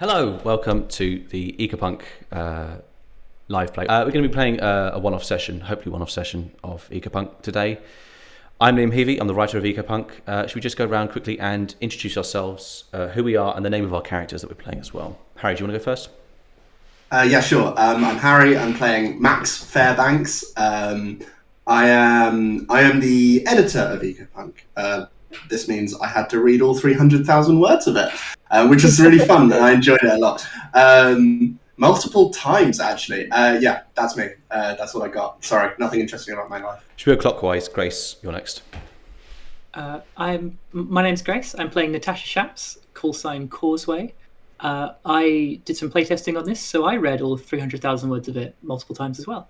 Hello, welcome to the ECOPUNK live play. We're going to be playing a one-off session, hopefully one-off session of ECOPUNK today. I'm Hevey, I'm the writer of ECOPUNK. Should we just go around quickly and introduce ourselves, who we are, and the name of our characters that we're playing as well? Harry, do you want to go first? Yeah, sure. I'm Harry. I'm playing Max Fairbanks. I am the editor of ECOPUNK. This means I had to read all 300,000 words of it, which was really fun, and I enjoyed it a lot. Multiple times, actually. Yeah, that's me. That's what I got. Sorry, nothing interesting about my life. Should we go clockwise? Grace, you're next. My name's Grace. I'm playing Natasha Shapps, call sign Causeway. I did some playtesting on this, so I read all 300,000 words of it multiple times as well.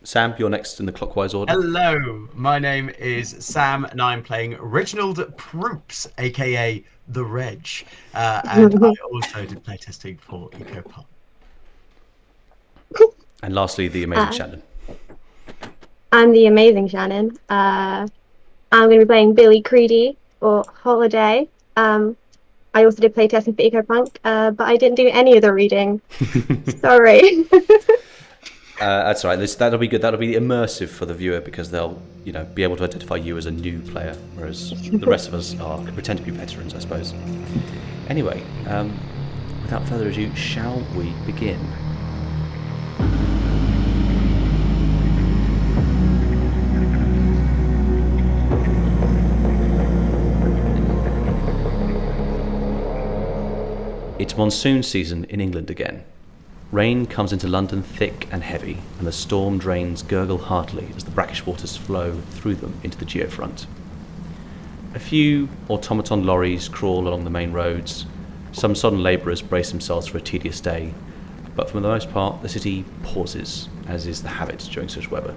Sam, you're next in the clockwise order. Hello, my name is Sam, and I'm playing Reginald Proops, aka the Reg, and I also did playtesting for ECOPUNK. And lastly, the amazing Shannon. I'm the amazing Shannon. I'm going to be playing Billie Creedy or Holiday. I also did playtesting for ECOPUNK, but I didn't do any of the reading. Sorry. That's all right. That'll be good. That'll be immersive for the viewer because they'll, be able to identify you as a new player, whereas the rest of us can pretend to be veterans, I suppose. Anyway, without further ado, shall we begin? It's monsoon season in England again. Rain comes into London thick and heavy, and the storm drains gurgle heartily as the brackish waters flow through them into the geofront. A few automaton lorries crawl along the main roads. Some sodden labourers brace themselves for a tedious day, but for the most part the city pauses, as is the habit during such weather.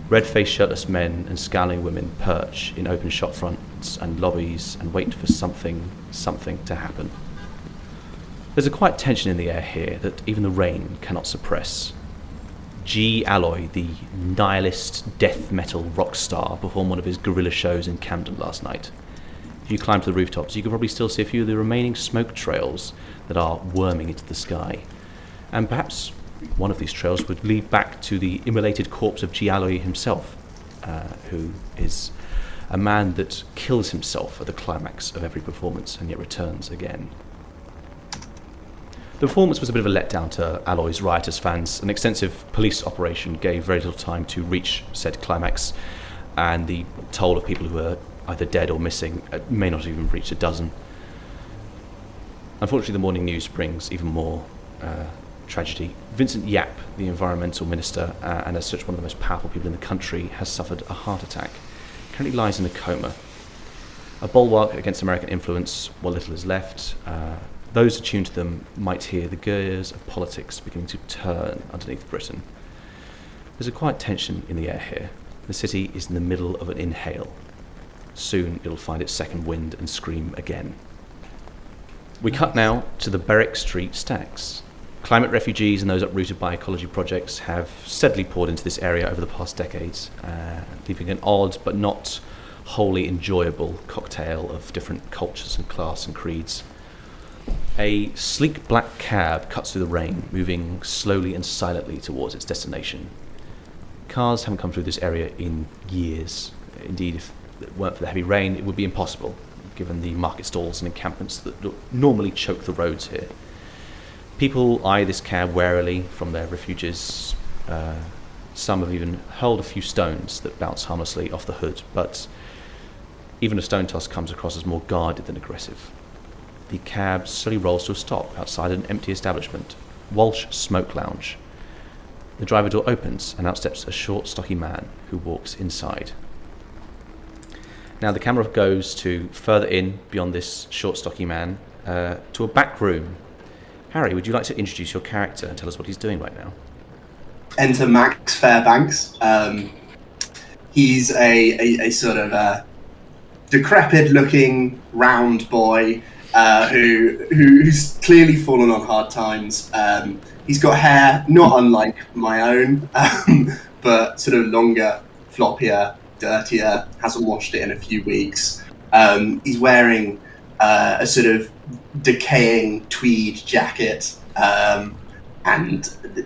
Red-faced shirtless men and scowling women perch in open shop fronts and lobbies and wait for something to happen. There's a quiet tension in the air here that even the rain cannot suppress. G. Alloy, the nihilist death metal rock star, performed one of his guerrilla shows in Camden last night. If you climb to the rooftops, you can probably still see a few of the remaining smoke trails that are worming into the sky. And perhaps one of these trails would lead back to the immolated corpse of G. Alloy himself, who is a man that kills himself at the climax of every performance and yet returns again. The performance was a bit of a letdown to Alloy's riotous fans. An extensive police operation gave very little time to reach said climax, and the toll of people who were either dead or missing may not even reach a dozen. Unfortunately, the morning news brings even more tragedy. Vincent Yap, the environmental minister, and as such one of the most powerful people in the country, has suffered a heart attack. Currently lies in a coma. A bulwark against American influence, while little is left. Those attuned to them might hear the gears of politics beginning to turn underneath Britain. There's a quiet tension in the air here. The city is in the middle of an inhale. Soon it'll find its second wind and scream again. We cut now to the Berwick Street stacks. Climate refugees and those uprooted by ecology projects have steadily poured into this area over the past decades, leaving an odd but not wholly enjoyable cocktail of different cultures and class and creeds. A sleek black cab cuts through the rain, moving slowly and silently towards its destination. Cars haven't come through this area in years. Indeed, if it weren't for the heavy rain, it would be impossible, given the market stalls and encampments that normally choke the roads here. People eye this cab warily from their refuges. Some have even hurled a few stones that bounce harmlessly off the hood, but even a stone toss comes across as more guarded than aggressive. The cab slowly rolls to a stop outside an empty establishment, Walsh Smoke Lounge. The driver door opens and out steps a short, stocky man who walks inside. Now the camera goes to further in beyond this short, stocky man, to a back room. Harry, would you like to introduce your character and tell us what he's doing right now? Enter Max Fairbanks. He's a sort of decrepit-looking round boy who's clearly fallen on hard times. He's got hair not unlike my own, but sort of longer, floppier, dirtier, hasn't washed it in a few weeks. He's wearing a sort of decaying tweed jacket, and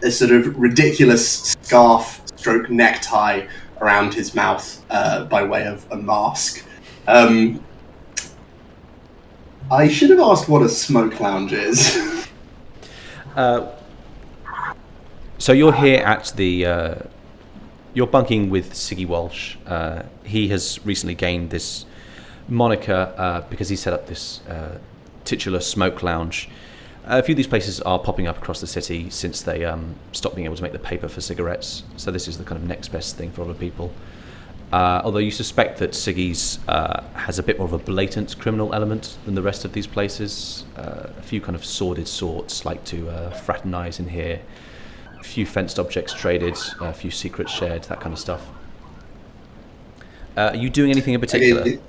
a sort of ridiculous scarf stroke necktie around his mouth by way of a mask. I should have asked what a smoke lounge is. So you're here at the... you're bunking with Siggy Walsh. He has recently gained this moniker because he set up this titular smoke lounge. A few of these places are popping up across the city since they stopped being able to make the paper for cigarettes. So this is the kind of next best thing for a lot of people. Although you suspect that Siggy's has a bit more of a blatant criminal element than the rest of these places. A few kind of sordid sorts like to fraternise in here. A few fenced objects traded, a few secrets shared, that kind of stuff. Are you doing anything in particular?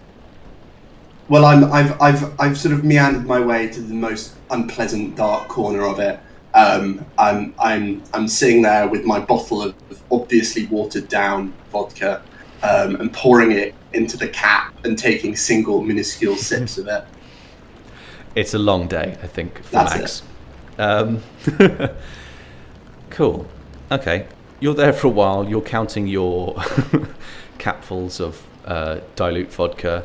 Well, I've sort of meandered my way to the most unpleasant dark corner of it. I'm sitting there with my bottle of obviously watered down vodka, and pouring it into the cap and taking single minuscule sips of it. It's a long day, I think, for That's Max. Cool. Okay. You're there for a while. You're counting your capfuls of dilute vodka.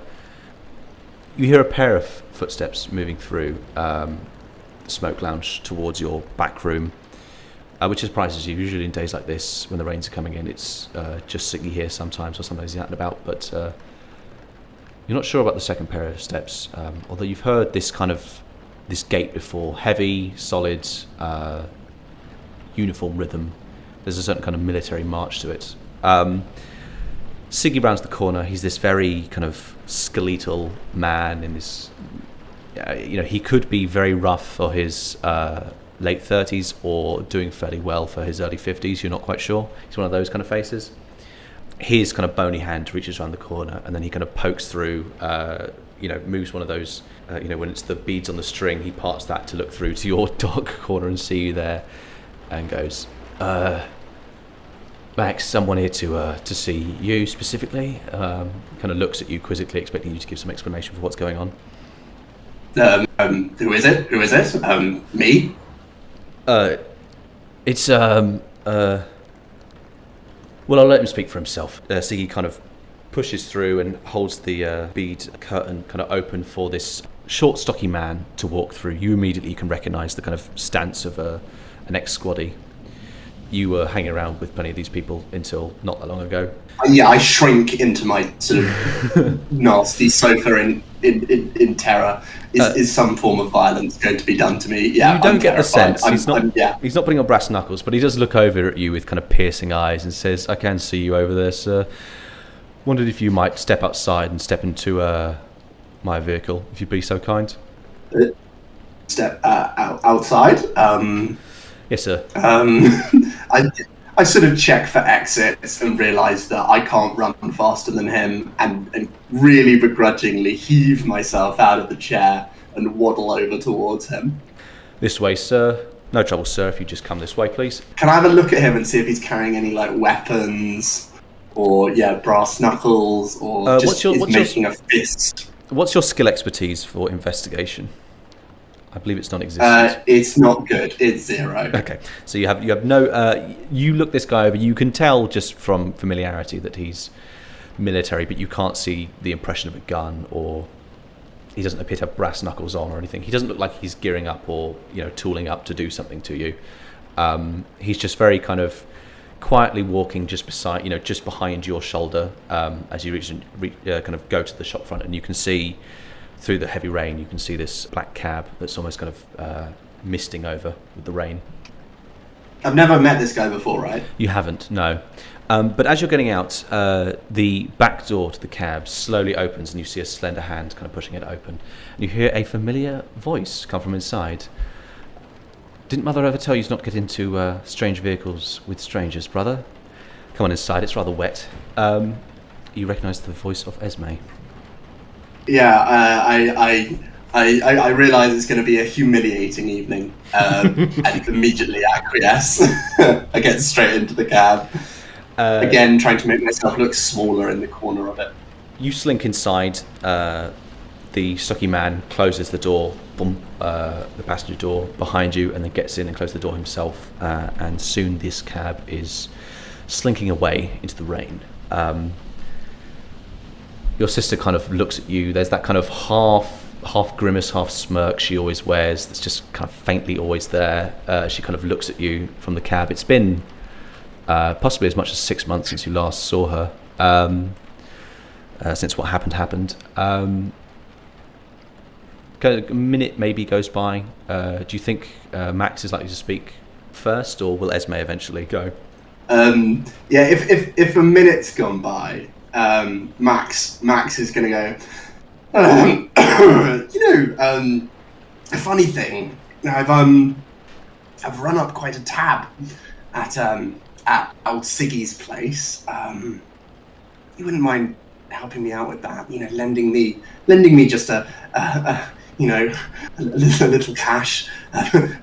You hear a pair of footsteps moving through the smoke lounge towards your back room, which surprises you. Usually in days like this, when the rains are coming in, it's just Siggy here sometimes, or sometimes he's out and about, but you're not sure about the second pair of steps, although you've heard this gate before. Heavy, solid, uniform rhythm. There's a certain kind of military march to it. Siggy rounds the corner. He's this very kind of skeletal man in this... he could be very rough for his late 30s or doing fairly well for his early 50s. You're not quite sure. He's one of those kind of faces. His kind of bony hand reaches around the corner, and then he kind of pokes through, moves one of those, when it's the beads on the string, he parts that to look through to your dark corner and see you there, and goes, Max, someone here to see you specifically. Kind of looks at you quizzically, expecting you to give some explanation for what's going on. Who is it? Who is it? Me? It's well, I'll let him speak for himself. Siggy kind of pushes through and holds the bead curtain kind of open for this short, stocky man to walk through. You immediately can recognise the kind of stance of an ex-squaddie. You were hanging around with plenty of these people until not that long ago. Yeah, I shrink into my sort of nasty sofa in terror. Is some form of violence going to be done to me? Yeah, you don't get the sense. He's not putting on brass knuckles, but he does look over at you with kind of piercing eyes and says, "I can see you over there, sir. Wondered if you might step outside and step into my vehicle, if you'd be so kind." Step outside? Yes, sir. I sort of check for exits and realise that I can't run faster than him, and really begrudgingly heave myself out of the chair and waddle over towards him. This way, sir. No trouble, sir, if you just come this way, please. Can I have a look at him and see if he's carrying any weapons, or brass knuckles, or just making a fist? What's your skill expertise for investigation? I believe it's non-existent. It's not good. It's 0. Okay, so you have no. You look this guy over. You can tell just from familiarity that he's military, but you can't see the impression of a gun, or he doesn't appear to have brass knuckles on or anything. He doesn't look like he's gearing up or tooling up to do something to you. He's just very kind of quietly walking just beside, just behind your shoulder as you kind of go to the shop front, and you can see. Through the heavy rain, you can see this black cab that's almost kind of misting over with the rain. I've never met this guy before, right? You haven't, no. But as you're getting out, the back door to the cab slowly opens, and you see a slender hand kind of pushing it open. And you hear a familiar voice come from inside. Didn't Mother ever tell you not to get into strange vehicles with strangers, brother? Come on inside, it's rather wet. You recognise the voice of Esme. Yeah, I realise it's going to be a humiliating evening, and immediately acquiesce. I get straight into the cab, again trying to make myself look smaller in the corner of it. You slink inside. the stocky man closes the door, boom, the passenger door behind you, and then gets in and closes the door himself. And soon this cab is slinking away into the rain. Your sister kind of looks at you. There's that kind of half grimace, half smirk she always wears. That's just kind of faintly always there. She kind of looks at you from the cab. It's been possibly as much as 6 months since you last saw her. Since what happened. A minute maybe goes by. Do you think Max is likely to speak first, or will Esme eventually go? If a minute's gone by, Max is going to go. A funny thing. I've run up quite a tab at old Siggy's place. You wouldn't mind helping me out with that? Lending me just a little cash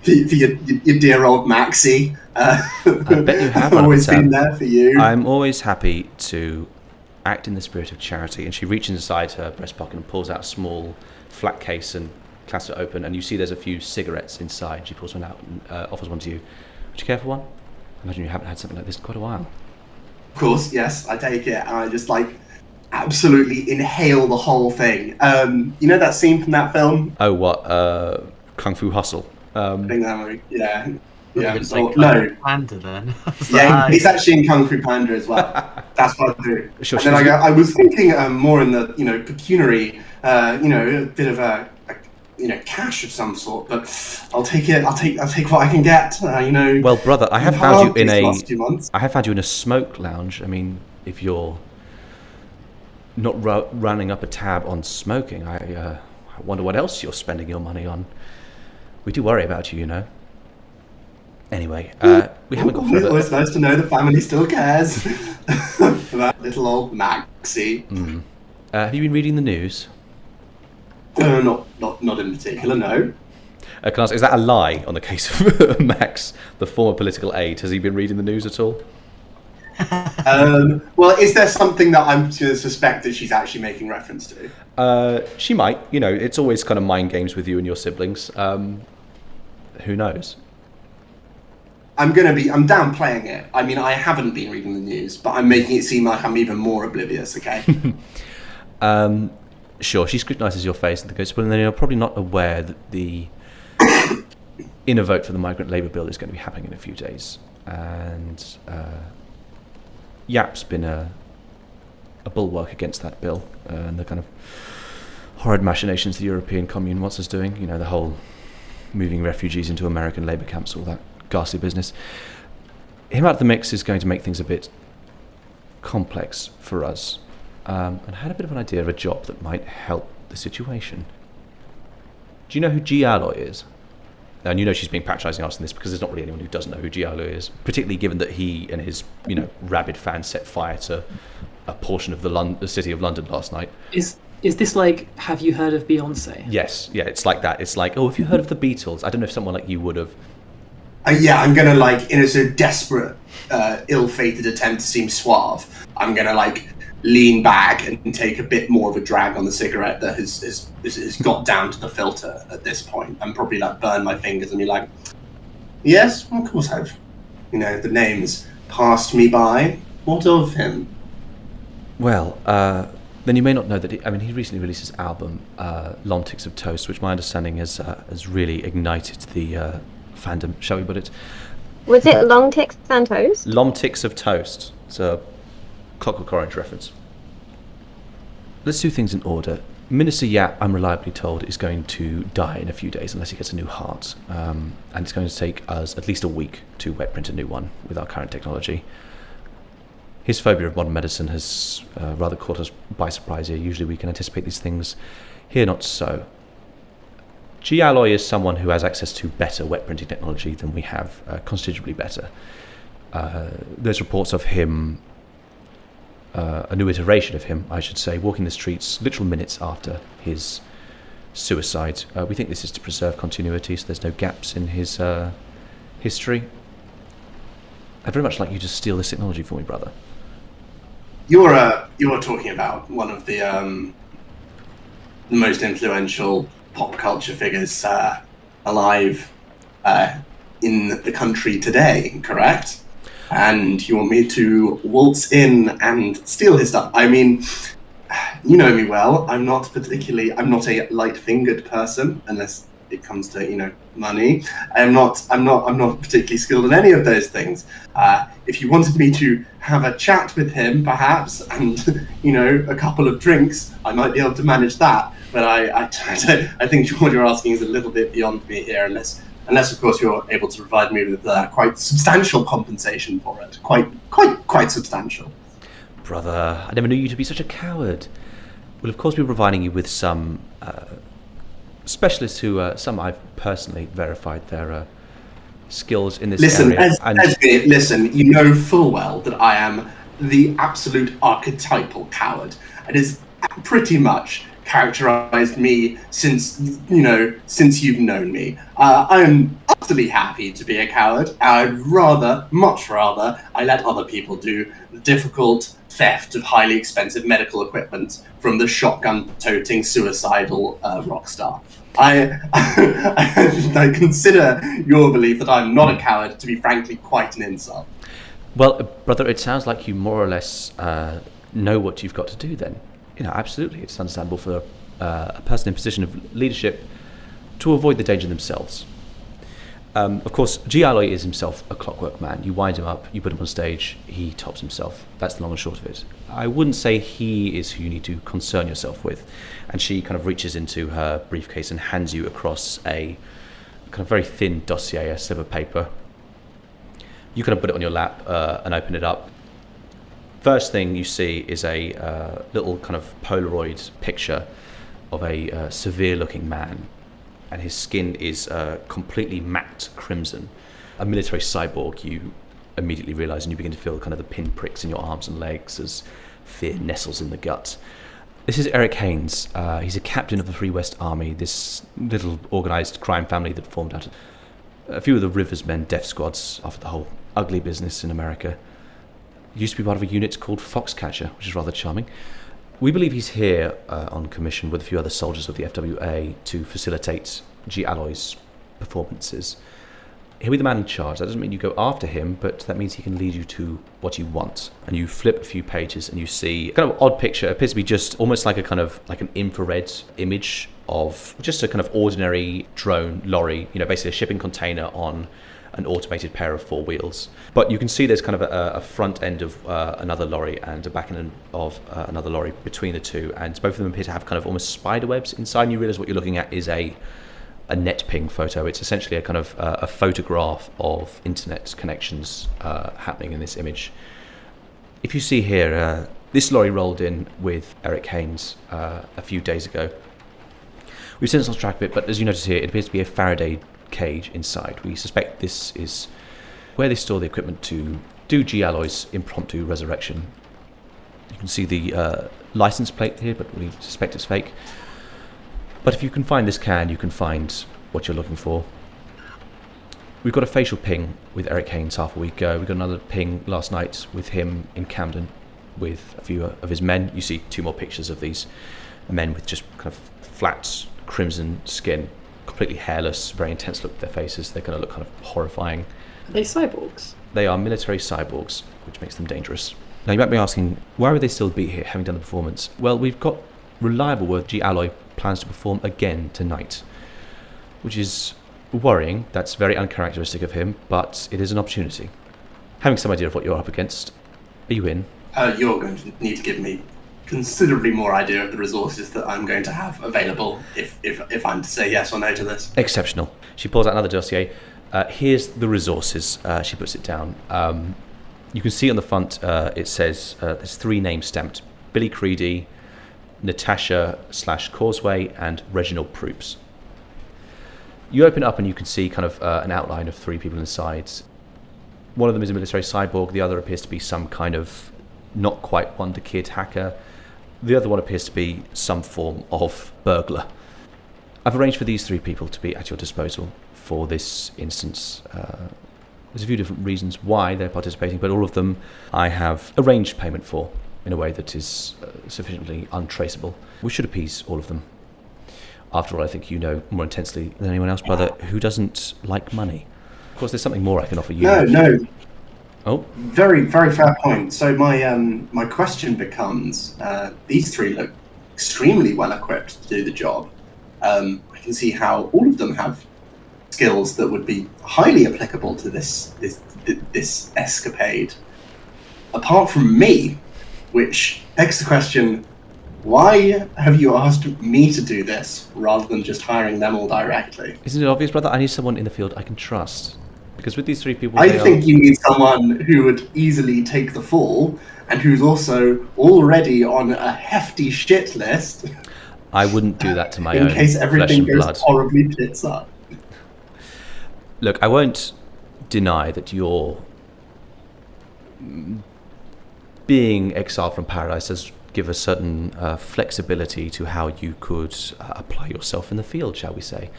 for your dear old Maxie. I bet you have. I've always been there for you. I'm always happy to act in the spirit of charity. And she reaches inside her breast pocket and pulls out a small flat case and clasps it open. And you see there's a few cigarettes inside. She pulls one out and offers one to you. Would you care for one? I imagine you haven't had something like this in quite a while. Of course, yes. I take it and I just absolutely inhale the whole thing. You know that scene from that film? Oh, what? Kung Fu Hustle. I think that movie. Yeah. Yeah. No. Panda then. Yeah, he's actually in Kung Fu Panda as well. That's what I do. Sure, and then I go. I was thinking more in the pecuniary, a bit of a cash of some sort. But I'll take it. I'll take what I can get. Well, brother, I have found you in last 2 months. I have found you in a smoke lounge. I mean, if you're not running up a tab on smoking, I wonder what else you're spending your money on. We do worry about you, Anyway, we haven't got further. It's nice to know the family still cares about little old Maxie. Have you been reading the news? Not in particular, no. Can I ask, is that a lie on the case of Max, the former political aide? Has he been reading the news at all? Well, is there something that I'm to suspect that she's actually making reference to? She might. It's always kind of mind games with you and your siblings. Who knows? I'm downplaying it. I mean, I haven't been reading the news, but I'm making it seem like I'm even more oblivious, okay? Sure, she scrutinises your face and goes, well, then you're probably not aware that the inner vote for the Migrant Labour Bill is going to be happening in a few days. And Yap's been a bulwark against that bill and the kind of horrid machinations the European Commune wants us doing. The whole moving refugees into American labour camps, all that ghastly business. Him out of the mix is going to make things a bit complex for us. And I had a bit of an idea of a job that might help the situation. Do you know who G. Alloy is? And she's being patronising us in this because there's not really anyone who doesn't know who G. Alloy is, particularly given that he and his, rabid fans set fire to a portion of the city of London last night. Is this like, have you heard of Beyonce? Yes, yeah, it's like that. It's like, have you heard of the Beatles? I don't know if someone like you would have. I'm gonna in a sort of desperate, ill-fated attempt to seem suave, I'm gonna lean back and take a bit more of a drag on the cigarette that has got down to the filter at this point, and probably burn my fingers and be like, yes, of course I've, the name's passed me by. What of him? Well, then you may not know that he recently released his album, Lomtics of Toast, which my understanding has really ignited the fandom, shall we put it? Was it Long Ticks and Toast? Lomtics of Toast. It's a Clockwork Orange reference. Let's do things in order. Minister Yap, I'm reliably told, is going to die in a few days unless he gets a new heart. And it's going to take us at least a week to wet print a new one with our current technology. His phobia of modern medicine has rather caught us by surprise here. Usually we can anticipate these things. Here, not so. G. Alloy is someone who has access to better wet printing technology than we have, considerably better. There's reports of him, a new iteration of him, I should say, walking the streets literal minutes after his suicide. We think this is to preserve continuity, so there's no gaps in his history. I'd very much like you to steal this technology for me, brother. You're talking about one of the the most influential pop culture figures alive in the country today, correct? And you want me to waltz in and steal his stuff? I mean, you know me well. I'm not a light-fingered person, unless it comes to, money. I'm not particularly skilled in any of those things. If you wanted me to have a chat with him, perhaps, and, a couple of drinks, I might be able to manage that. But I think what you're asking is a little bit beyond me here, unless of course you're able to provide me with quite substantial compensation for it. Quite substantial. Brother, I never knew you to be such a coward. We'll of course be providing you with some specialists who, some I've personally verified their skills in this area. Listen, you know full well that I am the absolute archetypal coward. It is pretty much characterized me since you've known me. I am utterly happy to be a coward. I'd much rather, I let other people do the difficult theft of highly expensive medical equipment from the shotgun-toting, suicidal rock star. I consider your belief that I'm not a coward to be frankly quite an insult. Well, brother, it sounds like you more or less know what you've got to do then. Absolutely, it's understandable for a person in a position of leadership to avoid the danger themselves. Of course, G. Alloy is himself a clockwork man. You wind him up, you put him on stage, he tops himself. That's the long and short of it. I wouldn't say he is who you need to concern yourself with. And she kind of reaches into her briefcase and hands you across a kind of very thin dossier, a slip of paper. You kind of put it on your lap and open it up. First thing you see is a little kind of Polaroid picture of a severe-looking man, and his skin is completely matte crimson. A military cyborg, you immediately realise, and you begin to feel kind of the pinpricks in your arms and legs as fear nestles in the gut. This is Eric Haynes. He's a captain of the Free West Army, this little organised crime family that formed out of a few of the Rivers Men death squads after the whole ugly business in America. Used to be part of a unit called Foxcatcher, which is rather charming. We believe he's here on commission with a few other soldiers of the FWA to facilitate G. Alloy's performances. He'll be the man in charge. That doesn't mean you go after him, but that means he can lead you to what you want. And you flip a few pages and you see a kind of odd picture. It appears to be just almost like an infrared image of just a kind of ordinary drone lorry, basically a shipping container on an automated pair of four wheels. But you can see there's kind of a front end of another lorry and a back end of another lorry between the two, and both of them appear to have kind of almost spider webs inside, and you realise what you're looking at is a net ping photo. It's essentially a kind of a photograph of internet connections happening in this image. If you see here, this lorry rolled in with Eric Haynes a few days ago. We've since lost track of it, but as you notice here, it appears to be a Faraday cage inside. We suspect this is where they store the equipment to do G. Alloy's impromptu resurrection. You can see the license plate here, but we suspect it's fake. But if you can find this can, you can find what you're looking for. We've got a facial ping with Eric Haynes half a week ago. We got another ping last night with him in Camden with a few of his men. You see two more pictures of these men with just kind of flat crimson skin, completely hairless, very intense look at their faces. They're going to look kind of horrifying. Are they cyborgs? They are military cyborgs, which makes them dangerous. Now you might be asking, why would they still be here having done the performance? Well, we've got reliable word G. Alloy plans to perform again tonight, which is worrying. That's very uncharacteristic of him, but it is an opportunity. Having some idea of what you're up against, are you in? You're going to need to give me considerably more idea of the resources that I'm going to have available if I'm to say yes or no to this. Exceptional. She pulls out another dossier. Here's the resources. She puts it down. You can see on the front it says there's three names stamped: Billie Creedy, Natasha / Causeway, and Reginald Proops. You open it up and you can see kind of an outline of three people inside. One of them is a military cyborg. The other appears to be some kind of not quite Wonder Kid hacker. The other one appears to be some form of burglar. I've arranged for these three people to be at your disposal for this instance. There's a few different reasons why they're participating, but all of them I have arranged payment for in a way that is sufficiently untraceable. We should appease all of them. After all, I think you know more intensely than anyone else, brother, who doesn't like money. Of course, there's something more I can offer you. No. Oh? Very, very fair point. So my question becomes, these three look extremely well equipped to do the job. I can see how all of them have skills that would be highly applicable to this escapade. Apart from me, which begs the question, why have you asked me to do this rather than just hiring them all directly? Isn't it obvious, brother? I need someone in the field I can trust. Because with these three people... I think you need someone who would easily take the fall and who's also already on a hefty shit list. I wouldn't do that to my own in case everything flesh and goes blood. horribly tits up. Look, I won't deny that you're... being exiled from paradise does give a certain flexibility to how you could apply yourself in the field, shall we say.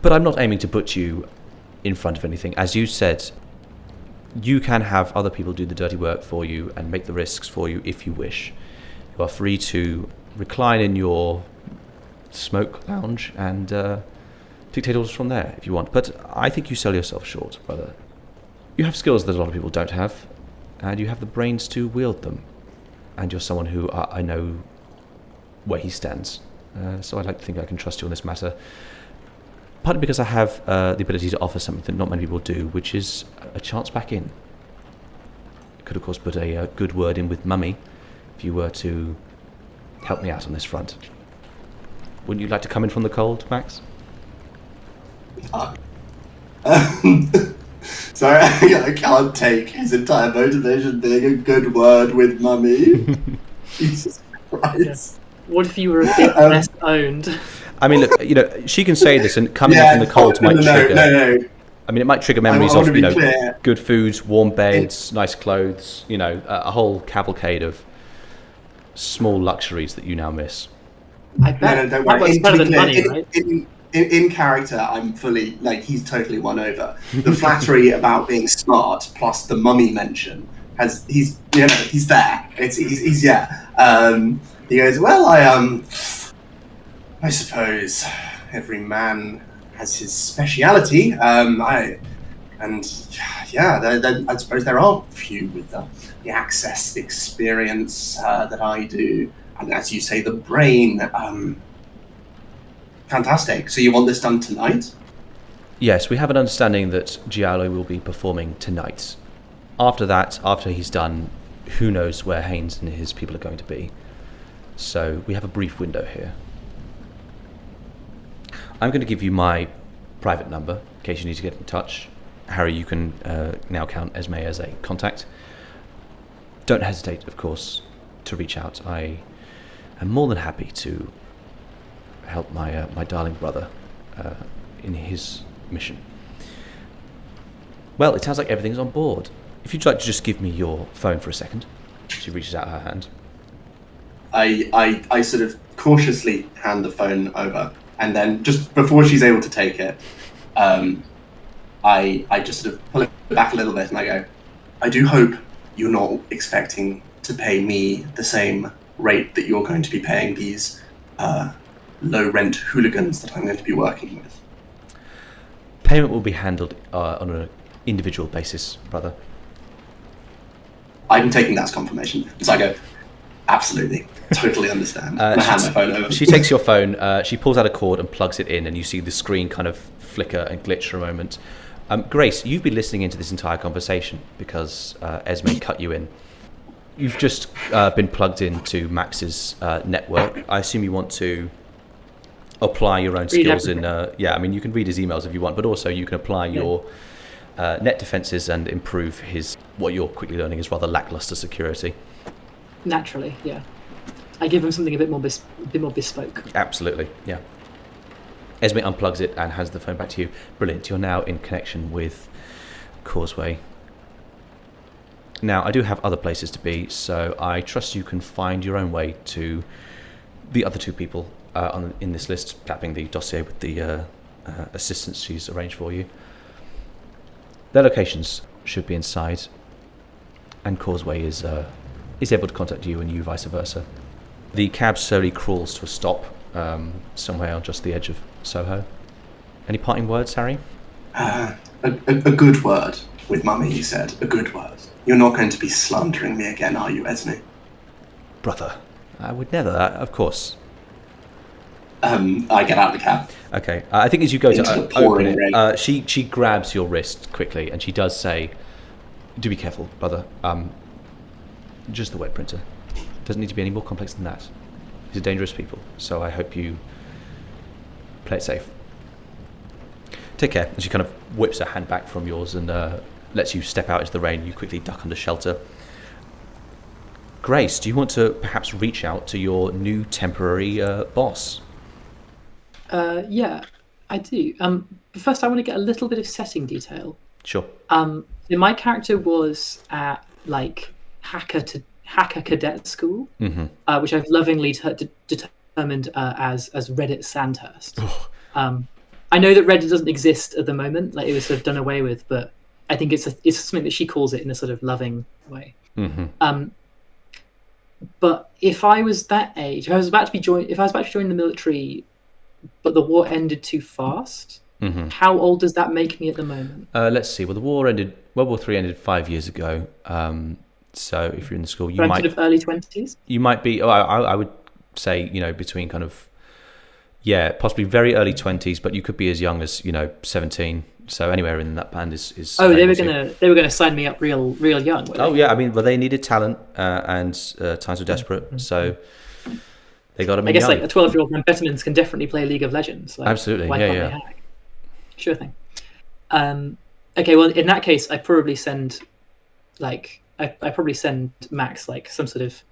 But I'm not aiming to put you in front of anything. As you said, you can have other people do the dirty work for you and make the risks for you if you wish. You are free to recline in your smoke lounge and dictate orders from there if you want. But I think you sell yourself short, brother. You have skills that a lot of people don't have, and you have the brains to wield them. And you're someone who I know where he stands. So I'd like to think I can trust you on this matter. Partly because I have the ability to offer something that not many people do, which is a chance back in. I could, of course, put a good word in with Mummy if you were to help me out on this front. Wouldn't you like to come in from the cold, Max? Sorry, I can't take his entire motivation being a good word with Mummy. Jesus Christ. Yeah. What if you were a bit less owned? I mean, look, you know, she can say this, and coming in from the cold might trigger. No. I mean, it might trigger memories of, clear. Good foods, warm beds, nice clothes, a whole cavalcade of small luxuries that you now miss. I bet. No, don't worry. That's better than money, right? In character, I'm fully, he's totally won over. The flattery about being smart, plus the Mummy mention, he's there. He's he goes, well, I suppose every man has his speciality. I suppose there are few with the access, the experience that I do, and as you say, the brain. Fantastic. So you want this done tonight? Yes, we have an understanding that Giallo will be performing tonight. After that, after he's done, who knows where Haynes and his people are going to be. So we have a brief window here. I'm going to give you my private number in case you need to get in touch. Harry, you can now count Esme as a contact. Don't hesitate, of course, to reach out. I am more than happy to help my darling brother in his mission. Well, it sounds like everything's on board. If you'd like to just give me your phone for a second. She reaches out her hand. I sort of cautiously hand the phone over, and then just before she's able to take it, I just sort of pull it back a little bit and I go, I do hope you're not expecting to pay me the same rate that you're going to be paying these low-rent hooligans that I'm going to be working with. Payment will be handled on an individual basis, brother. I'm taking that as confirmation. So I go, absolutely, totally understand. And I hand my phone over. She takes your phone, she pulls out a cord and plugs it in, and you see the screen kind of flicker and glitch for a moment. Grace, you've been listening into this entire conversation because Esme cut you in. You've just been plugged into Max's network. I assume you want to apply your own skills in... you can read his emails if you want, but also you can apply your net defenses and improve his, what you're quickly learning is rather lackluster security. Naturally, yeah. I give him something a bit more bespoke. Absolutely, yeah. Esme unplugs it and hands the phone back to you. Brilliant, you're now in connection with Causeway. Now, I do have other places to be, so I trust you can find your own way to the other two people in this list, tapping the dossier with the assistance she's arranged for you. Their locations should be inside, and Causeway is able to contact you and you vice versa. The cab slowly crawls to a stop somewhere on just the edge of Soho. Any parting words, Harry? A good word with Mummy, you said. A good word. You're not going to be slandering me again, are you, Esme? Brother, I would never, of course. I get out of the cab. Okay, I think as you go Into to the pouring open it, rain. she grabs your wrist quickly, and she does say, "Do be careful, brother. Just the wet printer. Doesn't need to be any more complex than that. These are dangerous people, so I hope you play it safe. Take care." And she kind of whips her hand back from yours and lets you step out into the rain. You quickly duck under shelter. Grace, do you want to perhaps reach out to your new temporary boss? Yeah, I do. But first, I want to get a little bit of setting detail. Sure. So my character was at like hacker cadet school, which I've lovingly determined as Reddit Sandhurst. I know that Reddit doesn't exist at the moment; like it was sort of done away with. But I think it's something that she calls it in a sort of loving way. But if I was that age, if I was about to join the military, but the war ended too fast, how old does that make me at the moment? Let's see. Well, World War III ended 5 years ago. So if you're in the school, you might sort of early 20s. You might be. I would say between kind of possibly very early 20s, but you could be as young as 17. So anywhere in that band is. Oh, they were gonna sign me up real young. Oh yeah, I mean, well, they needed talent and times were desperate, so they got them. I guess young. like a 12-year-old amphetamines can definitely play League of Legends. Like, absolutely, why can't they hack? Sure thing. Okay, well, in that case, I probably send Max like some sort of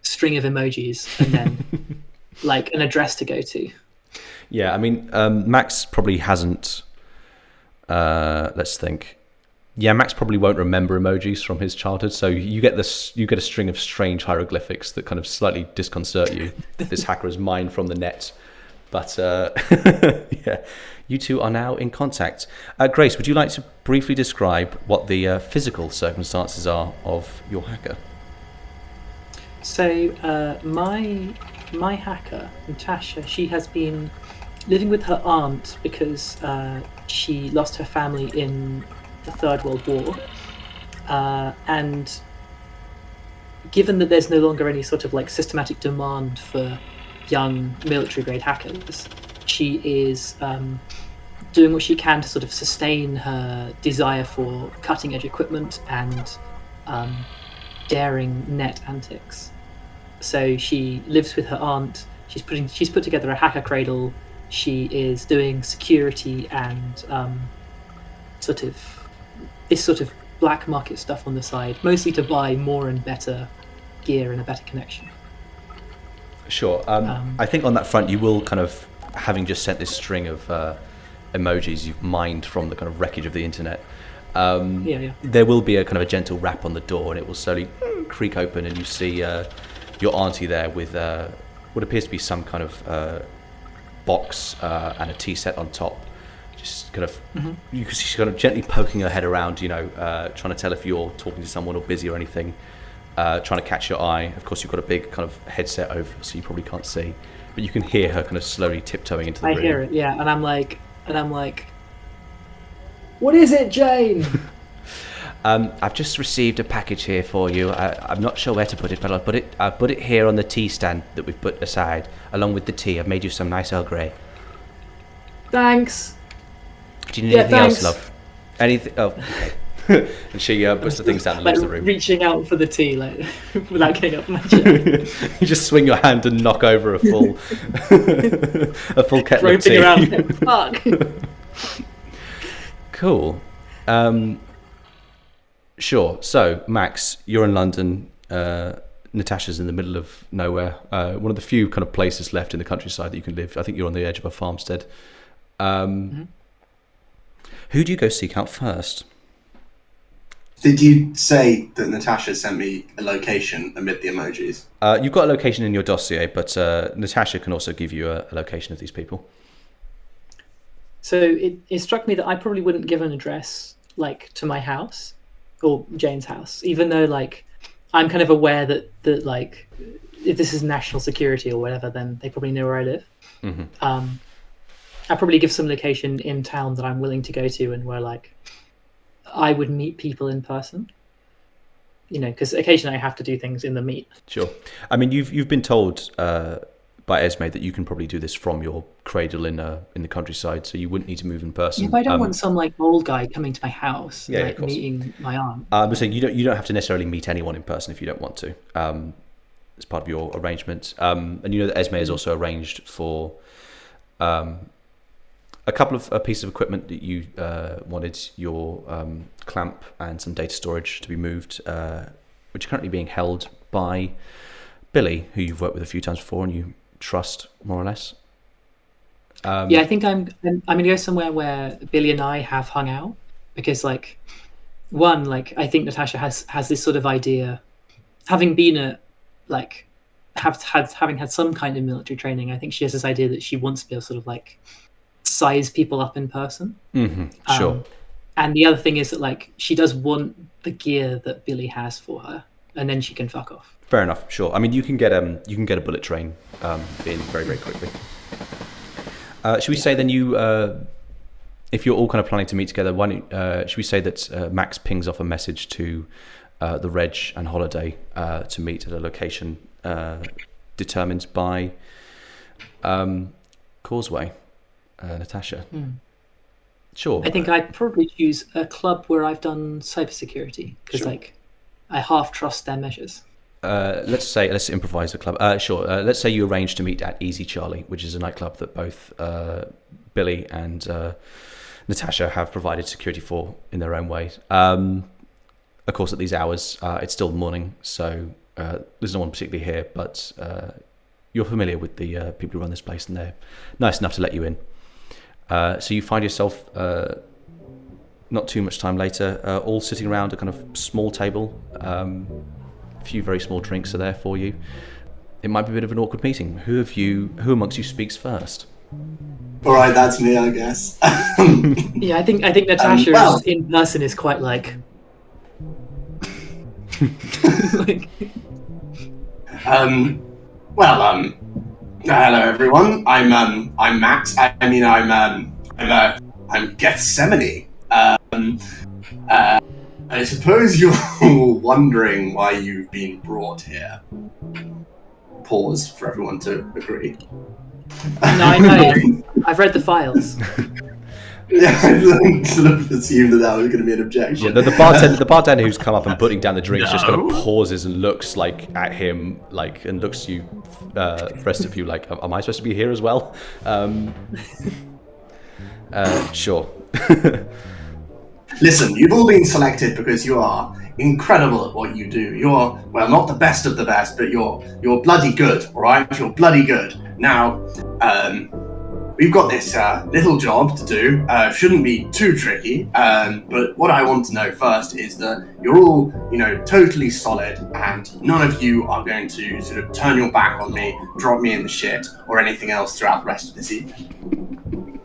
string of emojis and then like an address to go to. Yeah, I mean, Max probably hasn't. Let's think. Yeah, Max probably won't remember emojis from his childhood, so you get a string of strange hieroglyphics that kind of slightly disconcert you. This hacker is mined from the net, but yeah, you two are now in contact. Grace, would you like to briefly describe what the physical circumstances are of your hacker? So my hacker, Natasha, she has been living with her aunt because she lost her family in the Third World War, and given that there's no longer any sort of like systematic demand for young military grade hackers, she is doing what she can to sort of sustain her desire for cutting edge equipment and daring net antics. So she lives with her aunt. She's put together a hacker cradle. She is doing security and this sort of black market stuff on the side, mostly to buy more and better gear and a better connection. Sure. I think on that front, you will kind of, having just sent this string of emojis you've mined from the kind of wreckage of the internet, there will be a kind of a gentle rap on the door, and it will slowly creak open, and you see your auntie there with what appears to be some kind of box and a tea set on top. Just kind of, you can see she's kind of gently poking her head around, trying to tell if you're talking to someone or busy or anything, trying to catch your eye. Of course, you've got a big kind of headset over, so you probably can't see, but you can hear her kind of slowly tiptoeing into the room. I hear it, yeah, and I'm like, what is it, Jane? I've just received a package here for you. I'm not sure where to put it, but I'll put it here on the tea stand that we've put aside, along with the tea. I've made you some nice Earl Grey. Thanks. Do you need anything else, love? Anything? Oh, okay. And she puts the things down and leaves the room. Reaching out for the tea, like without getting up from my chair. You just swing your hand and knock over a full, a full kettle of tea. Around. Fuck. Cool. Sure. So, Max, you're in London. Natasha's in the middle of nowhere. One of the few kind of places left in the countryside that you can live. I think you're on the edge of a farmstead. Who do you go seek out first? Did you say that Natasha sent me a location amid the emojis? You've got a location in your dossier, but Natasha can also give you a location of these people. So it struck me that I probably wouldn't give an address like to my house or Jane's house, even though like I'm kind of aware that like if this is national security or whatever, then they probably know where I live. Mm-hmm. I'll probably give some location in town that I'm willing to go to and where like I would meet people in person. Because occasionally I have to do things in the meet. Sure. I mean, you've been told by Esme that you can probably do this from your cradle in the countryside, so you wouldn't need to move in person. Yeah, but I don't want some like old guy coming to my house, of course. meeting my aunt. I'm saying you don't have to necessarily meet anyone in person if you don't want to. As part of your arrangement, and that Esme has also arranged for a couple of pieces of equipment that you wanted, your clamp and some data storage to be moved, which are currently being held by Billie, who you've worked with a few times before and you trust more or less. I think I'm going to go somewhere where Billie and I have hung out, because I think Natasha has this sort of idea, having been having had some kind of military training. I think she has this idea that she wants to be able to sort of like size people up in person. Mm-hmm. Sure. And the other thing is that she does want the gear that Billie has for her, and then she can fuck off. Fair enough. Sure. I mean, you can get a bullet train in very, very quickly. Should we say then if you're all kind of planning to meet together, should we say that Max pings off a message to the Reg and Holiday to meet at a location determined by Causeway, Natasha? Sure. I think I'd probably choose a club where I've done cybersecurity, because I half trust their measures. Let's improvise a club. Sure. Let's say you arrange to meet at Easy Charlie, which is a nightclub that both Billie and Natasha have provided security for in their own ways. Of course, at these hours, it's still the morning, so there's no one particularly here, but you're familiar with the people who run this place, and they're nice enough to let you in. So you find yourself, not too much time later, all sitting around a kind of small table. A few very small drinks are there for you. It might be a bit of an awkward meeting. Who amongst you speaks first? All right, that's me, I guess. Yeah, I think Natasha in person is quite hello everyone. I'm Max. I'm Gethsemane. I suppose you're wondering why you've been brought here. Pause for everyone to agree. No, I know. I've read the files. Yeah, I sort of assumed that was going to be an objection. Yeah, the bartender who's come up and putting down the drinks just kind of pauses and looks at him and looks to you, the rest of you am I supposed to be here as well? Sure. Listen, you've all been selected because you are incredible at what you do. You're, not the best of the best, but you're bloody good, all right? You're bloody good. Now, we've got this little job to do. Shouldn't be too tricky, but what I want to know first is that you're all, totally solid, and none of you are going to sort of turn your back on me, drop me in the shit, or anything else throughout the rest of this evening.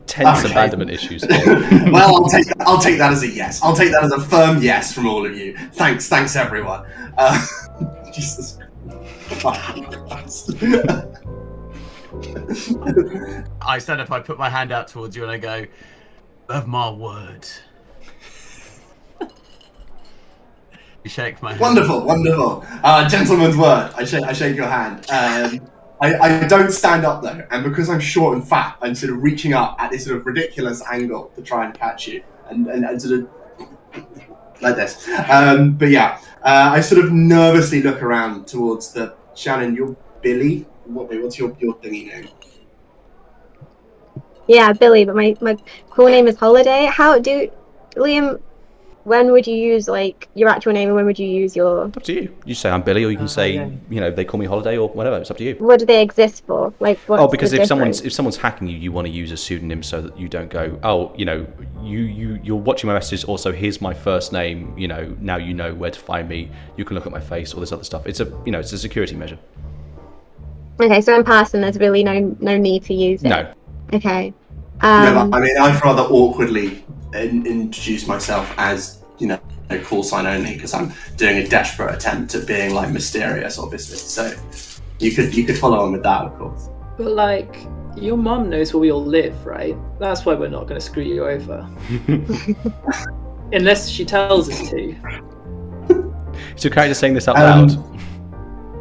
Tense abandonment issues. Well, I'll take that as a yes. I'll take that as a firm yes from all of you. Thanks everyone. Jesus Christ. I stand up, I put my hand out towards you and I go, "Of my word." You shake my hand. Wonderful. Gentleman's word. I shake your hand. I don't stand up though, and because I'm short and fat, I'm sort of reaching up at this sort of ridiculous angle to try and catch you, and sort of like this. But yeah, I sort of nervously look around towards the Shannon. You're Billie. What's your thingy name? Yeah, Billie, but my cool name is Holiday. Liam? When would you use your actual name, and when would you use your? It's up to you. You say I'm Billie, or you can say they call me Holiday, or whatever. It's up to you. What do they exist for? Because if someone's hacking you, you want to use a pseudonym so that you don't go, you're watching my messages. Also, here's my first name. Now you know where to find me. You can look at my face, all this other stuff. It's a security measure. Okay, so in person, there's really no need to use it. No. Okay. I'd rather awkwardly introduce myself as call sign only because I'm doing a desperate attempt at being like mysterious, obviously. So you could follow on with that, of course. But like, your mum knows where we all live, right? That's why we're not going to screw you over. Unless she tells us to. Is your character saying this out loud?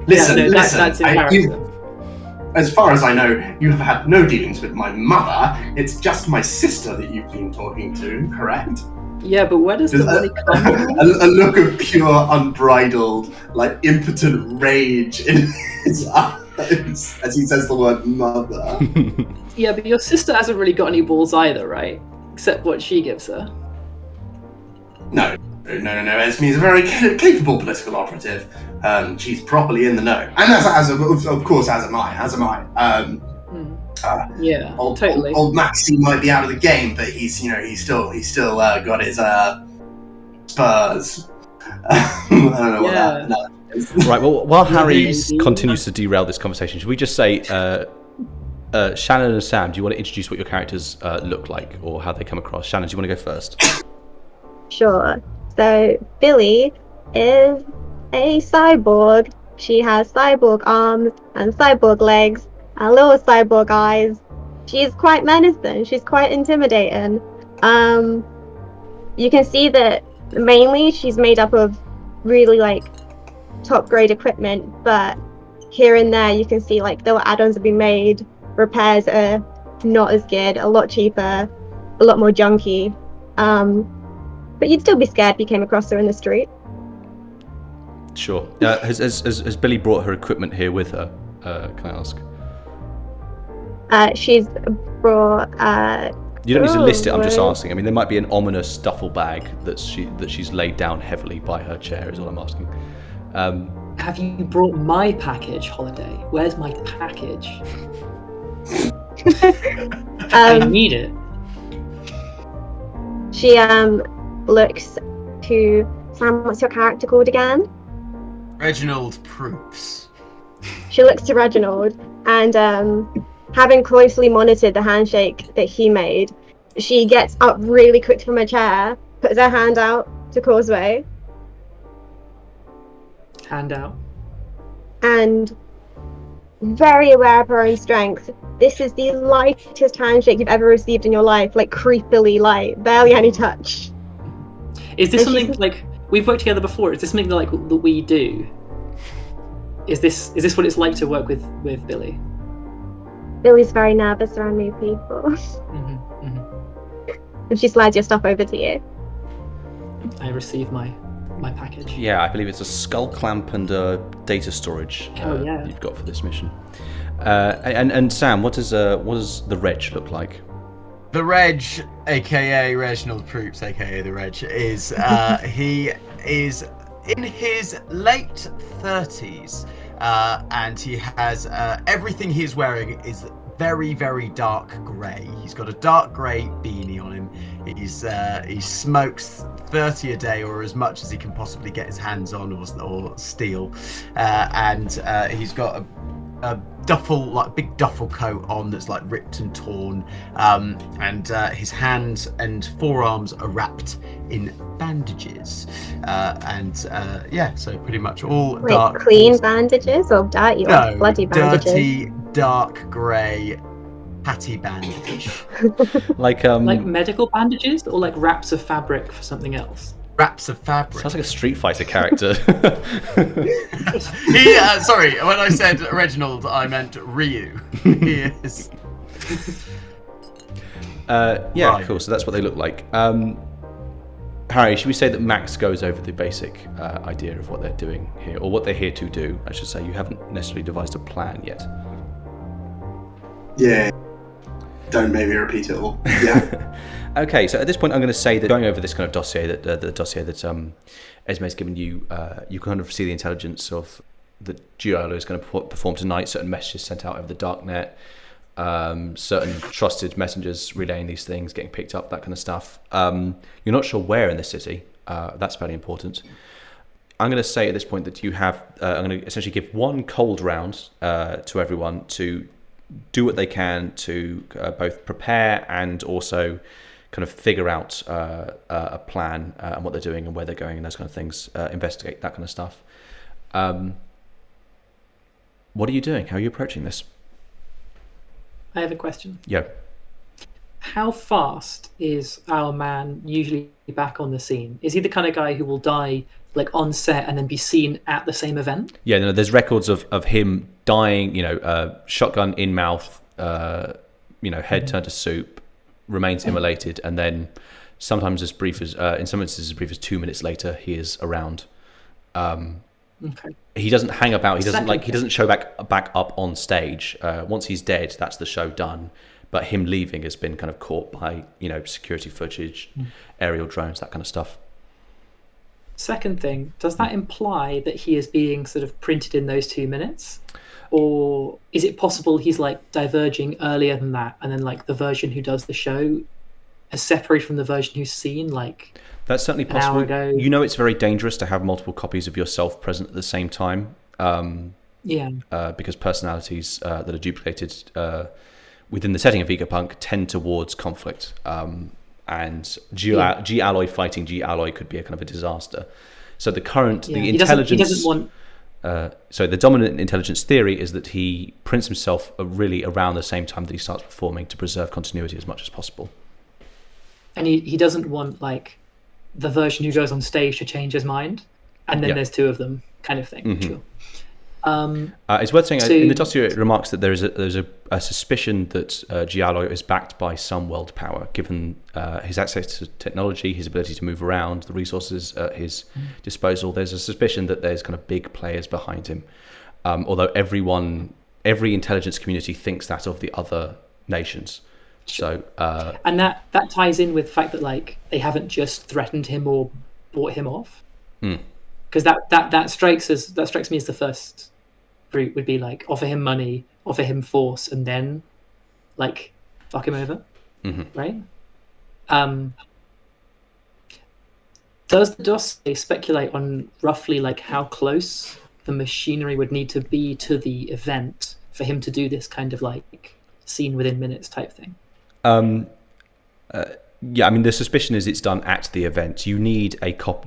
Listen, yeah, no, listen. that's in character. As far as I know, you have had no dealings with my mother. It's just my sister that you've been talking to, correct? Yeah, but where does the money come from? A look of pure, unbridled, like impotent rage in his eyes as he says the word mother. Yeah, but your sister hasn't really got any balls either, right? Except what she gives her. No. Esme's a very capable political operative. She's properly in the know, and of course, as am I. Yeah, totally. Old Maxie might be out of the game, but he's still got his spurs. I don't know what that is. Right. Well, while Harry continues to derail this conversation, should we just say, Shannon and Sam, do you want to introduce what your characters look like or how they come across? Shannon, do you want to go first? Sure. So Billie is a cyborg. She has cyborg arms and cyborg legs and little cyborg eyes. She's quite menacing. She's quite intimidating. You can see that mainly she's made up of really like top grade equipment, but here and there you can see like little add-ons have been made. Repairs are not as good, a lot cheaper, a lot more junky. But you'd still be scared if you came across her in the street. Sure. Has Billie brought her equipment here with her? Can I ask? She's brought. You don't need to list it. I'm just asking. I mean, there might be an ominous duffel bag that she's laid down heavily by her chair. Is all I'm asking. Have you brought my package, Holiday? Where's my package? I need it. She looks to Sam. What's your character called again? Reginald Proops. She looks to Reginald, and having closely monitored the handshake that he made, she gets up really quick from her chair, puts her hand out to Causeway. Hand out. And very aware of her own strength, this is the lightest handshake you've ever received in your life, like creepily light, barely any touch. Is this something like we've worked together before? Is this something like that we do? Is this what it's like to work with Billie? Billie's very nervous around new people. And she slides your stuff over to you. I receive my package. Yeah, I believe it's a skull clamp and data storage you've got for this mission. And Sam, what does the Reg look like? The Reg, aka Reginald Proops, aka the Reg, is he is in his late 30s, and he has everything he's wearing is very, very dark grey. He's got a dark grey beanie on him. He smokes 30 a day, or as much as he can possibly get his hands on or steal, and he's got a big duffel coat on that's like ripped and torn, and his hands and forearms are wrapped in bandages, so pretty much all dark. Clean bandages or dirty or bloody bandages? Dirty, dark grey patty bandage. like medical bandages or like wraps of fabric for something else? Wraps of fabric. Sounds like a Street Fighter character. Sorry, when I said Reginald, I meant Ryu. He is. Right. Cool. So that's what they look like. Harry, should we say that Max goes over the basic idea of what they're doing here, or what they're here to do? I should say. You haven't necessarily devised a plan yet. Yeah. Don't maybe repeat it all. Yeah. Okay, so at this point, I'm going to say that going over this kind of dossier that the dossier that Esme's given you, you kind of see the intelligence of the Giallo is going to perform tonight. Certain messages sent out over the darknet, certain trusted messengers relaying these things, getting picked up, that kind of stuff. You're not sure where in the city. That's fairly important. I'm going to say at this point that you have. I'm going to essentially give one cold round to everyone to do what they can to both prepare and also kind of figure out a plan and what they're doing and where they're going and those kind of things, investigate that kind of stuff. What are you doing? How are you approaching this? I have a question. Yeah. How fast is our man usually back on the scene? Is he the kind of guy who will die like on set and then be seen at the same event? Yeah, no, there's records of him dying, shotgun in mouth, head turned to soup, remains immolated, and then sometimes as brief as, in some instances as brief as 2 minutes later, he is around. Okay. He doesn't hang about. He doesn't show back up on stage. Once he's dead, that's the show done. But him leaving has been kind of caught by security footage, aerial drones, that kind of stuff. Second thing, does that imply that he is being sort of printed in those 2 minutes? Or is it possible he's like diverging earlier than that, and then like the version who does the show is separated from the version who's seen like that's certainly an hour possible. ago? It's very dangerous to have multiple copies of yourself present at the same time. Because personalities that are duplicated within the setting of ECOPUNK tend towards conflict. And G-Alloy fighting G-Alloy could be a kind of a disaster. So the intelligence... He doesn't want... So the dominant intelligence theory is that he prints himself really around the same time that he starts performing to preserve continuity as much as possible. And he doesn't want like the version who goes on stage to change his mind, and then there's two of them, kind of thing. Mm-hmm. Sure. It's worth saying in the dossier it remarks that there's a suspicion that Giallo is backed by some world power, given his access to technology, his ability to move around, the resources at his disposal. There's a suspicion that there's kind of big players behind him, although every intelligence community thinks that of the other nations. So and that ties in with the fact that like they haven't just threatened him or bought him off, because that strikes me as the first route would be like offer him money, offer him force, and then like fuck him over, right? Does the dossier speculate on roughly like how close the machinery would need to be to the event for him to do this kind of like scene within minutes type thing? Yeah, I mean the suspicion is it's done at the event. You need a kind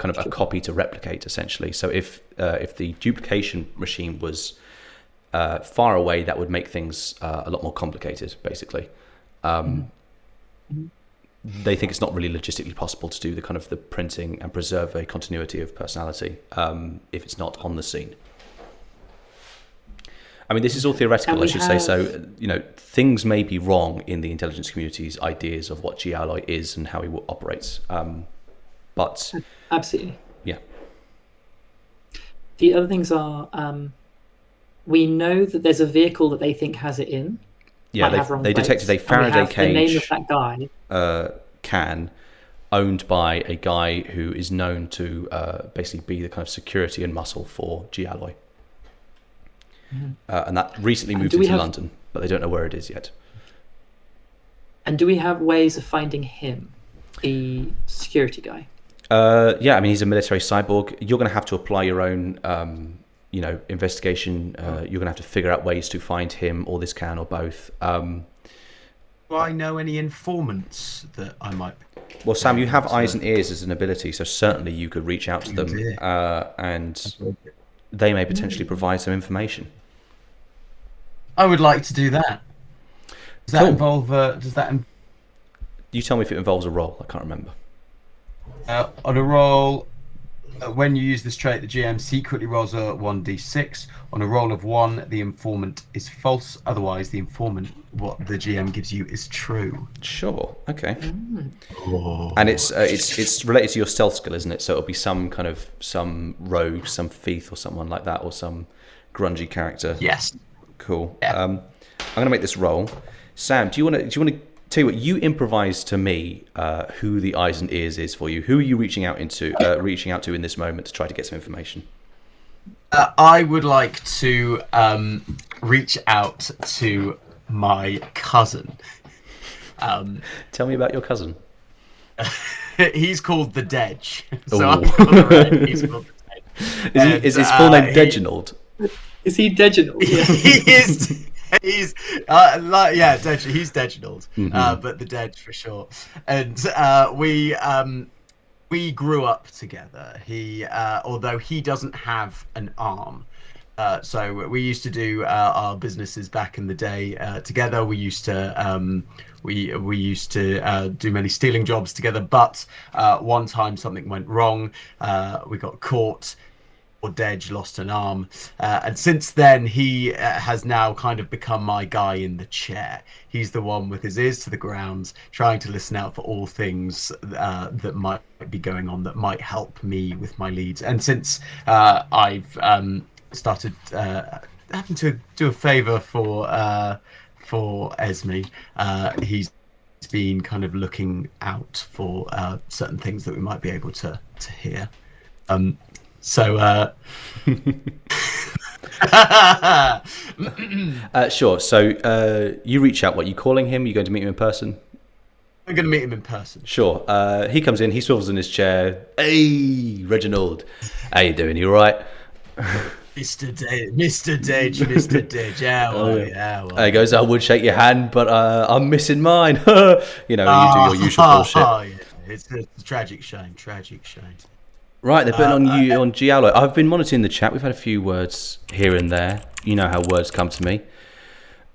of a copy to replicate essentially. So if the duplication machine was far away, that would make things a lot more complicated. Basically, they think it's not really logistically possible to do the kind of the printing and preserve a continuity of personality if it's not on the scene. I mean, this is all theoretical, I should say. So, things may be wrong in the intelligence community's ideas of what G-Alloy is and how he operates. But absolutely, yeah. The other things are, we know that there's a vehicle that they think has it in. Yeah, they detected a Faraday cage. The name of that guy. Can owned by a guy who is known to basically be the kind of security and muscle for G-Alloy. And that recently moved into London, but they don't know where it is yet. And do we have ways of finding him, the security guy? Yeah, I mean, he's a military cyborg. You're going to have to apply your own, investigation. You're going to have to figure out ways to find him, or this can, or both. Do I know any informants that I might... Well, Sam, you have eyes and ears as an ability, so certainly you could reach out to them, and they may potentially provide some information. I would like to do that. Does that involve... You tell me if it involves a roll. I can't remember. On a roll, when you use this trait, the GM secretly rolls a 1d6. On a roll of 1, the informant is false. Otherwise, the informant, what the GM gives you, is true. Sure. Okay. And it's related to your stealth skill, isn't it? So it'll be some rogue, some thief, or someone like that, or some grungy character. Yes. Cool. Yeah. I'm going to make this roll. Sam, do you want to tell you what? You improvise to me who the eyes and ears is for you. Who are you reaching out to in this moment to try to get some information? I would like to reach out to my cousin. Tell me about your cousin. He's called the Dedge. So Ooh. I'm on the right. He's called the Dedge. Is his full name Reginald? Is he Reginald? He is he's he's Reginald, but the Dej for sure. And we grew up together. He, although he doesn't have an arm, so we used to do our businesses back in the day together. We used to we used to do many stealing jobs together. But one time something went wrong. We got caught. Dej lost an arm, and since then he has now kind of become my guy in the chair. He's the one with his ears to the ground, trying to listen out for all things that might be going on that might help me with my leads. And since I've started having to do a favor for Esme, he's been kind of looking out for certain things that we might be able to hear. So, sure. So, you reach out. What, you calling him? You going to meet him in person? I'm going to meet him in person. Sure. He comes in. He swivels in his chair. Hey, Reginald. How you doing? You all right? Mr. Dej. Yeah. He goes, I would shake your hand, but I'm missing mine. You know, you do your usual bullshit. Yeah. It's a tragic shame. Right, they're putting on you on Giallo. I've been monitoring the chat. We've had a few words here and there. You know how words come to me.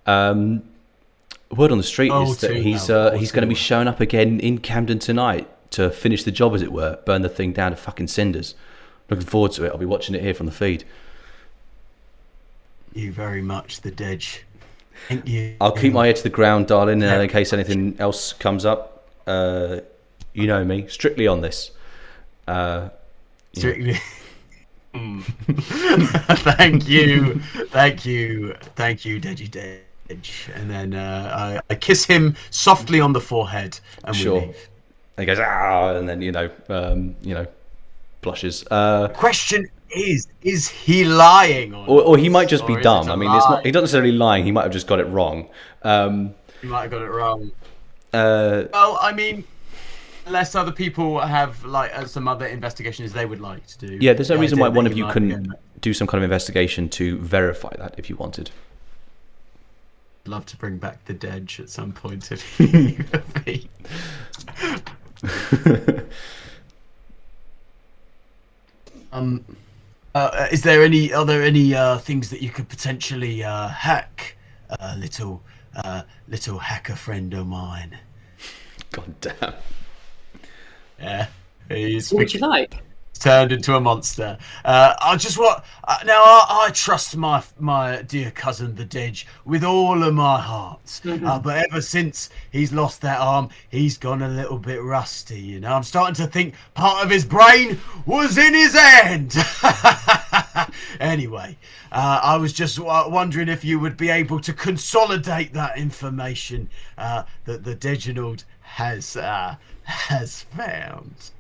Word on the street is that he's going to be showing up again in Camden tonight to finish the job, as it were, burn the thing down to fucking cinders. Looking forward to it. I'll be watching it here from the feed. You very much, the Dej. Thank you. I'll keep my ear to the ground, darling, in case anything else comes up. You know me, strictly on this. Strictly. Thank you, Deji Dej. And then I kiss him softly on the forehead, and we leave. And he goes, and then blushes. Question is he lying? Or he might just be dumb. I mean, it's not. He doesn't necessarily lying. He might have just got it wrong. He might have got it wrong. Well, I mean, unless other people have some other investigations they would like to do. Yeah, there's no reason why one of you couldn't do some kind of investigation to verify that if you wanted. I'd love to bring back the Dej at some point if you Are there any things that you could potentially hack, little hacker friend of mine? God damn. Yeah, what would you like? Turned into a monster. I just want now. I trust my dear cousin the Dej with all of my heart. But ever since he's lost that arm, he's gone a little bit rusty. You know, I'm starting to think part of his brain was in his hand. Anyway, I was just wondering if you would be able to consolidate that information that the Reginald has found.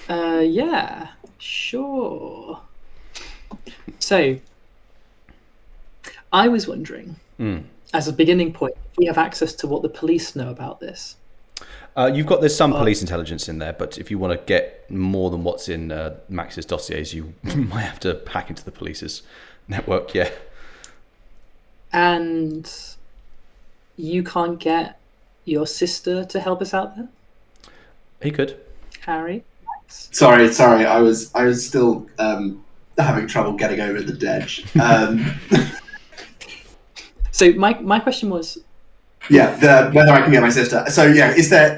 Yeah, sure. So, I was wondering, as a beginning point, if we have access to what the police know about this. There's some police intelligence in there, but if you want to get more than what's in Max's dossiers, you might have to hack into the police's network, yeah. And you can't get your sister to help us out there? He could. Harry? Sorry. I was still having trouble getting over the Dej. So my question was. Yeah, whether I can get my sister. So yeah, is there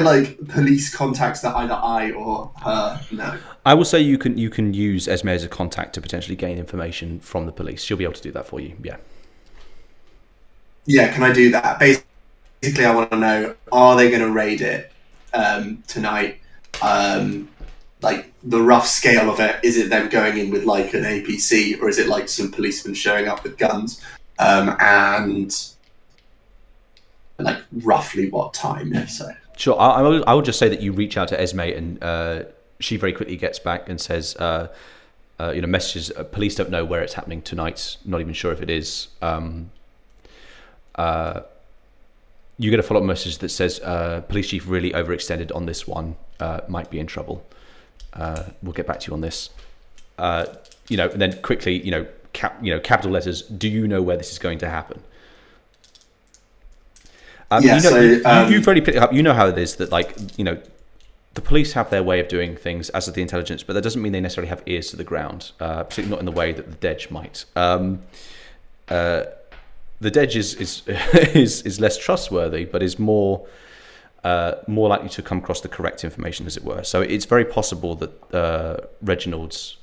like police contacts that either I or her know? I will say you can use Esme as a contact to potentially gain information from the police. She'll be able to do that for you. Yeah. Yeah, can I do that? Basically, I want to know: are they going to raid it tonight? Like the rough scale of it. Is it them going in with like an APC, or is it like some policemen showing up with guns? And like roughly what time, if so. Sure. I would just say that you reach out to Esme, and she very quickly gets back and says, messages. Police don't know where it's happening tonight. Not even sure if it is. You get a follow-up message that says, police chief really overextended on this one. Might be in trouble. We'll get back to you on this. And then quickly, capital letters, do you know where this is going to happen? You've already picked it up. You know how it is that, like, the police have their way of doing things, as does the intelligence, but that doesn't mean they necessarily have ears to the ground, particularly not in the way that the Dej might. The Dej is less trustworthy, but is more likely to come across the correct information, as it were. So it's very possible that Reginald's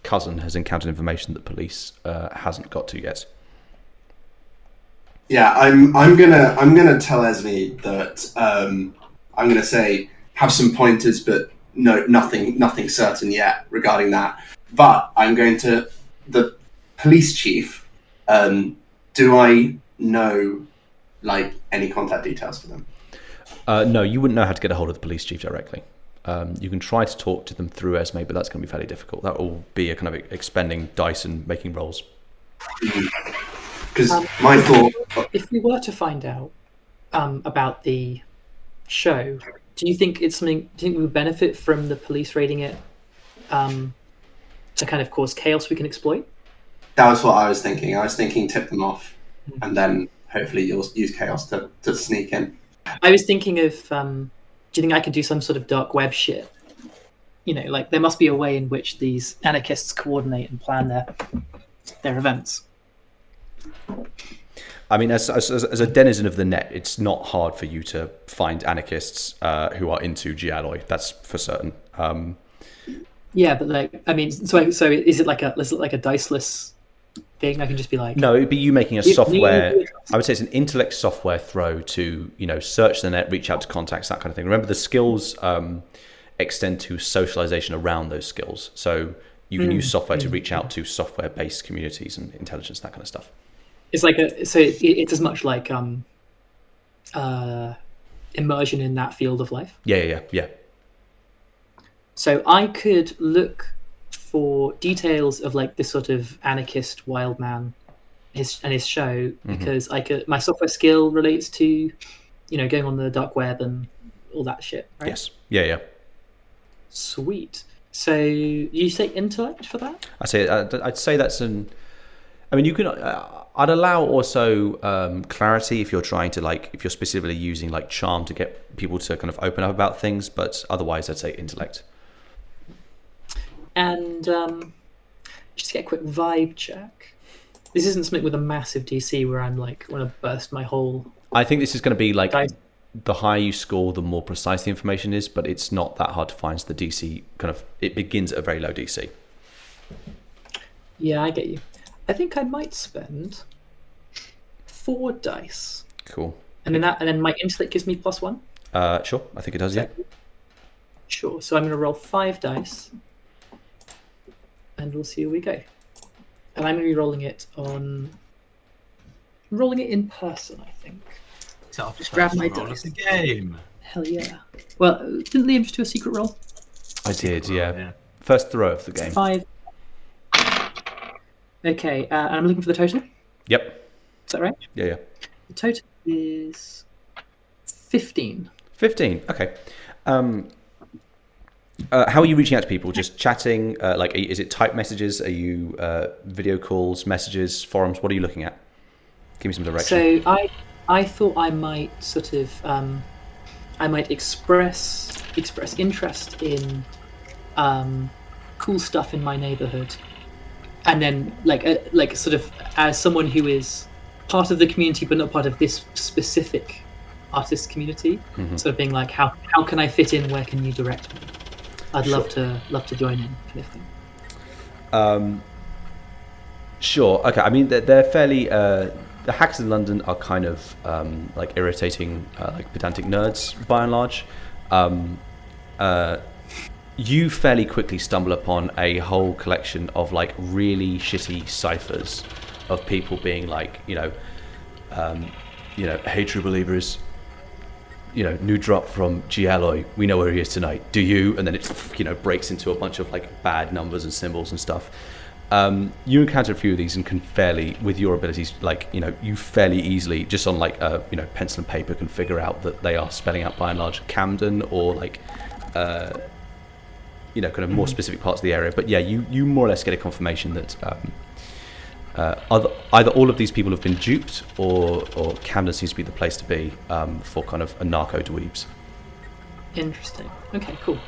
cousin has encountered information that police hasn't got to yet. Yeah, I'm gonna tell Esme that I'm gonna say have some pointers, but no, nothing certain yet regarding that. But I'm going to the police chief. Do I know like any contact details for them? No, you wouldn't know how to get a hold of the police chief directly. You can try to talk to them through Esme, but that's going to be fairly difficult. That will be a kind of expending dice and making rolls. Because my thought... If we were to find out about the show, do you think it's something? Do you think we would benefit from the police raiding it to kind of cause chaos we can exploit? That was what I was thinking. I was thinking tip them off, and then hopefully you'll use chaos to sneak in. I was thinking of, do you think I could do some sort of dark web shit? Like there must be a way in which these anarchists coordinate and plan their events. I mean, as a denizen of the net, it's not hard for you to find anarchists who are into Gialloy. That's for certain. Yeah, but like, I mean, so is it like a diceless thing? I can just be like, no, it'd be you making a software. I would say it's an intellect software throw to search the net, reach out to contacts, that kind of thing. Remember, the skills extend to socialization around those skills, so you can use software to reach out to software-based communities and intelligence, that kind of stuff. It's like it's as much like immersion in that field of life. Yeah. So I could look for details of like this sort of anarchist wild man, his show, because my software skill relates to, going on the dark web and all that shit, right? Yes. Yeah. Sweet. So you say intellect for that? I'd say that's an. I mean, you can. I'd allow also clarity if you're trying to if you're specifically using like charm to get people to kind of open up about things, but otherwise I'd say intellect. And just get a quick vibe check. This isn't something with a massive DC where I'm like want to burst my whole. I think this is going to be like the higher you score, the more precise the information is, but it's not that hard to find. So the DC it begins at a very low DC. Yeah, I get you. I think I might spend 4 dice. Cool. And then my intellect gives me +1. Sure. I think it does. Yeah. Sure. So I'm going to roll 5 dice, and we'll see where we go. And I'm going to be rolling it in person, I think. Just grab my dice. The game. Hell yeah. Well, didn't Liam just do a secret roll? I did. Yeah. First throw of the game. 5. Okay, and I'm looking for the total. Yep. Is that right? Yeah. The total is 15. 15. Okay. How are you reaching out to people? Just chatting? Is it type messages? Are you video calls, messages, forums? What are you looking at? Give me some direction. So I thought I might sort of I might express interest in cool stuff in my neighborhood. And then, sort of, as someone who is part of the community but not part of this specific artist community, sort of being like, how can I fit in? Where can you direct me? I'd love to join in, kind of thing. Sure. Okay. I mean, they're fairly. The hackers in London are kind of irritating, pedantic nerds by and large. You fairly quickly stumble upon a whole collection of really shitty ciphers of people being hey, true believers, new drop from Gialloy. We know where he is tonight. Do you? And then it breaks into a bunch of bad numbers and symbols and stuff. You encounter a few of these and can fairly, with your abilities, you fairly easily just on pencil and paper can figure out that they are spelling out by and large Camden or kind of more specific parts of the area. But yeah, you more or less get a confirmation that either all of these people have been duped, or Camden seems to be the place to be for kind of a narco dweebs. Interesting. Okay, cool.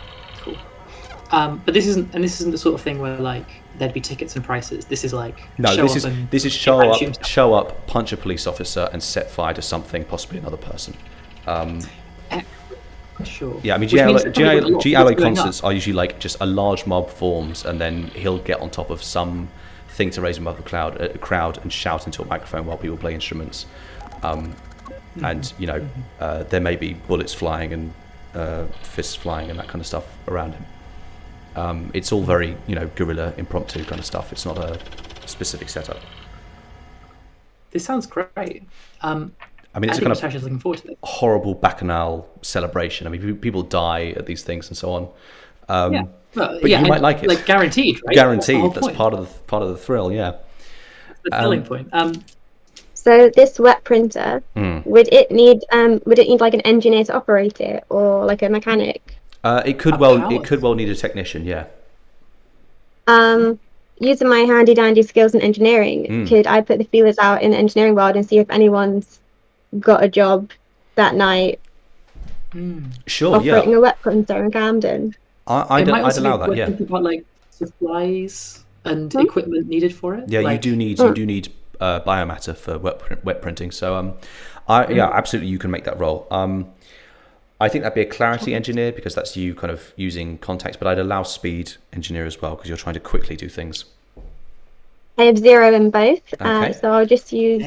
But this isn't the sort of thing where like there'd be tickets and prices. This is like this is show up, punch a police officer, and set fire to something, possibly another person. Sure. Yeah, I mean, GLA concerts are usually like just a large mob forms, and then he'll get on top of some thing to raise him above the crowd and shout into a microphone while people play instruments. And there may be bullets flying and fists flying and that kind of stuff around him. It's all very guerrilla, impromptu kind of stuff. It's not a specific setup. This sounds great. I mean, it's I think Natasha's looking forward to it. Horrible bacchanal celebration. I mean, people die at these things and so on. But you might like it. Like guaranteed, right? Guaranteed. That's part of the thrill. Yeah. The selling point. So this wet printer, would it need like an engineer to operate it, or like a mechanic? It could well need a technician. Yeah. Using my handy dandy skills in engineering, could I put the feelers out in the engineering world and see if anyone's got a job that night? Sure. Operating a wet printer in Camden. I'd allow that. Yeah. About like supplies and equipment needed for it. Yeah, you do need biomatter for wet printing. So absolutely, you can make that role. I think that'd be a clarity engineer, because that's you kind of using contacts, but I'd allow speed engineer as well, because you're trying to quickly do things. I have 0 in both, Okay. So I'll just use.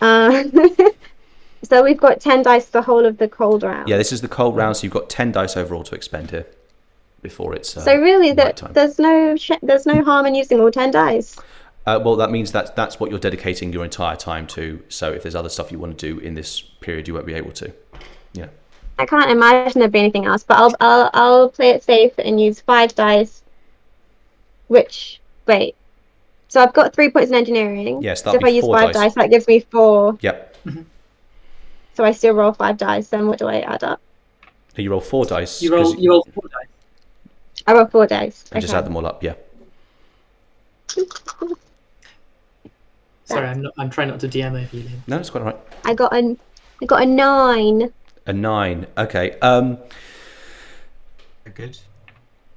So we've got 10 dice for the whole of the cold round. Yeah, this is the cold round, so you've got 10 dice overall to expend here before it's. So really, there's no harm in using all 10 dice. Well, that means that's what you're dedicating your entire time to. So if there's other stuff you want to do in this period, you won't be able to. Yeah. I can't imagine there'd be anything else, but I'll play it safe and use 5 dice. So I've got 3 points in engineering. Yes, so if I use 5 dice, that gives me 4. Yep. So I still roll 5 dice. Then what do I add up? You roll 4 dice. You roll 4 dice. I roll 4 dice. And just add them all up. Yeah. Sorry, I'm trying not to DM over you, Liam. No, it's quite all right. I got a 9. A 9. Okay. Good.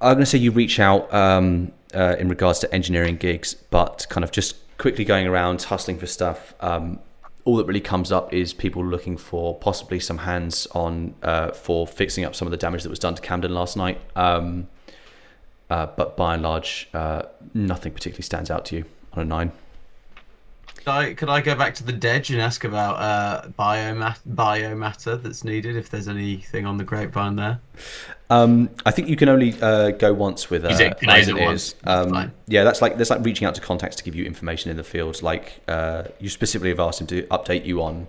I'm going to say you reach out in regards to engineering gigs, but kind of just quickly going around hustling for stuff. All that really comes up is people looking for possibly some hands on for fixing up some of the damage that was done to Camden last night. But by and large, nothing particularly stands out to you on a 9. Could I go back to the Dedge and ask about biomatter that's needed, if there's anything on the grapevine there? I think you can only go once with eyes and ears. Fine. Yeah, that's like reaching out to contacts to give you information in the field. Like you specifically have asked him to update you on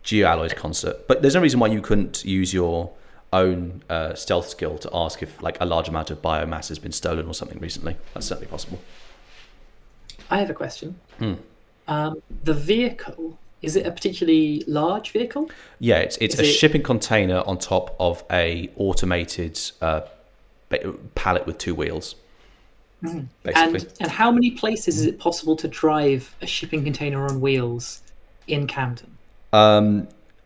GeoAlloy's concert, but there's no reason why you couldn't use your own stealth skill to ask if like a large amount of biomass has been stolen or something recently. That's certainly possible. I have a question. The vehicle, is it a particularly large vehicle? Yeah, it's a shipping container on top of a automated pallet with 2 wheels. Basically. And how many places is it possible to drive a shipping container on wheels in Camden?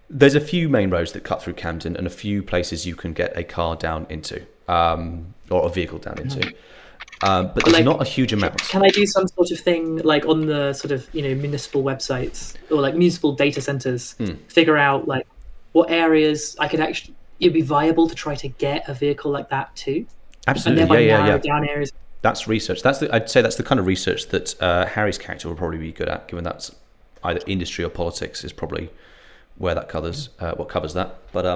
There's a few main roads that cut through Camden, and a few places you can get a car down into, or a vehicle down into. But there's not a huge amount. Can I do some sort of thing like on the sort of municipal websites or like municipal data centers? Figure out like what areas I could actually it'd be viable to try to get a vehicle like that too. Absolutely, and thereby yeah. narrow down areas. That's research. I'd say that's the kind of research that Harry's character will probably be good at, given that's either industry or politics is probably where that covers what covers that. But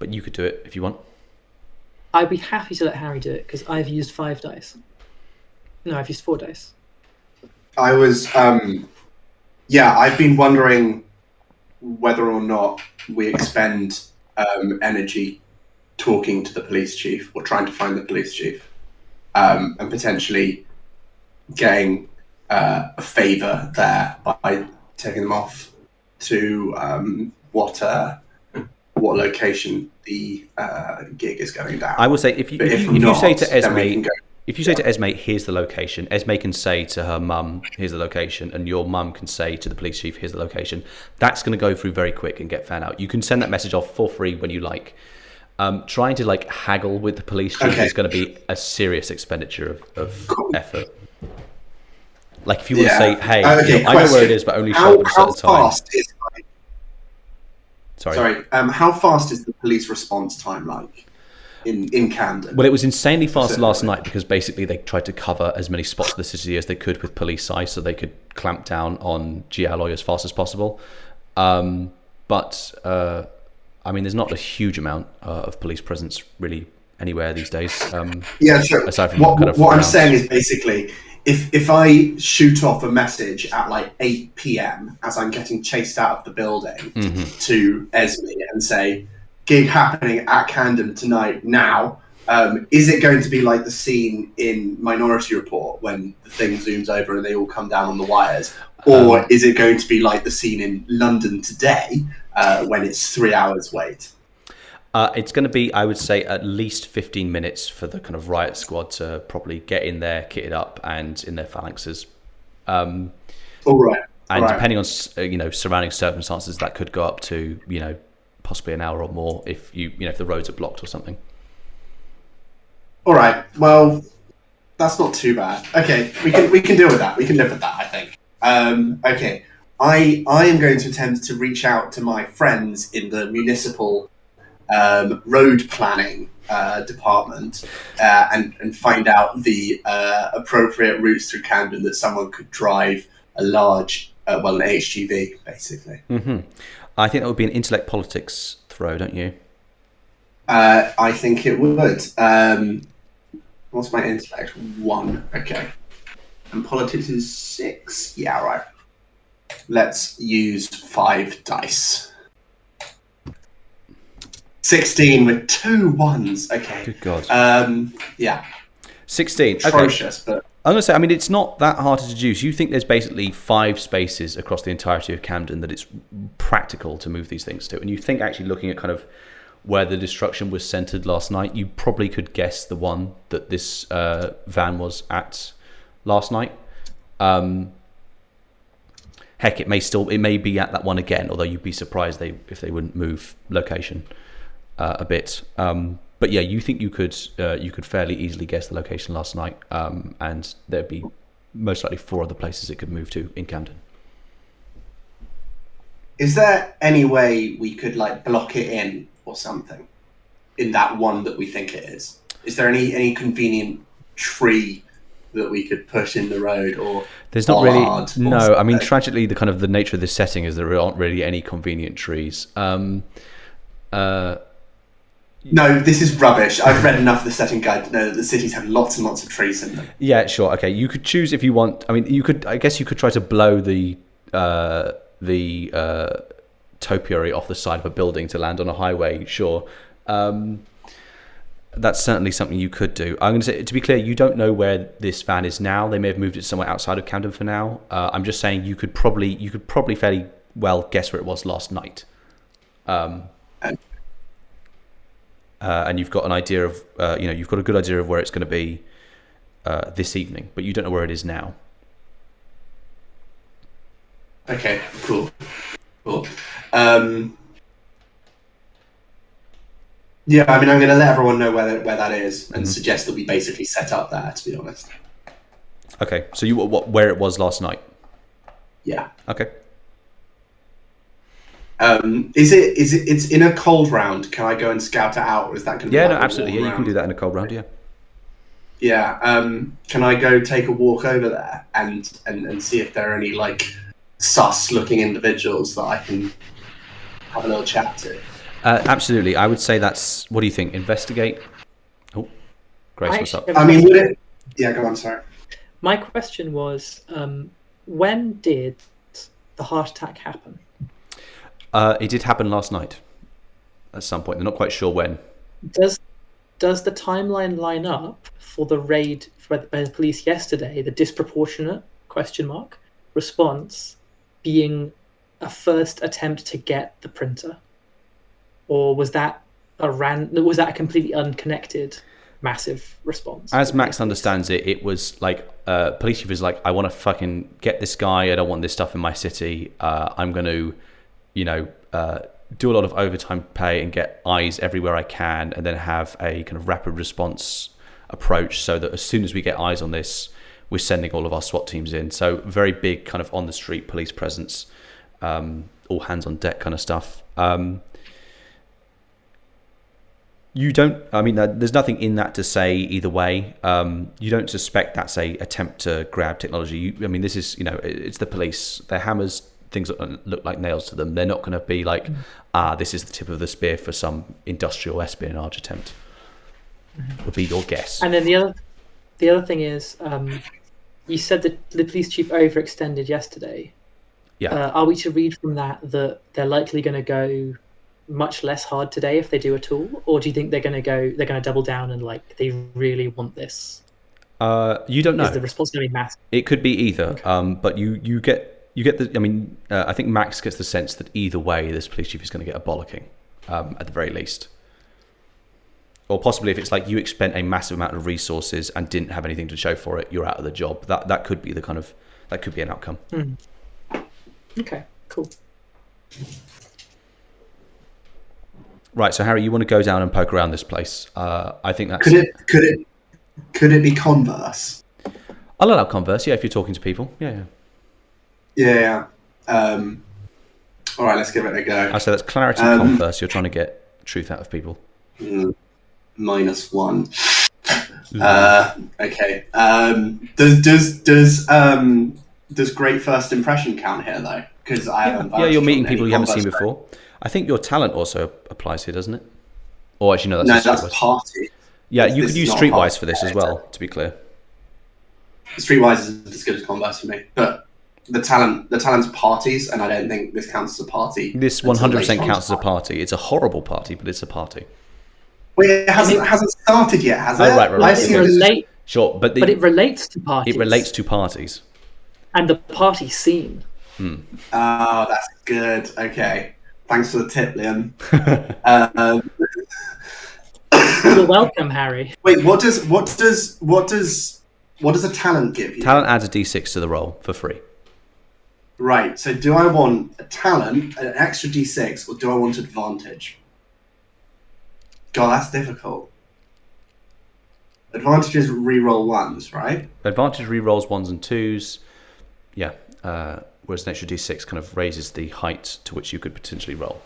you could do it if you want. I'd be happy to let Harry do it because I've used 5 dice. No, I've used 4 dice. I was, I've been wondering whether or not we expend energy talking to the police chief or trying to find the police chief, and potentially getting a favour there by taking them off to what location the gig is going down. I will say if you say to Esme, if you say to Esme, here's the location, Esme can say to her mum, here's the location, and your mum can say to the police chief, here's the location. That's going to go through very quick and get found out. You can send that message off for free when you like. Trying to like haggle with the police chief is going to be a serious expenditure of effort. Like if you want to say, hey, I know where it is, but only show up at a certain time. Sorry. How fast is the police response time like in Camden? Well, it was insanely fast last night because basically they tried to cover as many spots of the city as they could with police size so they could clamp down on GI as fast as possible. But I mean, there's not a huge amount of police presence really anywhere these days. Sure. Aside from what I'm saying is basically, if I shoot off a message at like 8 p.m. as I'm getting chased out of the building to Esme and say, gig happening at Camden tonight now, is it going to be like the scene in Minority Report when the thing zooms over and they all come down on the wires? Or is it going to be like the scene in London today when it's 3 hours wait? It's going to be, I would say, at least 15 minutes for the kind of riot squad to properly get in there, kitted up, and in their phalanxes. All right. And depending on surrounding circumstances, that could go up to possibly an hour or more if if the roads are blocked or something. All right. Well, that's not too bad. Okay, we can deal with that. We can live with that, I think. Okay. I am going to attempt to reach out to my friends in the municipal road planning department and find out the appropriate routes through Camden that someone could drive a large, an HGV, basically. Mm-hmm. I think that would be an intellect politics throw, don't you? I think it would. What's my intellect? 1. Okay. And politics is 6. Yeah, right. Let's use 5 dice. 16 with 2 1s. Okay. Good God. Yeah. 16. Atrocious, okay. But I'm going to say, I mean, it's not that hard to deduce. You think there's basically 5 spaces across the entirety of Camden that it's practical to move these things to. And you think actually looking at kind of where the destruction was centered last night, you probably could guess the one that this van was at last night. Heck, it may be at that one again, although you'd be surprised if they wouldn't move location a bit. But yeah, you think you could fairly easily guess the location last night, and there'd be most likely 4 other places it could move to in Camden. Is there any way we could like block it in or something in that one that we think it is? Is there any convenient tree that we could push in the road, or there's not really? No, I mean, tragically, the nature of this setting is there aren't really any convenient trees. No, this is rubbish. I've read enough of the setting guide to know that the cities have lots and lots of trees in them. Yeah, sure. Okay, you could choose if you want. I mean, I guess you could try to blow the topiary off the side of a building to land on a highway. Sure. That's certainly something you could do. I'm going to say, to be clear, you don't know where this van is now. They may have moved it somewhere outside of Camden for now. I'm just saying you could probably fairly well guess where it was last night. And you've got an idea of, you've got a good idea of where it's going to be this evening, but you don't know where it is now. Okay, cool. Yeah, I mean, I'm going to let everyone know where that is and suggest that we basically set up there, to be honest. Okay, so where it was last night? Yeah. Okay. It's in a cold round. Can I go and scout it out, or is that going to be no, absolutely. Yeah, you can do that in a cold round. Yeah. Yeah. Can I go take a walk over there and see if there are any like sus-looking individuals that I can have a little chat to? Absolutely. I would say that's. What do you think? Investigate. Oh, Grace, what's up? I mean, would it? Yeah, go on. Sorry. My question was, when did the heart attack happen? It did happen last night at some point. They're not quite sure when. Does the timeline line up for the raid by the police yesterday, the disproportionate response being a first attempt to get the printer? Or was that a completely unconnected? massive response. As Max understands it, it was like police chief is like, I want to fucking get this guy. I don't want this stuff in my city. I'm going to, do a lot of overtime pay and get eyes everywhere I can, and then have a kind of rapid response approach so that as soon as we get eyes on this, we're sending all of our SWAT teams in. So very big kind of on the street police presence, all hands on deck kind of stuff. There's nothing in that to say either way. You don't suspect that's a attempt to grab technology. This is, it's the police. Their hammers, things that look like nails to them. They're not going to be like, this is the tip of the spear for some industrial espionage attempt. Would be your guess. And then the other thing is, you said that the police chief overextended yesterday. Yeah. Are we to read from that they're likely going to go much less hard today if they do at all, or do you think they're going to double down and like they really want this? You don't know. Is the response going to be massive? It could be either. Okay. But you get the. I think Max gets the sense that either way, this police chief is going to get a bollocking, at the very least. Or possibly if it's like you expend a massive amount of resources and didn't have anything to show for it, you're out of the job. That could be that could be an outcome. Okay, cool. Right, so Harry, you want to go down and poke around this place? I think that's. Could it be converse? I'll allow converse. Yeah, if you're talking to people. Yeah. Yeah. All right, let's give it a go. I say that's clarity converse. You're trying to get truth out of people. -1. Okay. Does great first impression count here though? Because I haven't. Yeah, you're meeting people you haven't seen before. I think your talent also applies here, doesn't it? Or actually, no, that's party. Yeah, you could use Streetwise for this as well. To be clear, Streetwise is as good as converse for me, but the talent's parties, and I don't think this counts as a party. This 100% counts as a party. It's a horrible party, but it's a party. Wait, it hasn't started yet, has it? Right. Sure, but it relates to parties. It relates to parties. And the party scene. Oh, that's good. Okay, thanks for the tip, Liam. You're welcome, Harry. Wait, what does a talent give you? Talent adds a d6 to the roll for free. Right. So, do I want a talent, an extra d6, or do I want advantage? God, that's difficult. Advantage is re-roll ones, right? Advantage re-rolls 1s and 2s. Yeah. Whereas an extra d6 kind of raises the height to which you could potentially roll.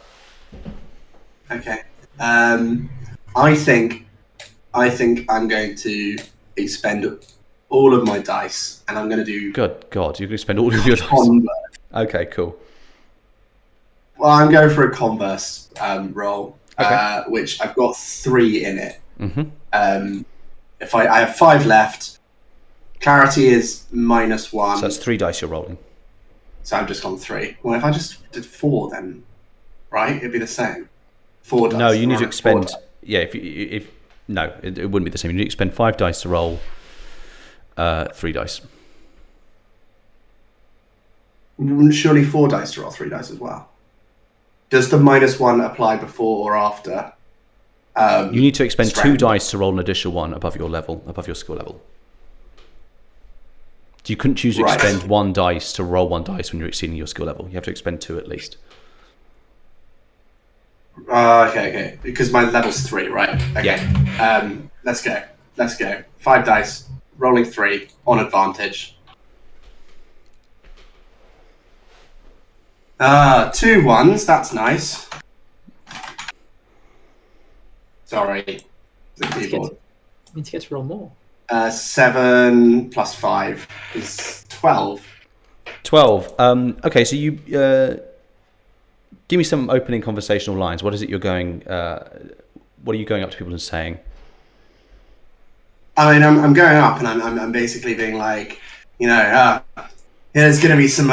Okay. I think I'm going to expend all of my dice, and I'm going to do. Good God, you're going to spend all of your dice. Okay, cool. Well, I'm going for a converse roll, okay. Which I've got 3 in it. Mm-hmm. If I have 5 left, clarity is -1. So that's 3 dice you're rolling. So I've just gone 3. Well, if I just did 4, then right, it'd be the same. 4 dice. No, you need to expend. Yeah, if no, it wouldn't be the same. You need to expend 5 dice to roll 3 dice. Surely 4 dice to roll 3 dice as well. Does the -1 apply before or after? You need to expend 2 dice to roll an additional 1 above your level, above your skill level. You couldn't choose to expend 1 dice to roll 1 dice when you're exceeding your skill level. You have to expend 2 at least. Okay. Because my level's 3, right? Okay. Yeah. Let's go. 5 dice, rolling 3 on advantage. 2 1s. That's nice. Sorry. You need to get to roll more. 7 plus 5 is 12. 12. Okay, so you give me some opening conversational lines. What is it you're going? What are you going up to people and saying? I mean, I'm going up and I'm basically being like, there's going to be some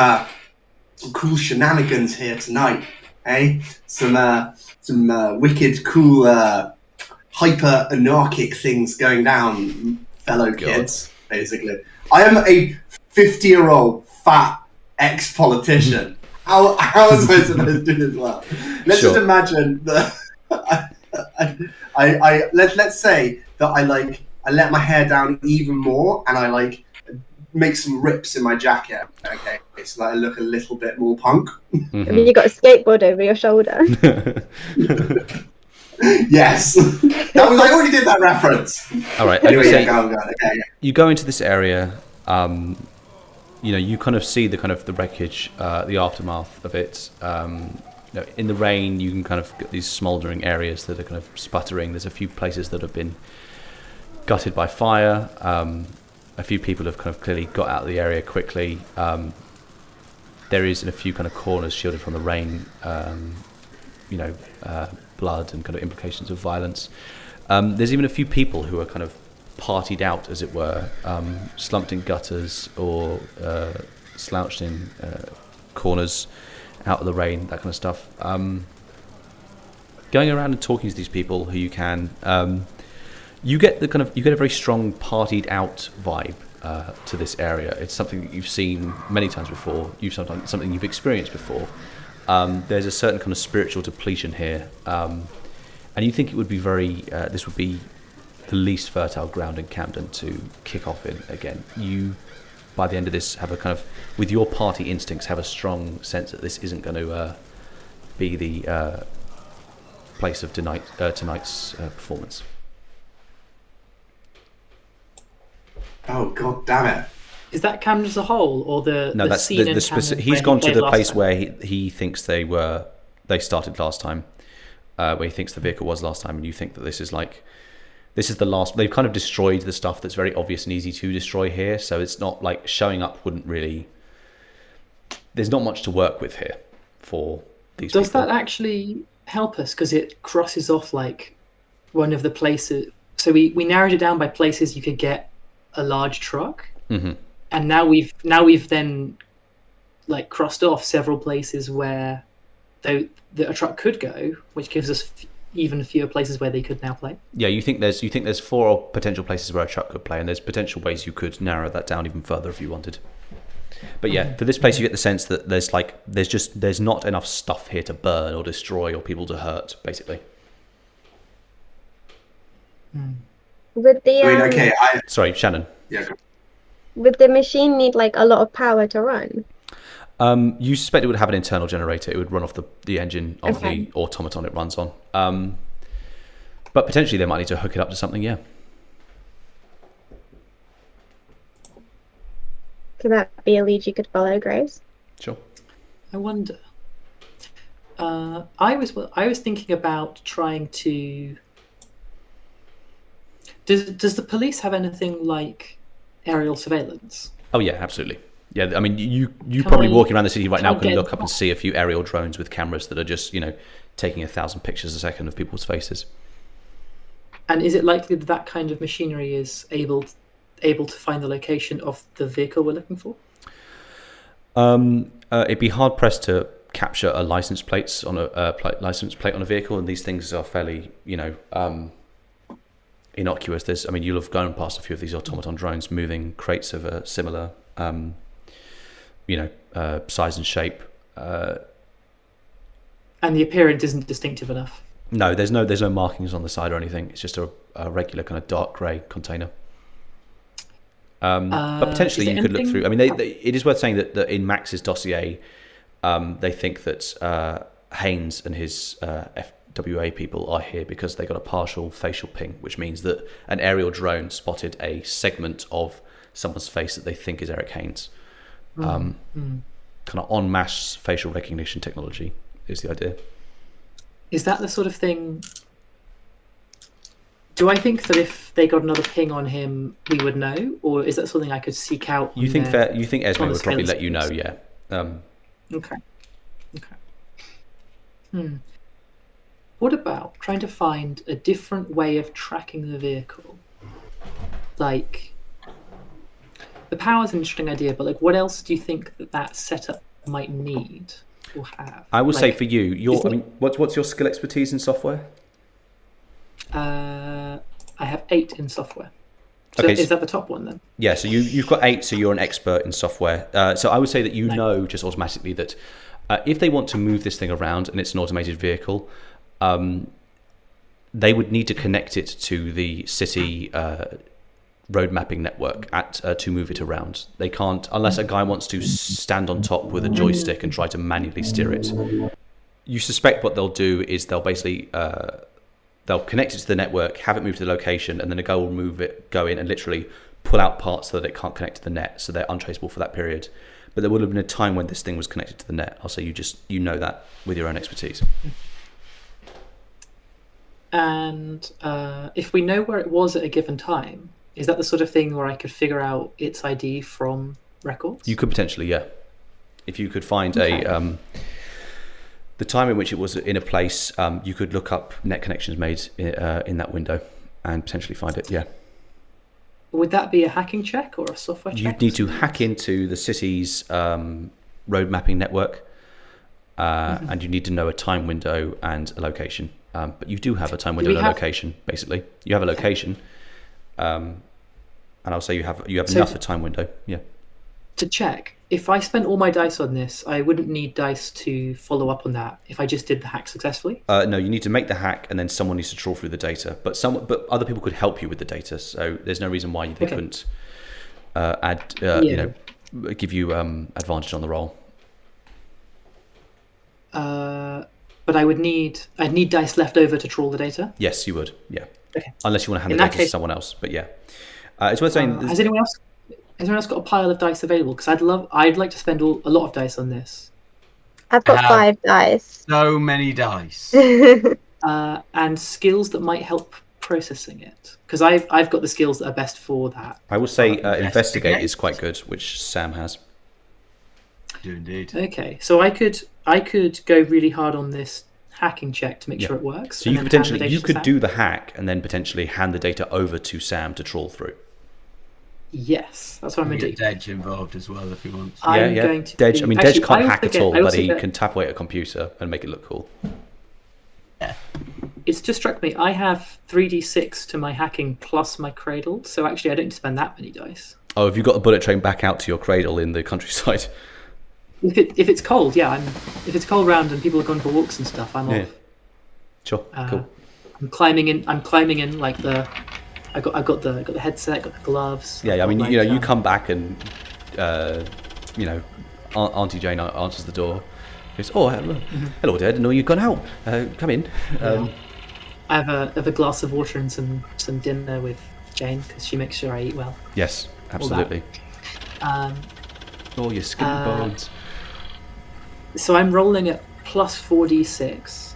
cool shenanigans here tonight, eh? Some wicked, cool, hyper anarchic things going down, fellow kids. Basically, I am a 50-year-old fat ex-politician. How was I supposed to do this well? Let's just imagine that let's say that I let my hair down even more, and I make some rips in my jacket. Okay, so that I look a little bit more punk. I mean, you got a skateboard over your shoulder. Yes, I already did that reference. All right. Anyway, Okay. Okay. You go into this area. You kind of see the wreckage, the aftermath of it. In the rain, you can kind of get these smouldering areas that are kind of sputtering. There's a few places that have been gutted by fire. A few people have kind of clearly got out of the area quickly. There is in a few kind of corners shielded from the rain, blood and kind of implications of violence. There's even a few people who are kind of partied out, as it were, slumped in gutters or slouched in corners out of the rain, that kind of stuff. Going around and talking to these people who you can, you get a very strong partied out vibe to this area. It's something that you've seen many times before. Something you've experienced before. There's a certain kind of spiritual depletion here, and you think it would be this would be the least fertile ground in Camden to kick off in again. You, by the end of this, have a kind of, with your party instincts, have a strong sense that this isn't going to be the place of tonight's performance. Oh, god damn it. Is that Camden as a whole, or No, that's scene in specific. Camden He's gone to the place time? where he thinks they started last time, where he thinks the vehicle was last time, and you think that this is the last. They've kind of destroyed the stuff that's very obvious and easy to destroy here, so it's not like showing up wouldn't really. There's not much to work with here for these people. Does that actually help us? Because it crosses off like one of the places. So we narrowed it down by places you could get a large truck, and now we've then like crossed off several places where a truck could go, which gives us even fewer places where they could now play. Yeah, you think there's 4 potential places where a truck could play, and there's potential ways you could narrow that down even further if you wanted. But yeah, for this place, you get the sense that there's not enough stuff here to burn or destroy or people to hurt, basically. Would the Sorry, Shannon. Yeah. Would the machine need like a lot of power to run? You suspect it would have an internal generator. It would run off the engine of the automaton it runs on. But potentially they might need to hook it up to something, yeah. Could that be a lead you could follow, Grace? Sure. I wonder. I was thinking about trying to. Does the police have anything like aerial surveillance? Oh yeah, absolutely. Yeah, I mean, you probably walking around the city right now can look up and see a few aerial drones with cameras that are just, taking 1,000 pictures a second of people's faces. And is it likely that kind of machinery is able to find the location of the vehicle we're looking for? It'd be hard pressed to capture a license plate on a vehicle, and these things are fairly, innocuous. You'll have gone past a few of these automaton drones moving crates of a similar, size and shape. And the appearance isn't distinctive enough. No, there's no markings on the side or anything. It's just a regular kind of dark grey container. But potentially you could look through. It is worth saying that in Max's dossier, they think that Haynes and his FWA people are here because they got a partial facial ping, which means that an aerial drone spotted a segment of someone's face that they think is Eric Haynes. Kind of en masse facial recognition technology is the idea. Is that the sort of thing? Do I think that if they got another ping on him, we would know, or is that something I could seek out? You think Esme would probably let you know? Yeah. Okay. What about trying to find a different way of tracking the vehicle? Like, the power's an interesting idea, but like, what else do you think that setup might need or have? I will say for you, what's your skill expertise in software? I have 8 in software. So is that the top one then? Yeah, so you've got 8, so you're an expert in software. So I would say that know just automatically that if they want to move this thing around and it's an automated vehicle, they would need to connect it to the city road mapping network to move it around. They can't, unless a guy wants to stand on top with a joystick and try to manually steer it. You suspect what they'll do is they'll basically they'll connect it to the network, have it move to the location, and then a guy will go in and literally pull out parts so that it can't connect to the net, so they're untraceable for that period. But there would have been a time when this thing was connected to the net. I'll say you know that with your own expertise. And if we know where it was at a given time, is that the sort of thing where I could figure out its ID from records? You could potentially, yeah. If you could find the time in which it was in a place, you could look up net connections made in that window and potentially find it, yeah. Would that be a hacking check or a software check? You'd need to hack into the city's road mapping network, and you need to know a time window and a location. But you do have a time window and a location, basically. You have a location, and I'll say you have enough of a time window, yeah. To check, if I spent all my dice on this, I wouldn't need dice to follow up on that if I just did the hack successfully? No, you need to make the hack, and then someone needs to trawl through the data. But other people could help you with the data, so there's no reason why they couldn't give you advantage on the roll. But I'd need dice left over to trawl the data? Yes, you would, yeah. Okay. Unless you want to hand the data to someone else, but yeah. It's worth saying... Has anyone else got a pile of dice available? Because I'd like to spend a lot of dice on this. I've got 5 dice. So many dice. And skills that might help processing it. Because I've got the skills that are best for that. I will say investigate is quite good, which Sam has. Do indeed. Okay, so I could go really hard on this hacking check to make sure it works. So you could do the hack and then potentially hand the data over to Sam to trawl through. Yes, that's what I'm going to do. Dej involved as well if he wants. Dej can't hack at all, but he can tap away at a computer and make it look cool. Yeah. It's just struck me, I have 3d6 to my hacking plus my cradle, so actually I don't need to spend that many dice. Oh, have you got the bullet train back out to your cradle in the countryside? If it's cold, yeah. If it's cold round and people are going for walks and stuff, I'm off. Sure, cool. I'm climbing in like the. I got the headset, got the gloves. Yeah, I mean, you come back and, Auntie Jane answers the door. Goes, oh, hello there, didn't know you'd gone out. Come in. I have a glass of water and some dinner with Jane because she makes sure I eat well. Yes, absolutely. Your skin and bones. So I'm rolling at plus 4d6.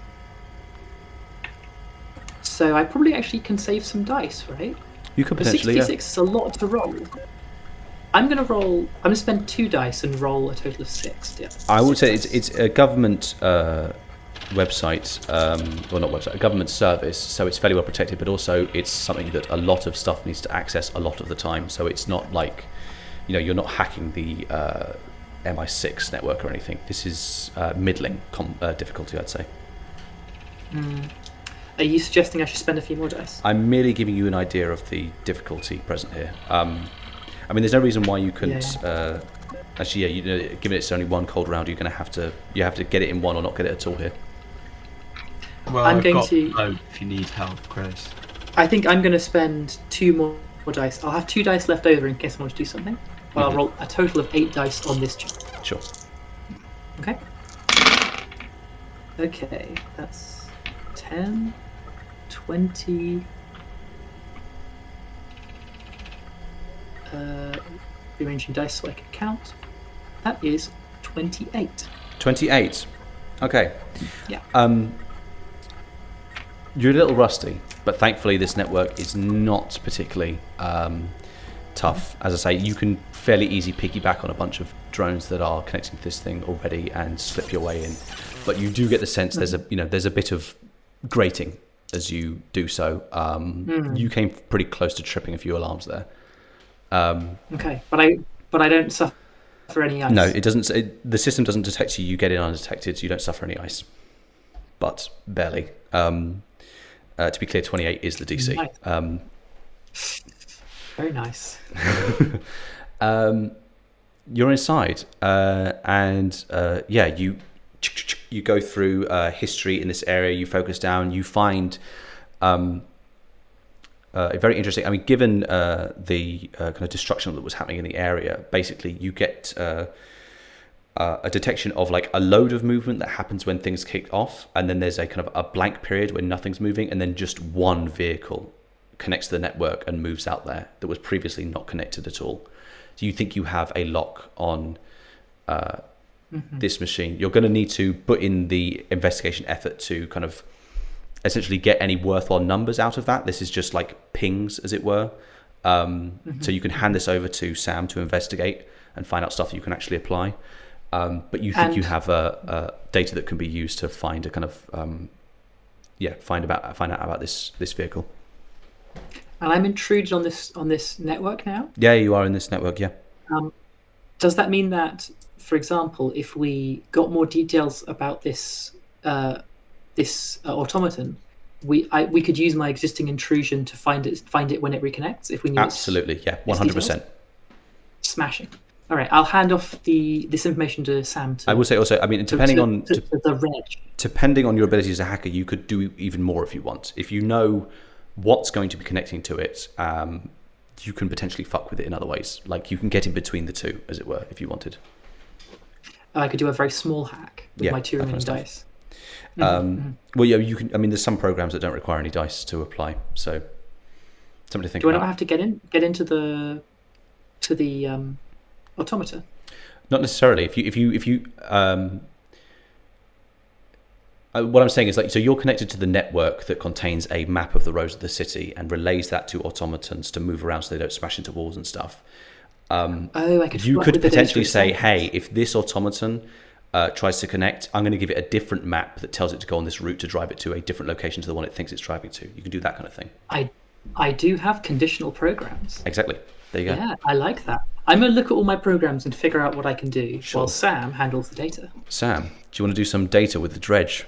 So I probably actually can save some dice, right? You could potentially, 66 is a lot to roll. I'm going to spend 2 dice and roll a total of 6. Yeah, I would say it's a government website, well not website, a government service, so it's fairly well protected, but also it's something that a lot of stuff needs to access a lot of the time, so it's not like, you're not hacking the MI6 network or anything. This is middling difficulty, I'd say. Are you suggesting I should spend a few more dice? I'm merely giving you an idea of the difficulty present here. I mean, there's no reason why you couldn't. Actually, given it's only one cold round, you have to get it in one or not get it at all here. Well, I've got load if you need help, Chris. I think I'm going to spend 2 more dice. I'll have 2 dice left over in case I want to do something. But I'll roll a total of 8 dice on this check. Sure. Okay. Okay, that's 10, 20. Rearranging dice so I can count. That is 28. 28. Okay. Yeah. You're a little rusty, but thankfully this network is not particularly tough. As I say, you can fairly easy piggyback on a bunch of drones that are connecting to this thing already and slip your way in. But you do get the sense there's a bit of grating as you do so. You came pretty close to tripping a few alarms there. Okay, but I don't suffer any ice. No, it doesn't. The system doesn't detect you. You get in undetected, so you don't suffer any ice, but barely. To be clear, 28 is the DC. Nice. Very nice. You're inside, and you go through history in this area. You focus down. You find Very interesting. I mean, given the kind of destruction that was happening in the area, basically you get a detection of like a load of movement that happens when things kick off, and then there's a kind of a blank period when nothing's moving, and then just one vehicle connects to the network and moves out there that was previously not connected at all. Do you think you have a lock on this machine? You're going to need to put in the investigation effort to kind of essentially get any worthwhile numbers out of that. This is just like pings, as it were. So you can hand this over to Sam to investigate and find out stuff that you can actually apply. But you think you have data that can be used to find a kind of find out about this vehicle. And I'm intruded on this network now. Yeah, you are in this network. Yeah. Does that mean that, for example, if we got more details about this automaton, we could use my existing intrusion to find it when it reconnects if we knew absolutely, yeah, 100%. Smashing. All right, I'll hand off this information to Sam. I will say also, I mean, depending on the reg. Depending on your ability as a hacker, you could do even more if you want. If you know what's going to be connecting to it, you can potentially fuck with it in other ways. Like you can get in between the two, as it were, if you wanted. I could do a very small hack with my 2 remaining dice. Well, yeah, you can. I mean, there's some programs that don't require any dice to apply, so something to think about. Do I not have to get into the automata? Not necessarily. If you what I'm saying is, like, so you're connected to the network that contains a map of the roads of the city and relays that to automatons to move around so they don't smash into walls and stuff. You could potentially say, hey, if this automaton tries to connect, I'm going to give it a different map that tells it to go on this route to drive it to a different location to the one it thinks it's driving to. You can do that kind of thing. I do have conditional programs. Exactly. There you go. Yeah, I like that. I'm going to look at all my programs and figure out what I can do while Sam handles the data. Sam, do you want to do some data with the dredge?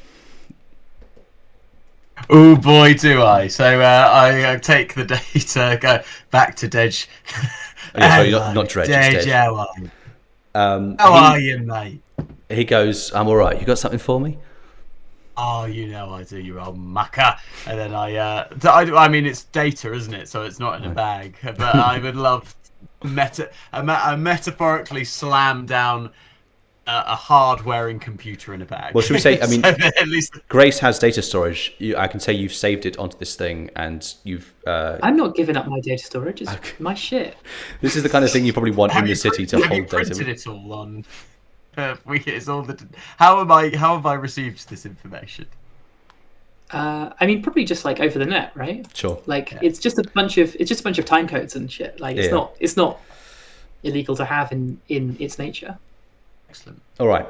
Oh boy, do I! So I take the data, go back to Dej. Sorry, not dredge. Dej, how are you, mate? He goes, I'm all right. You got something for me? Oh, you know I do, you old mucker. And then I mean, it's data, isn't it? So it's not in a bag. But I would love metaphorically slam down a hard-wearing computer in a bag. Well, should we say, I mean, so at least Grace has data storage. I can say you've saved it onto this thing and you've... I'm not giving up my data storage. It's my shit. This is the kind of thing you probably want in the city to hold data. Have you printed it all on... How have I received this information? I mean, probably just like over the net, right? Sure. Like it's just a bunch of time codes and shit. Like it's not illegal to have in its nature. Excellent. All right.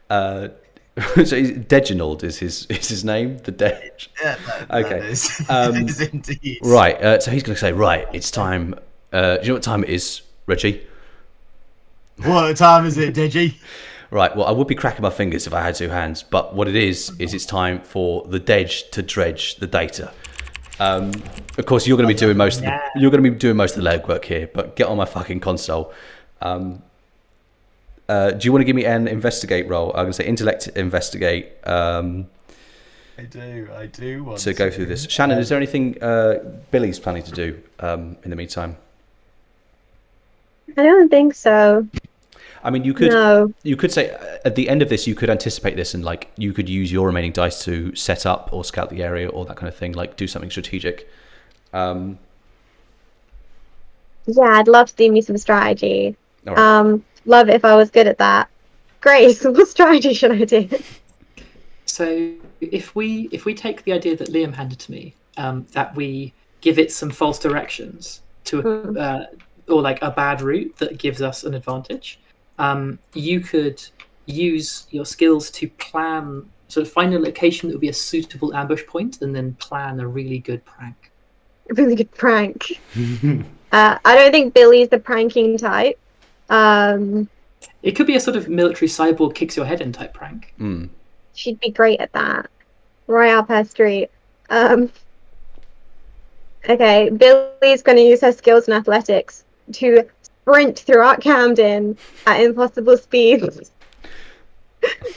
So Reginald is his name. The Dej. Yeah. Okay. Is indeed. Right. So he's going to say, right, it's time. Do you know what time it is, Reggie? What time is it, Deji? Right, well, I would be cracking my fingers if I had 2 hands, but what it is it's time for the Dej to dredge the data. Of course, you're going to be doing most of the legwork here, but get on my fucking console. Do you want to give me an investigate roll? I'm going to say intellect investigate. I do want to go through this. Shannon, is there anything Billie's planning to do in the meantime? I don't think so. I mean, you could say at the end of this, you could anticipate this and like you could use your remaining dice to set up or scout the area or that kind of thing, like do something strategic. Yeah, I'd love to do me some strategy. Right. Love it if I was good at that. Grace, what strategy should I do? So if we take the idea that Liam handed to me, that we give it some false directions to or like a bad route that gives us an advantage, you could use your skills to plan, sort of find a location that would be a suitable ambush point and then plan a really good prank. A really good prank. I don't think Billie's the pranking type. It could be a sort of military cyborg kicks your head in type prank. She'd be great at that. Right up her street. Okay, Billie's going to use her skills in athletics to sprint throughout Camden at impossible speeds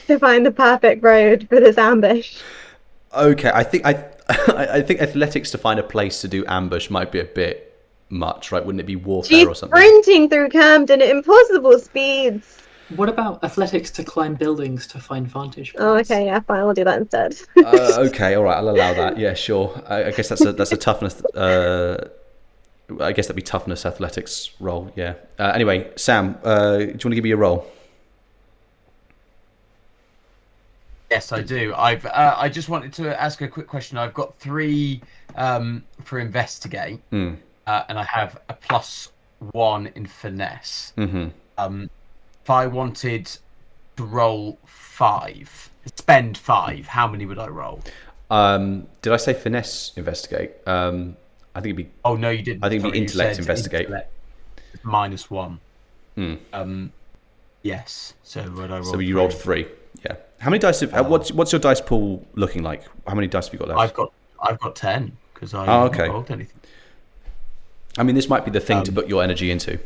to find the perfect road for this ambush. Okay, I think I think athletics to find a place to do ambush might be a bit much, right? Wouldn't it be warfare She's or something? sprinting through Camden at impossible speeds. What about athletics to climb buildings to find vantage Oh, points? okay, yeah, fine, we'll do that instead. Okay, all right, I'll allow that. Yeah, sure. I guess that's a toughness. I guess that'd be toughness athletics roll. Yeah. Anyway, Sam, do you want to give me a roll? Yes, I do. I just wanted to ask a quick question. I've got 3 for investigate, and I have a +1 in finesse. Mm-hmm. If I wanted to roll 5, spend 5, how many would I roll? Did I say finesse investigate? I think it'd be. Oh no, you didn't. I think it'd be Sorry, you intellect said investigate. intellect. -1. Mm. Yes. So would I roll? So you rolled 3. Yeah. How many dice? What's your dice pool looking like? How many dice have you got left? I've got 10 because I haven't rolled anything. I mean, this might be the thing to put your energy into.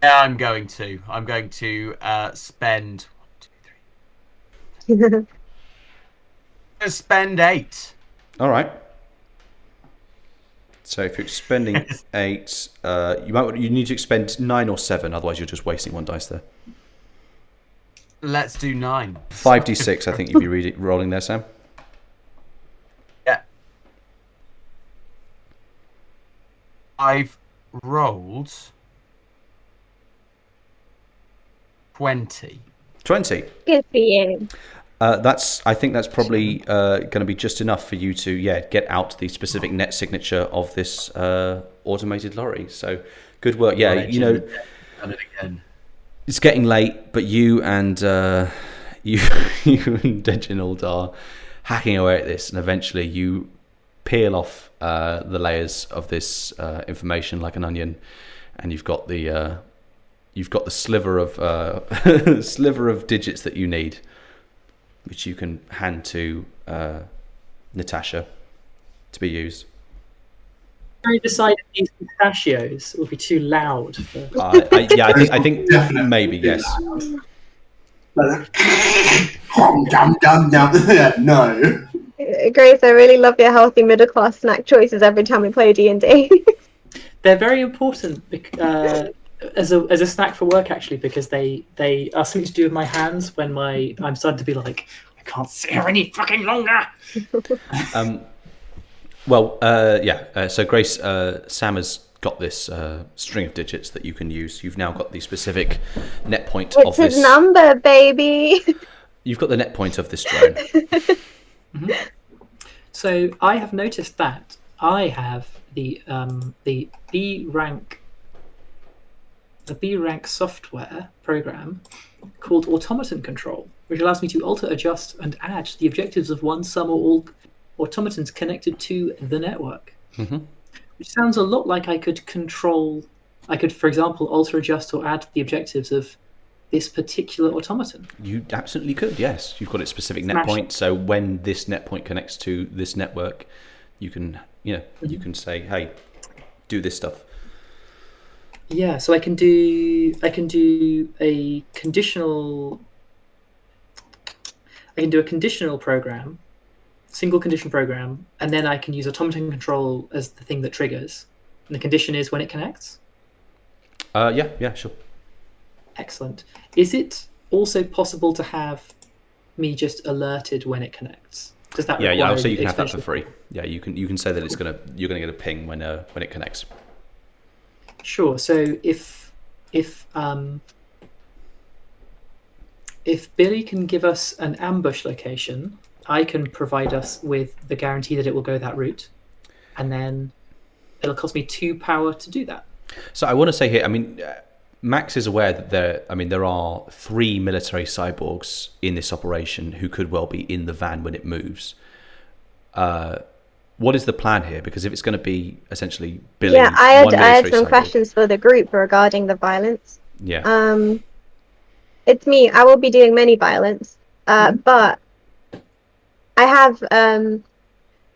Yeah, I'm going to spend 1, 2, 3. Spend 8. All right. So if you're expending 8, you need to expend 9 or 7. Otherwise, you're just wasting 1 dice there. Let's do 9. 5d6. I think you'd be rolling there, Sam. Yeah. I've rolled 20. 20. Good for you. I think that's probably going to be just enough for you to get out the specific net signature of this automated lorry. So good work. Yeah, Right, done it again. It's getting late, but you and Reginald are hacking away at this, and eventually you peel off the layers of this information like an onion, and you've got the sliver of digits that you need, which you can hand to Natasha to be used. I decided these pistachios will be too loud. For... I think maybe yes. No. Grace, I really love your healthy middle class snack choices every time we play D&D. They're very important as a snack for work, actually, because they are something to do with my hands when I'm starting to be like, I can't sit here any fucking longer. So Grace, Sam has got this string of digits that you can use. You've now got the specific net point of this. It's a number, baby. You've got the net point of this drone. Mm-hmm. So I have noticed that I have the B rank software program called Automaton Control, which allows me to alter, adjust, and add the objectives of one, some, or all automatons connected to the network. Mm-hmm. Which sounds a lot like I could, for example, alter, adjust, or add the objectives of this particular automaton. You absolutely could, yes. You've got its specific net point, so when this net point connects to this network, you can, you can say, hey, do this stuff. Yeah, so I can do a conditional program, single condition program, and then I can use automaton control as the thing that triggers. And the condition is when it connects? Yeah, sure. Excellent. Is it also possible to have me just alerted when it connects? Does that require so you can have that for free. Yeah, you can say that you're gonna get a ping when it connects. Sure. So if Billie can give us an ambush location, I can provide us with the guarantee that it will go that route, and then it'll cost me 2 power to do that. So I want to say here, I mean, Max is aware that there are 3 military cyborgs in this operation who could well be in the van when it moves. What is the plan here? Because if it's going to be essentially Billie, yeah, I had some cyborg, questions for the group regarding the violence. Yeah. It's me. I will be doing many violence, but I have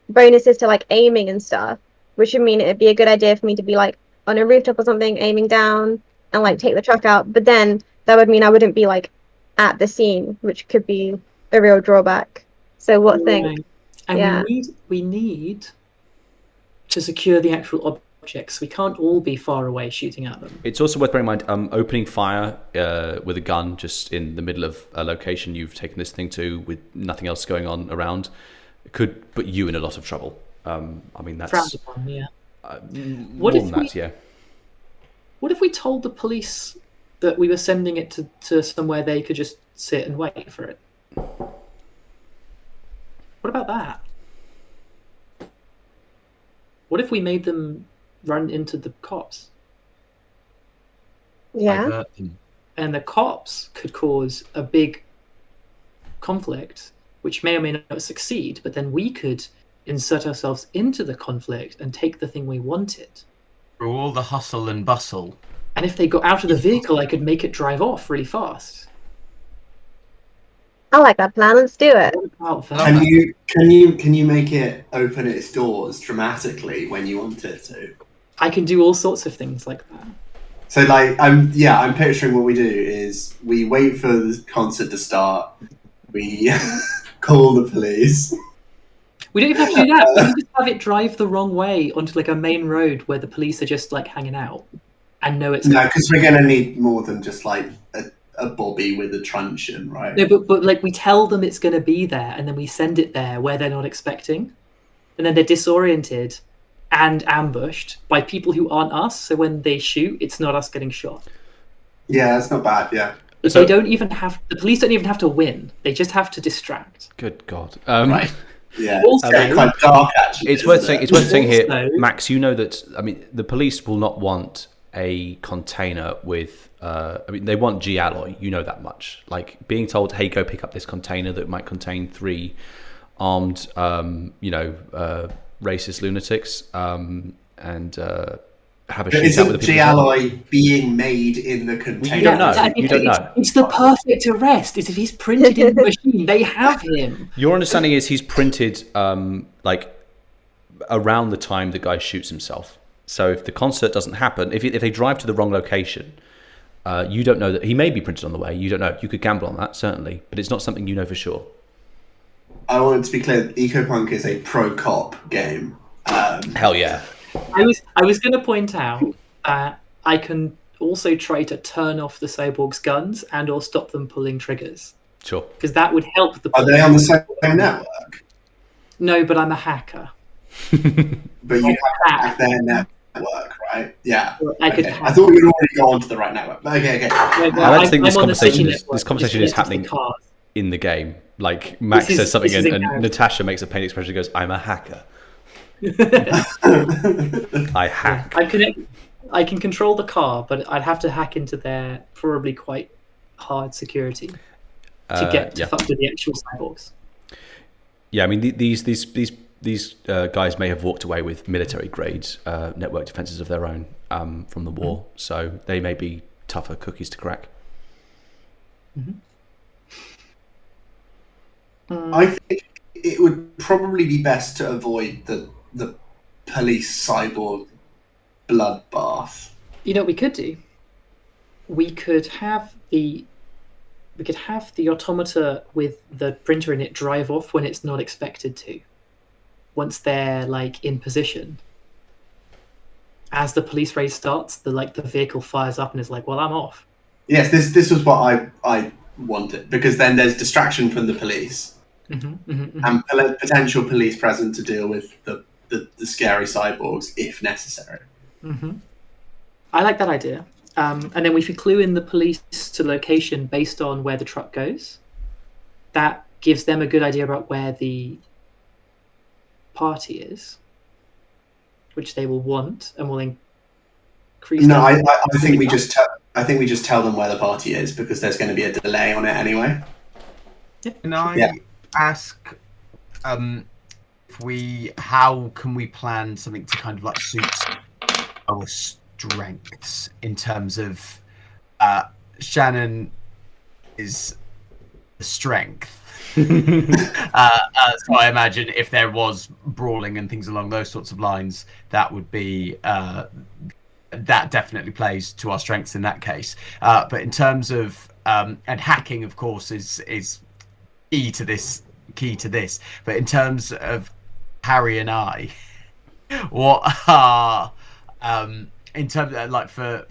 bonuses to like aiming and stuff, which would mean it'd be a good idea for me to be like on a rooftop or something, aiming down and like take the truck out. But then that would mean I wouldn't be like at the scene, which could be a real drawback. So what thing? Right. And Yeah. we need to secure the actual objects. We can't all be far away shooting at them. It's also worth bearing in mind, opening fire with a gun just in the middle of a location you've taken this thing to with nothing else going on around could put you in a lot of trouble. I mean, that's... Frowned upon, yeah. More than that, yeah. What if we told the police that we were sending it to somewhere they could just sit and wait for it? What about that? What if we made them run into the cops? Yeah. Divert them. And the cops could cause a big conflict, which may or may not succeed, but then we could insert ourselves into the conflict and take the thing we wanted. Through all the hustle and bustle. And if they got out of the vehicle, I could make it drive off really fast. I like that plan. Let's do it. What about that? Can you make it open its doors dramatically when you want it to? I can do all sorts of things like that. So like I'm picturing what we do is we wait for the concert to start, we call the police. We don't even have to do that. We can just have it drive the wrong way onto like a main road where the police are just like hanging out and know it's No, because we're gonna need more than just like a bobby with a truncheon, right? No, but like we tell them it's going to be there, and then we send it there where they're not expecting, and then they're disoriented and ambushed by people who aren't us. So when they shoot, it's not us getting shot. Yeah, that's not bad. Yeah. So, they don't even have the police don't even have to win; they just have to distract. Good God. Right. Yeah. Also, It's quite dark, actually. It's worth saying. It's worth saying here, Also- Max. You know that. I mean, the police will not want a container with. I mean, they want G alloy. You know that much. Like being told, "Hey, go pick up this container that might contain 3 armed, racist lunatics, and have a But shootout with isn't the people." G alloy being made in the container? You don't know. I think You don't know. It's the perfect arrest. Is if he's printed in the machine, they have him. Your understanding is he's printed like around the time the guy shoots himself. So if the concert doesn't happen, if they drive to the wrong location, you don't know that he may be printed on the way. You don't know. You could gamble on that, certainly, but it's not something you know for sure. I want it to be clear. EcoPunk is a pro cop game. Hell yeah. I was going to point out that I can also try to turn off the cyborg's guns and or stop them pulling triggers, Sure. because that would help the. Are they on the same network? No, but I'm a hacker. But you have to hack their network, right? Yeah. I could Okay. hack. I thought you'd already go onto the right network. But okay. No, I don't think I'm this on the city conversation network, this conversation which is connects to happening the cars. in the game. Like Max This is- says something this is and embarrassing. Natasha makes a pain expression and goes, "I'm a hacker. I hack." I can control the car, but I'd have to hack into their probably quite hard security to get to yeah. fuck with the actual cyborgs. Yeah, I mean these guys may have walked away with military grade network defenses of their own from the war, so they may be tougher cookies to crack. I think it would probably be best to avoid the police cyborg bloodbath. You know what we could do? We could have the automata with the printer in it drive off when it's not expected to. Once they're like in position. As the police race starts, the vehicle fires up and is like, "Well, I'm off." Yes, this was what I wanted, because then there's distraction from the police and potential police present to deal with the scary cyborgs if necessary. I like that idea. And then we could clue in the police to location based on where the truck goes. That gives them a good idea about where the party is, which they will want, and will increase. No, I think we just tell them where the party is, because there's going to be a delay on it anyway. Can I ask, how can we plan something to kind of like suit our strengths in terms of Shannon is the strength. So I imagine if there was brawling and things along those sorts of lines, that would be that definitely plays to our strengths in that case. But in terms of and hacking, of course, is key to this key to this. But in terms of Harry and I, what are in terms of like for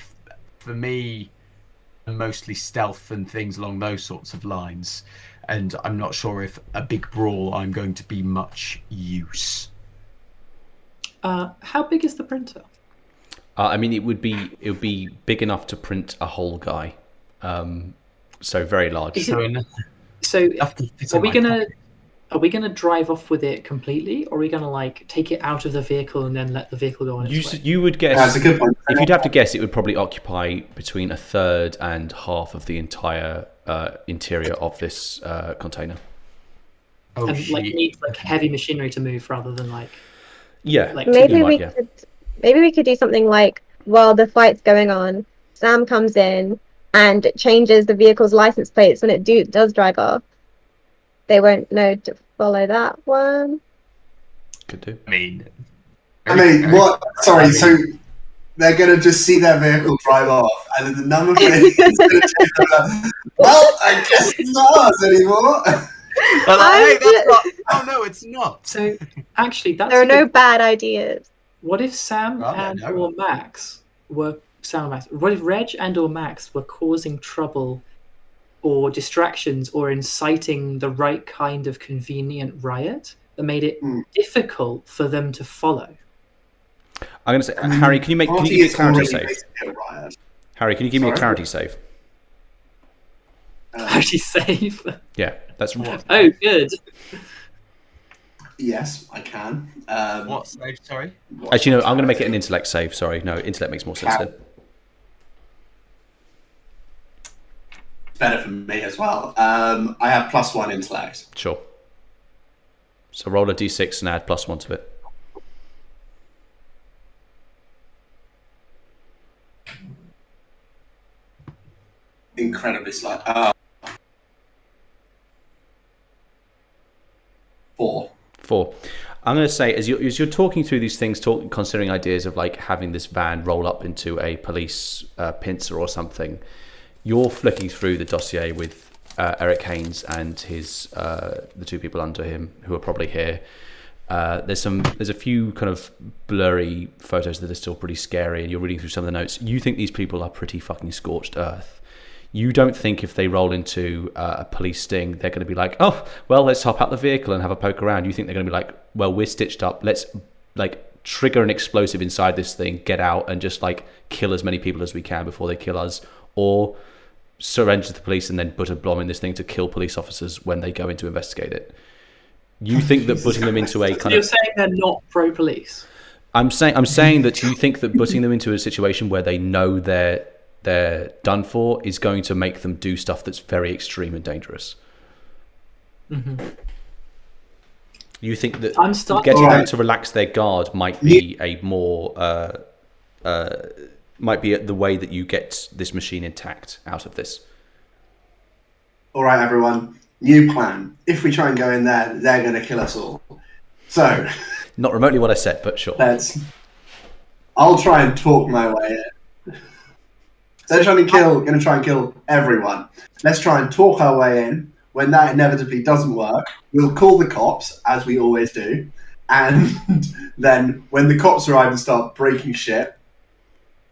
me, mostly stealth and things along those sorts of lines, and I'm not sure if a big brawl I'm going to be much use. How big is the printer? I mean, it would be big enough to print a whole guy, so very large. So are we gonna drive off with it completely, or are we gonna like take it out of the vehicle and then let the vehicle go on its way? You would guess. That's a good point. If you'd have to guess, it would probably occupy between a third and half of the entire interior of this container. Oh, and like needs like heavy machinery to move rather than like like maybe we could do something like, while the fight's going on, Sam comes in and changes the vehicle's license plates when it does drive off. They won't know to follow that one. Could do. I mean, what? Sorry, so they're going to just see their vehicle drive off, and then the number plate is going to change. Well, I guess it's not ours anymore. Hey, that's not. Oh no, it's not. So actually, there are no bad ideas. What if Sam or Max were what if Reg and or Max were causing trouble or distractions or inciting the right kind of convenient riot that made it difficult for them to follow? I'm going to say, Harry, can you give me a clarity save? Harry, can you give me a clarity save? Clarity save? Yeah, that's right. Oh, good. Yes, I can. What save? Sorry. Actually, no, I'm going to make it an intellect save. Sorry, no, intellect makes more sense then. Better for me as well. I have +1 intellect. Sure. So roll a d6 and add +1 to it. Incredibly slight. 4. 4. I'm going to say, as you're talking through these things, considering ideas of like having this van roll up into a police pincer or something, you're flicking through the dossier with Eric Haynes and his the two people under him who are probably here. There's a few kind of blurry photos that are still pretty scary, and you're reading through some of the notes. You think these people are pretty fucking scorched earth. You don't think if they roll into a police sting, they're going to be like, oh, well, let's hop out the vehicle and have a poke around. You think they're going to be like, well, we're stitched up. Let's like trigger an explosive inside this thing, get out and just like kill as many people as we can before they kill us, or surrender to the police and then put a bomb in this thing to kill police officers when they go in to investigate it. You think that putting them into a kind You're saying they're not pro-police? I'm saying that you think that putting them into a situation where they know they're done for is going to make them do stuff that's very extreme and dangerous. Mm-hmm. You think that getting them to relax their guard might be a more might be the way that you get this machine intact out of this. All right, everyone. New plan. If we try and go in there, they're going to kill us all. So, not remotely what I said, but sure. I'll try and talk my way in. They're going to try and kill everyone. Let's try and talk our way in. When that inevitably doesn't work, we'll call the cops, as we always do. And then when the cops arrive and start breaking shit,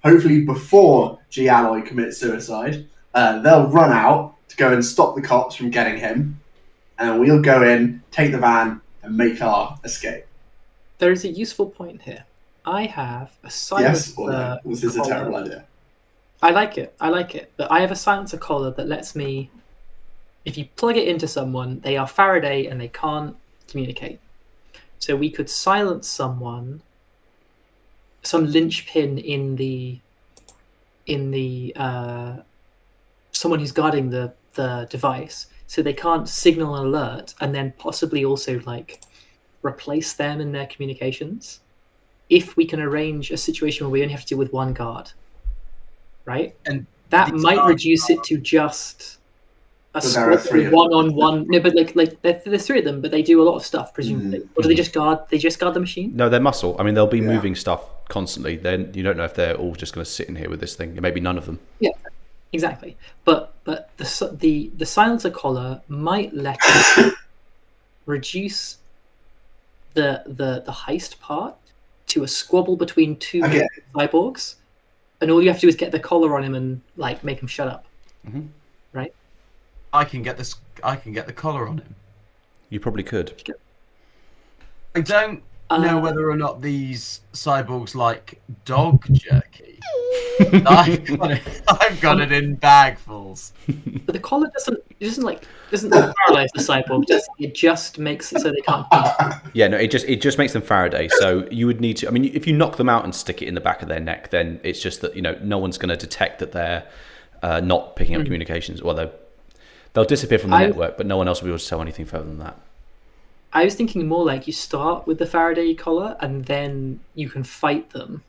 hopefully before G. Alloy commits suicide, they'll run out to go and stop the cops from getting him. And we'll go in, take the van, and make our escape. There is a useful point here. I have a silencer. Yes or no? This is a terrible idea. I like it. But I have a silencer collar that lets me, if you plug it into someone, they are Faraday and they can't communicate. So we could silence someone, some linchpin in the someone who's guarding the device, so they can't signal an alert, and then possibly also like replace them in their communications. If we can arrange a situation where we only have to deal with one guard, right? And that might reduce it to just a one-on-one. No, but like there's 3 of them, but they do a lot of stuff presumably. Or do they just guard? They just guard the machine? No, they're muscle. I mean, they'll be moving stuff constantly. Then you don't know if they're all just going to sit in here with this thing. Maybe none of them. Yeah, exactly. But the silencer collar might let us reduce the heist part to a squabble between two cyborgs, and all you have to do is get the collar on him and like make him shut up. Mm-hmm. Right? I can get the collar on him. You probably could. I don't know whether or not these cyborgs like dog jerky. I've got it in bagfuls. But the collar doesn't paralyze the cyborg. It just makes it so they can't. Yeah, no, it just makes them Faraday. So you would need to. I mean, if you knock them out and stick it in the back of their neck, then it's just that no one's going to detect that they're not picking up communications. Well, they'll disappear from the network, but no one else will be able to tell anything further than that. I was thinking more like you start with the Faraday collar and then you can fight them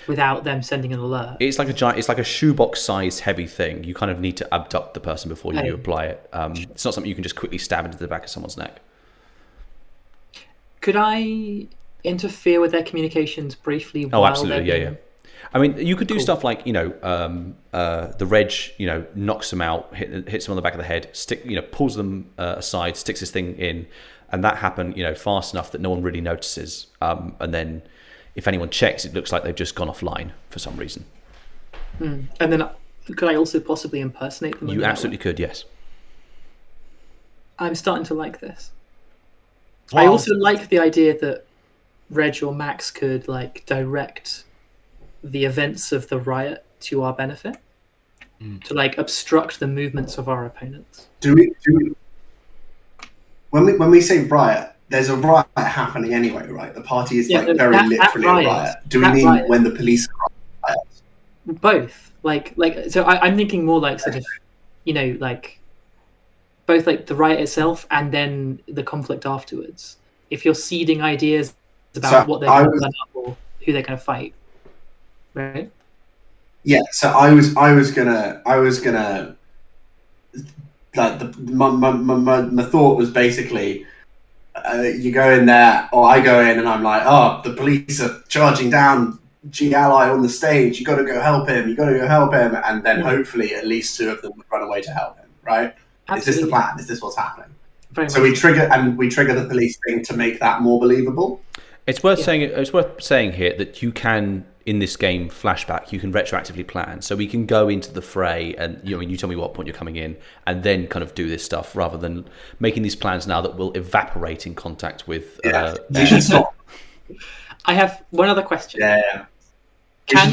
without them sending an alert. It's like a shoebox-sized heavy thing. You kind of need to abduct the person before you apply it. It's not something you can just quickly stab into the back of someone's neck. Could I interfere with their communications briefly? Oh, absolutely, yeah. I mean, you could do stuff like the Reg, knocks them out, hits them on the back of the head, pulls them aside, sticks this thing in, and that happened, fast enough that no one really notices. And then, if anyone checks, it looks like they've just gone offline for some reason. And then, could I also possibly impersonate them? You absolutely could, yes. I'm starting to like this. Wow. I also like the idea that Reg or Max could direct the events of the riot to our benefit, to obstruct the movements of our opponents. Do we when we say riot, there's a riot happening anyway, right? The party is very literally a riot. Do we mean when the police are riots? Both. So I'm thinking more sort of, both the riot itself and then the conflict afterwards. If you're seeding ideas about what they're going to run up or who they're going to fight, right? Yeah. So I was gonna my thought was basically you go in there or I go in and I'm like, oh, the police are charging down G Ally on the stage. You got to go help him. And then hopefully at least two of them would run away to help him. Right? Absolutely. Is this the plan? Is this what's happening? So we trigger the police thing to make that more believable. It's worth saying here that you can, in this game, flashback. You can retroactively plan, so we can go into the fray, and you tell me what point you're coming in, and then kind of do this stuff rather than making these plans now that will evaporate in contact with. We should stop. I have one other question. Yeah.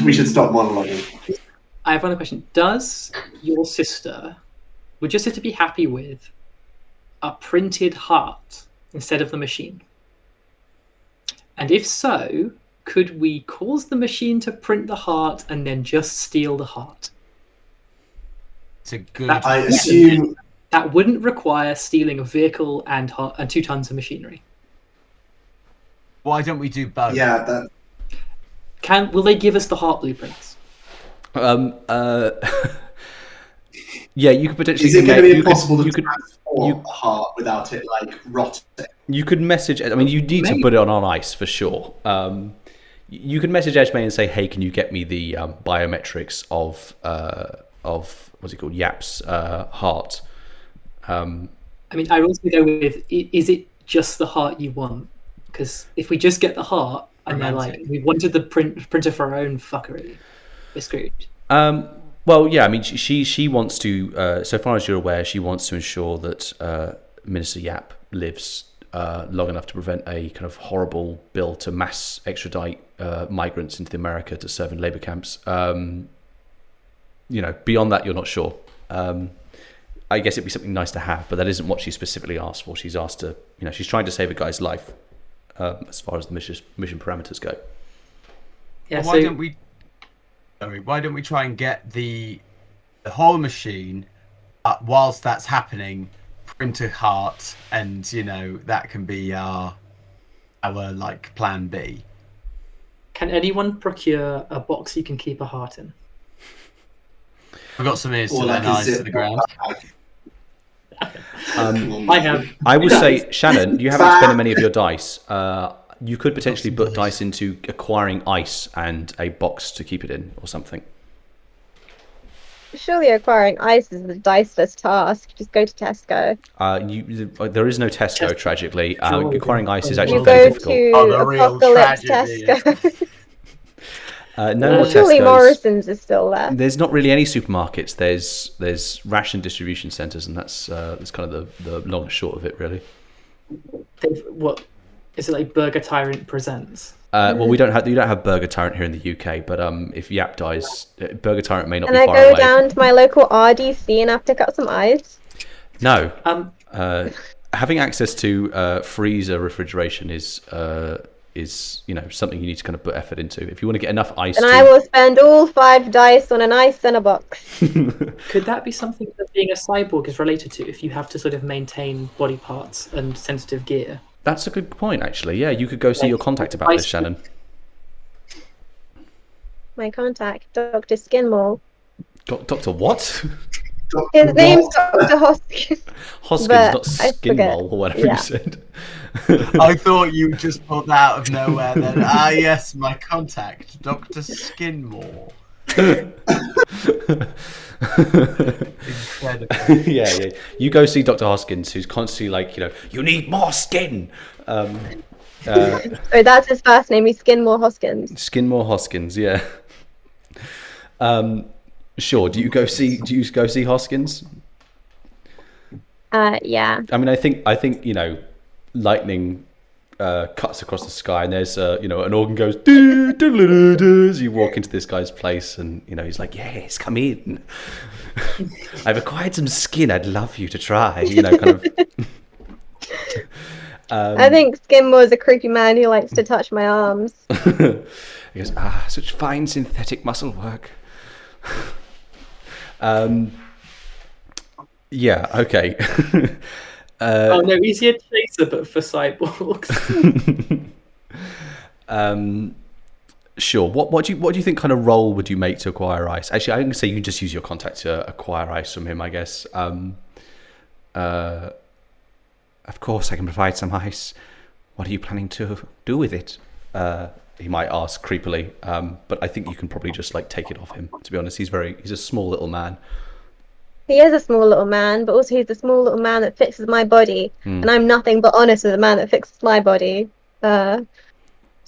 We should stop monologuing. I have one other question. Would your sister be happy with a printed heart instead of the machine? And if so, could we cause the machine to print the heart and then just steal the heart? It's a good. I assume that wouldn't require stealing a vehicle and 2 tons of machinery. Why don't we do both? Yeah. Will they give us the heart blueprints? Yeah, you could potentially. Is it going to be impossible to transport a heart without it rotting? You could message. I mean, you need to put it on ice for sure. You could message Edgemay and say, "Hey, can you get me the biometrics of what's it called, Yap's heart?" I mean, I'd also go with: is it just the heart you want? Because if we just get the heart and they're like, "We wanted the printer for our own fuckery," we're screwed. Well, yeah. I mean, she wants to. So far as you're aware, she wants to ensure that Minister Yap lives long enough to prevent a kind of horrible bill to mass extradite migrants into America to serve in labour camps. Beyond that, you're not sure. I guess it'd be something nice to have, but that isn't what she specifically asked for. She's asked to, she's trying to save a guy's life as far as the mission parameters go. Yeah. Well, why don't we try and get the whole machine whilst that's happening? Print a heart, and that can be our plan B. Can anyone procure a box you can keep a heart in? I've got some ears to their eyes to the ground. I have. I would say, Shannon, you haven't spent many of your dice. You could potentially put dice into acquiring ice and a box to keep it in, or something. surely acquiring ice is a diceless task. Just go to Tesco. There is no Tesco, tragically. Acquiring ice is actually You very go difficult. to the real Apocalypse tragedy Tesco. No more Surely Tesco's. Morrison's is still there. There's not really any supermarkets. There's ration distribution centres, and that's kind of the long and short of it, really. What is it like? Burger Tyrant presents. Well, you don't have Burger Tyrant here in the UK, but if Yap dies, Burger Tyrant may not And be I far go away. down to my local RDC and have to cut some ice. No. Having access to freezer refrigeration is something you need to kind of put effort into. If you want to get enough ice. And I will spend all 5 dice on an ice in a box. Could that be something that being a cyborg is related to? If you have to sort of maintain body parts and sensitive gear. That's a good point, actually. Yeah, you could go see your contact about this, Shannon. My contact, Dr. Skinmore. Doctor what? His name's Dr. Hoskins. Hoskins, But not I forget. Skinmole or whatever Yeah. you said. I thought you just pulled that out of nowhere then. Yes, my contact, Dr. Skinmore. Incredible. yeah. You go see Dr. Hoskins, who's constantly like, you need more skin. So that's his first name. He's Skinmore Hoskins. Skinmore Hoskins, yeah. Sure. Do you go see Hoskins? Yeah. I mean, I think lightning cuts across the sky, and there's an organ goes doo, doo, doo, doo, doo, as you walk into this guy's place, and he's like, yes, come in. I've acquired some skin. I'd love you to try. Kind of. I think Skinmore's a creepy man who likes to touch my arms. He goes, such fine synthetic muscle work. Yeah. Okay. Oh no, easier chaser, but for cyborgs. Sure. What do you think kind of role would you make to acquire ice? Actually, I can say you can just use your contact to acquire ice from him, I guess. Of course, I can provide some ice. What are you planning to do with it? He might ask creepily, but I think you can probably just take it off him. To be honest, he's a small little man. He is a small little man, but also he's the small little man that fixes my body. And I'm nothing but honest with the man that fixes my body. So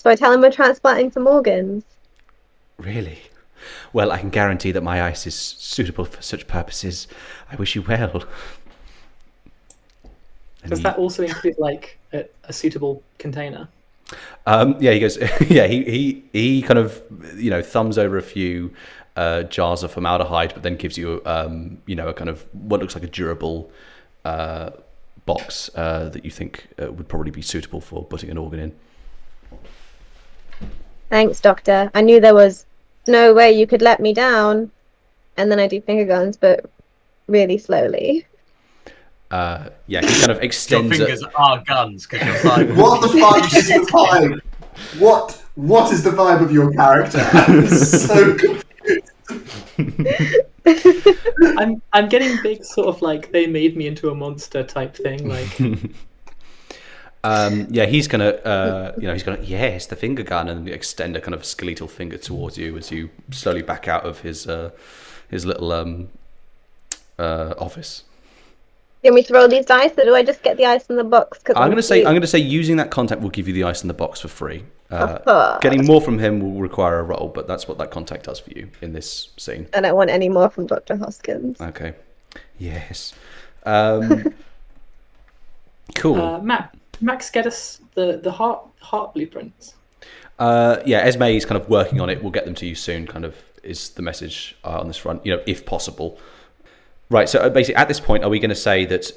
I tell him we're transplanting some organs. Really? Well, I can guarantee that my ice is suitable for such purposes. I wish you well. Does that also include a suitable container? Yeah, he goes. Yeah, he kind of thumbs over a few jars of formaldehyde, but then gives you a kind of what looks like a durable box that you think would probably be suitable for putting an organ in. Thanks, Doctor. I knew there was no way you could let me down. And then I do finger guns, but really slowly. Yeah, he kind of Your extends fingers are guns because you're cyborg. What the fuck is the vibe? What is the vibe of your character? I'm so confused. I'm getting big sort of they made me into a monster type thing. Yeah, he's gonna yes, the finger gun, and extend a kind of skeletal finger towards you as you slowly back out of his little office. Can we throw these dice, or do I just get the ice in the box? I'm gonna say using that contact will give you the ice in the box for free. Of course. Getting more from him will require a roll, but that's what that contact does for you in this scene. I don't want any more from Dr. Hoskins. Okay. Yes. Cool. Max, get us the heart blueprints. Yeah, Esme is kind of working on it. We'll get them to you soon. Kind of is the message on this front. If possible. Right. So basically, at this point, are we going to say that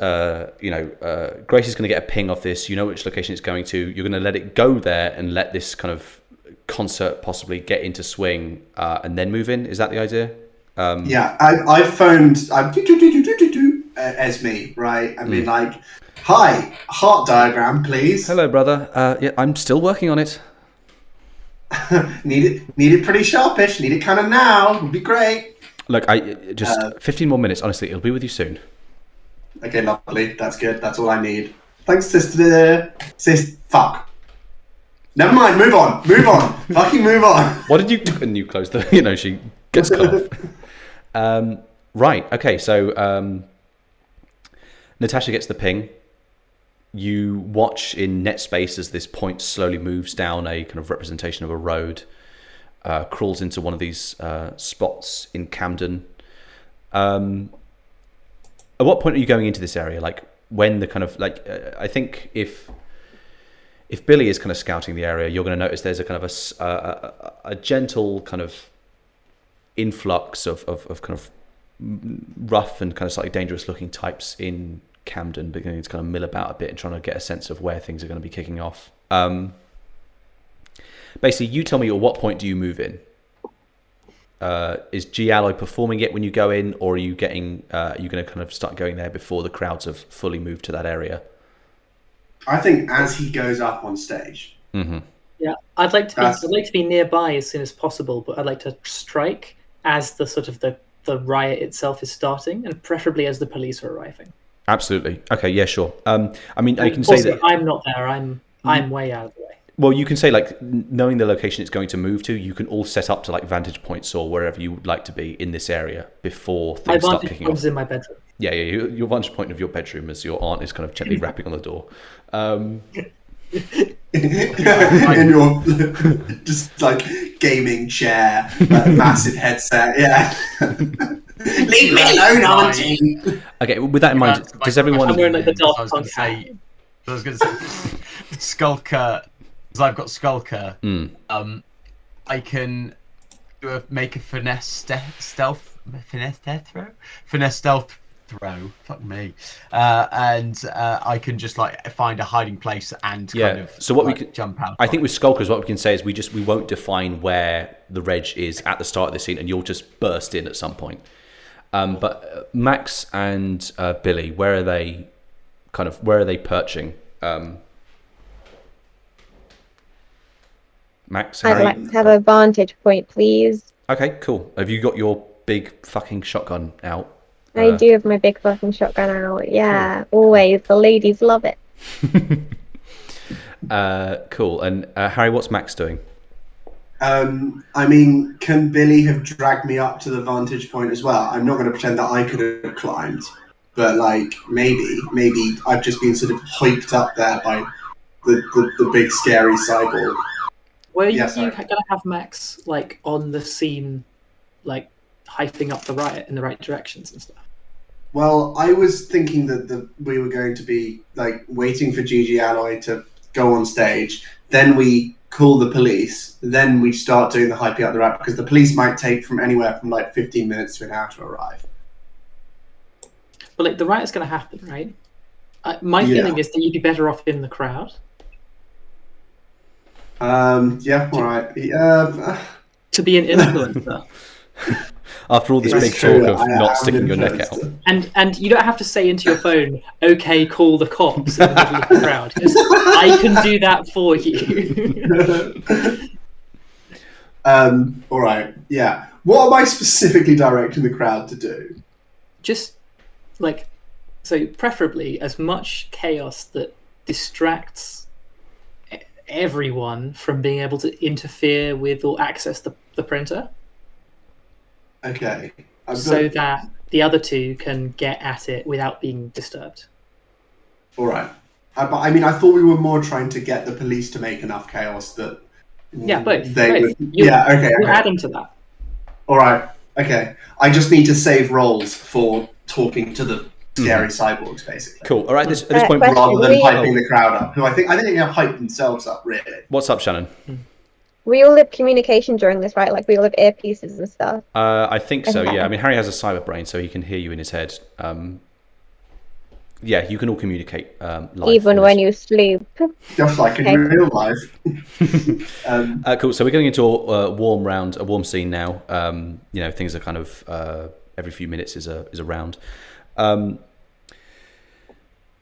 Grace is going to get a ping off this? You know which location it's going to. You're going to let it go there and let this kind of concert possibly get into swing and then move in. Is that the idea? Yeah, I phoned Esme, right? I mean, hi, heart diagram, please. Hello, brother. Yeah, I'm still working on it. Need it pretty sharpish. Need it kind of now. Would be great. Look, I just 15 more minutes. Honestly, it'll be with you soon. Okay, lovely. That's good. That's all I need. Thanks, sister. Fuck. Never mind. Move on. Fucking move on. What did you do? And you close the. She gets cut off. Right. Okay. So Natasha gets the ping. You watch in net space as this point slowly moves down a kind of representation of a road, crawls into one of these spots in Camden. At what point are you going into this area? Like when the kind of like I think if Billie is kind of scouting the area, you're going to notice there's a kind of a gentle kind of influx of kind of rough and kind of slightly dangerous looking types in Camden, beginning to kind of mill about a bit and trying to get a sense of where things are going to be kicking off. Basically, you tell me at what point do you move in? Is G Alloy performing it when you go in, or are you getting? Are you going to kind of start going there before the crowds have fully moved to that area? I think as he goes up on stage. Mm-hmm. Yeah, I'd like to be nearby as soon as possible, but I'd like to strike as the sort of the riot itself is starting, and preferably as the police are arriving. Absolutely. Okay. Yeah. Sure. I mean, I can say that I'm not there. I'm way out of the way. Well, you can say like knowing the location it's going to move to, you can all set up to like vantage points or wherever you would like to be in this area before things start kicking off. My vantage point is in my bedroom. Yeah. Your vantage point of your bedroom as your aunt is kind of gently rapping on the door. In your just like gaming chair, massive headset. Yeah. Leave me alone, Auntie. Okay, with that in mind, does everyone? I'm wearing like the Daft I was Punk going to say, Skulker. Because I've got Skulker. I can make a finesse stealth throw. Fuck me. And I can just like find a hiding place and kind of so what like, we can jump out. I think with Skulkers, what we can say is we won't define where the reg is at the start of the scene, and you'll just burst in at some point. But Max and Billie, where are they perching? Max, I'd like to have a vantage point, please. Okay, cool. Have you got your big fucking shotgun out? I do have my big fucking shotgun out. Yeah, cool. Always. The ladies love it. Cool. And Harry, what's Max doing? I mean, can Billie have dragged me up to the vantage point as well? I'm not going to pretend that I could have climbed, but like maybe I've just been sort of hyped up there by the big scary cyborg. Were you going to have Max like on the scene, like hyping up the riot in the right directions and stuff? Well, I was thinking that we were going to be like waiting for Gigi Alloy to go on stage, then we call the police, then we start doing the hyping up the riot, because the police might take from anywhere from like 15 minutes to an hour to arrive. But like the riot's going to happen, right? My feeling is that you'd be better off in the crowd. Yeah, all right. To be an influencer. After all this big talk of not sticking your neck out. And you don't have to say into your phone, okay, call the cops in the middle of the crowd. I can do that for you. All right, yeah. What am I specifically directing the crowd to do? Just, like, so preferably as much chaos that distracts everyone from being able to interfere with or access the printer. Okay. So that the other two can get at it without being disturbed. All right. But I mean, I thought we were more trying to get the police to make enough chaos that... Yeah, both. Okay. You add them to that. All right. Okay. I just need to save roles for talking to the scary cyborgs, basically. Cool. All right. At this point, rather than hyping the crowd up, who I think they're going to hype themselves up, really. What's up, Shannon? We all have communication during this, right? Like we all have earpieces and stuff. I think so. Yeah. I mean, Harry has a cyber brain, so he can hear you in his head. Yeah, you can all communicate live. Even when you sleep. Just like in real life. Cool. So we're going into a warm scene now. Things are kind of every few minutes is a round.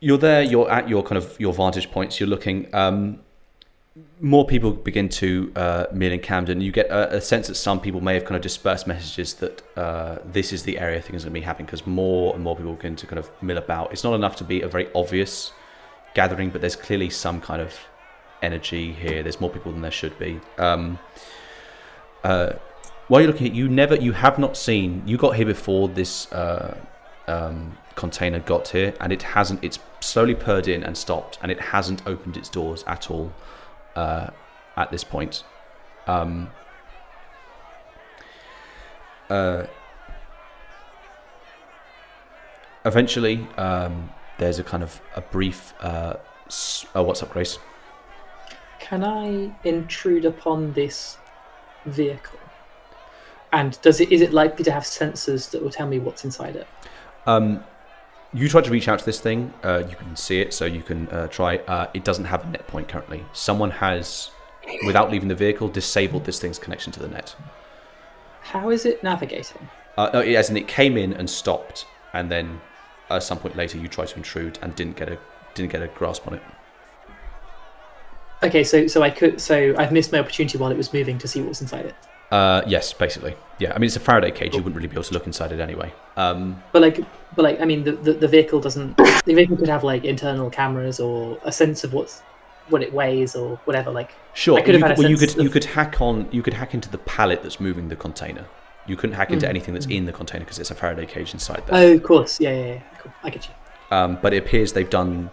You're there. You're at your kind of your vantage points. You're looking. More people begin to mill in Camden. You get a sense that some people may have kind of dispersed messages that this is the area things are going to be happening, because more and more people begin to kind of mill about. It's not enough to be a very obvious gathering, but there's clearly some kind of energy here. There's more people than there should be. While you're looking at, you have not seen. You got here before this container got here, and it hasn't. It's slowly purred in and stopped, and it hasn't opened its doors at all at this point. Eventually, there's a kind of a brief. What's up, Grace? Can I intrude upon this vehicle? And is it likely to have sensors that will tell me what's inside it? You tried to reach out to this thing. You can see it, so you can try. It doesn't have a net point currently. Someone has, without leaving the vehicle, disabled this thing's connection to the net. How is it navigating? No, as in it came in and stopped, and then at some point later you tried to intrude and didn't get a grasp on it. Okay, so I've missed my opportunity while it was moving to see what was inside it. Yes, basically. Yeah, I mean it's a Faraday cage. You wouldn't really be able to look inside it anyway. But I mean the vehicle doesn't. The vehicle could have like internal cameras or a sense of what it weighs or whatever. Like sure, you could hack into the pallet that's moving the container. You couldn't hack into anything that's in the container because it's a Faraday cage inside there. Oh, of course, yeah. Cool. I get you. But it appears they've done.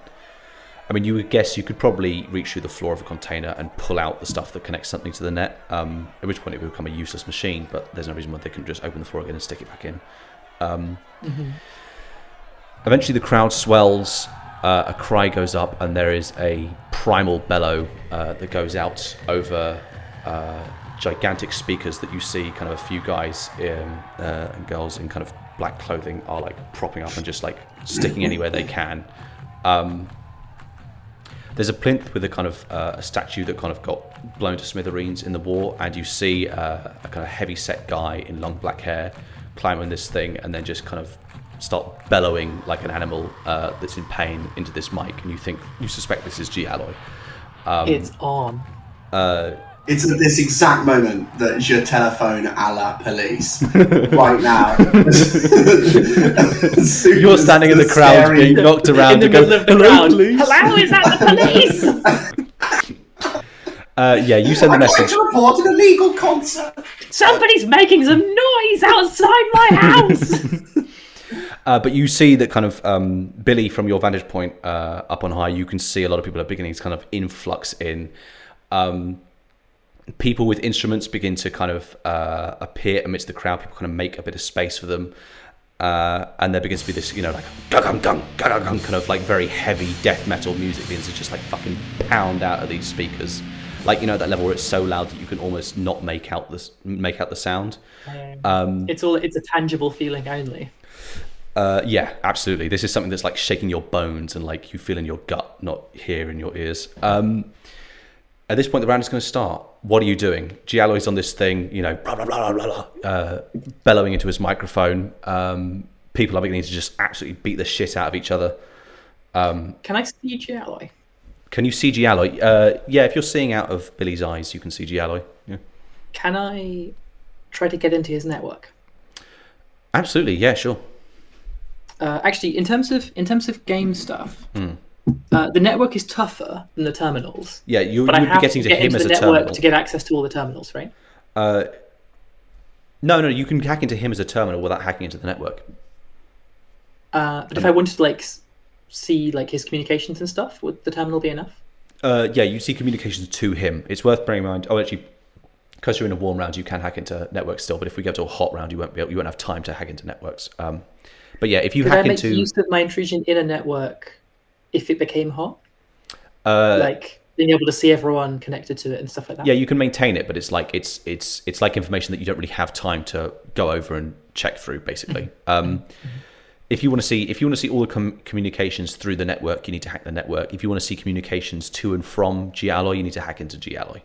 I mean, you would guess you could probably reach through the floor of a container and pull out the stuff that connects something to the net, at which point it would become a useless machine, but there's no reason why they couldn't just open the floor again and stick it back in. Eventually the crowd swells, a cry goes up, and there is a primal bellow that goes out over gigantic speakers that you see kind of a few guys and girls in kind of black clothing are like propping up and just like sticking anywhere they can. There's a plinth with a kind of a statue that kind of got blown to smithereens in the war, and you see a kind of heavy-set guy in long black hair climb on this thing and then just kind of start bellowing like an animal that's in pain into this mic, and you suspect this is G Alloy. It's on. It's at this exact moment that your telephone a la police right now. You're standing in the crowd being knocked around in the middle of the crowd. Police. Hello, is that the police? Yeah, you send the message. I'm going to report an illegal concert. Somebody's making some noise outside my house. But you see that kind of Billie, from your vantage point up on high, you can see a lot of people are beginning to kind of influx in. People with instruments begin to kind of appear amidst the crowd. People kind of make a bit of space for them. And there begins to be this, like gung gung gung gung kind of like very heavy death metal music begins to just like fucking pound out of these speakers. Like, at that level where it's so loud that you can almost not make out the sound. It's a tangible feeling only. Yeah, absolutely. This is something that's like shaking your bones and like you feel in your gut, not here in your ears. At this point, the round is going to start. What are you doing? G Alloy's on this thing, blah, blah, blah, blah, blah, bellowing into his microphone. People are beginning to just absolutely beat the shit out of each other. Can I see G Alloy? Can you see G Alloy? Yeah, if you're seeing out of Billie's eyes, you can see G Alloy. Yeah. Can I try to get into his network? Absolutely, yeah, sure. Actually, in terms of game stuff, the network is tougher than the terminals. Yeah, you would be getting to him as a terminal to get access to all the terminals, right? No, you can hack into him as a terminal without hacking into the network. But if I wanted to see his communications and stuff, would the terminal be enough? Yeah, you see communications to him. It's worth bearing in mind. Oh, actually, because you're in a warm round, you can hack into networks still. But if we go to a hot round, you won't have time to hack into networks. But yeah, if you hack into, could I make use of my intrusion in a network if it became hot? Being able to see everyone connected to it and stuff like that. Yeah, you can maintain it, but it's like information that you don't really have time to go over and check through, basically. If you want to see all the communications through the network, you need to hack the network. If you want to see communications to and from G Alloy, you need to hack into G Alloy.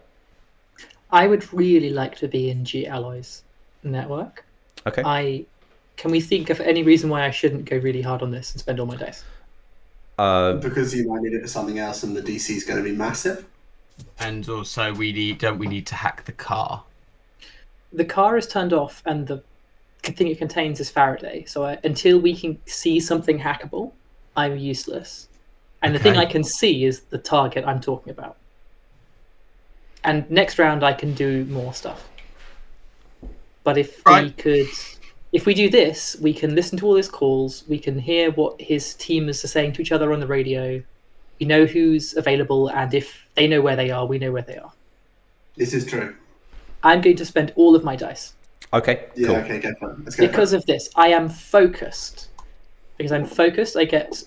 I would really like to be in G Alloy's network. Okay. Can we think of any reason why I shouldn't go really hard on this and spend all my days? Because you might need it for something else, and the DC is going to be massive. And also, don't we need to hack the car? The car is turned off, and the thing it contains is Faraday. So until we can see something hackable, I'm useless. And the thing I can see is the target I'm talking about. And next round, I can do more stuff. But if we do this, we can listen to all his calls. We can hear what his teamers are saying to each other on the radio. We know who's available, and if they know where they are, we know where they are. This is true. I'm going to spend all of my dice. Okay. Yeah. Cool. Okay. Go for it. Let's go. Because of this, I am focused. Because I'm focused,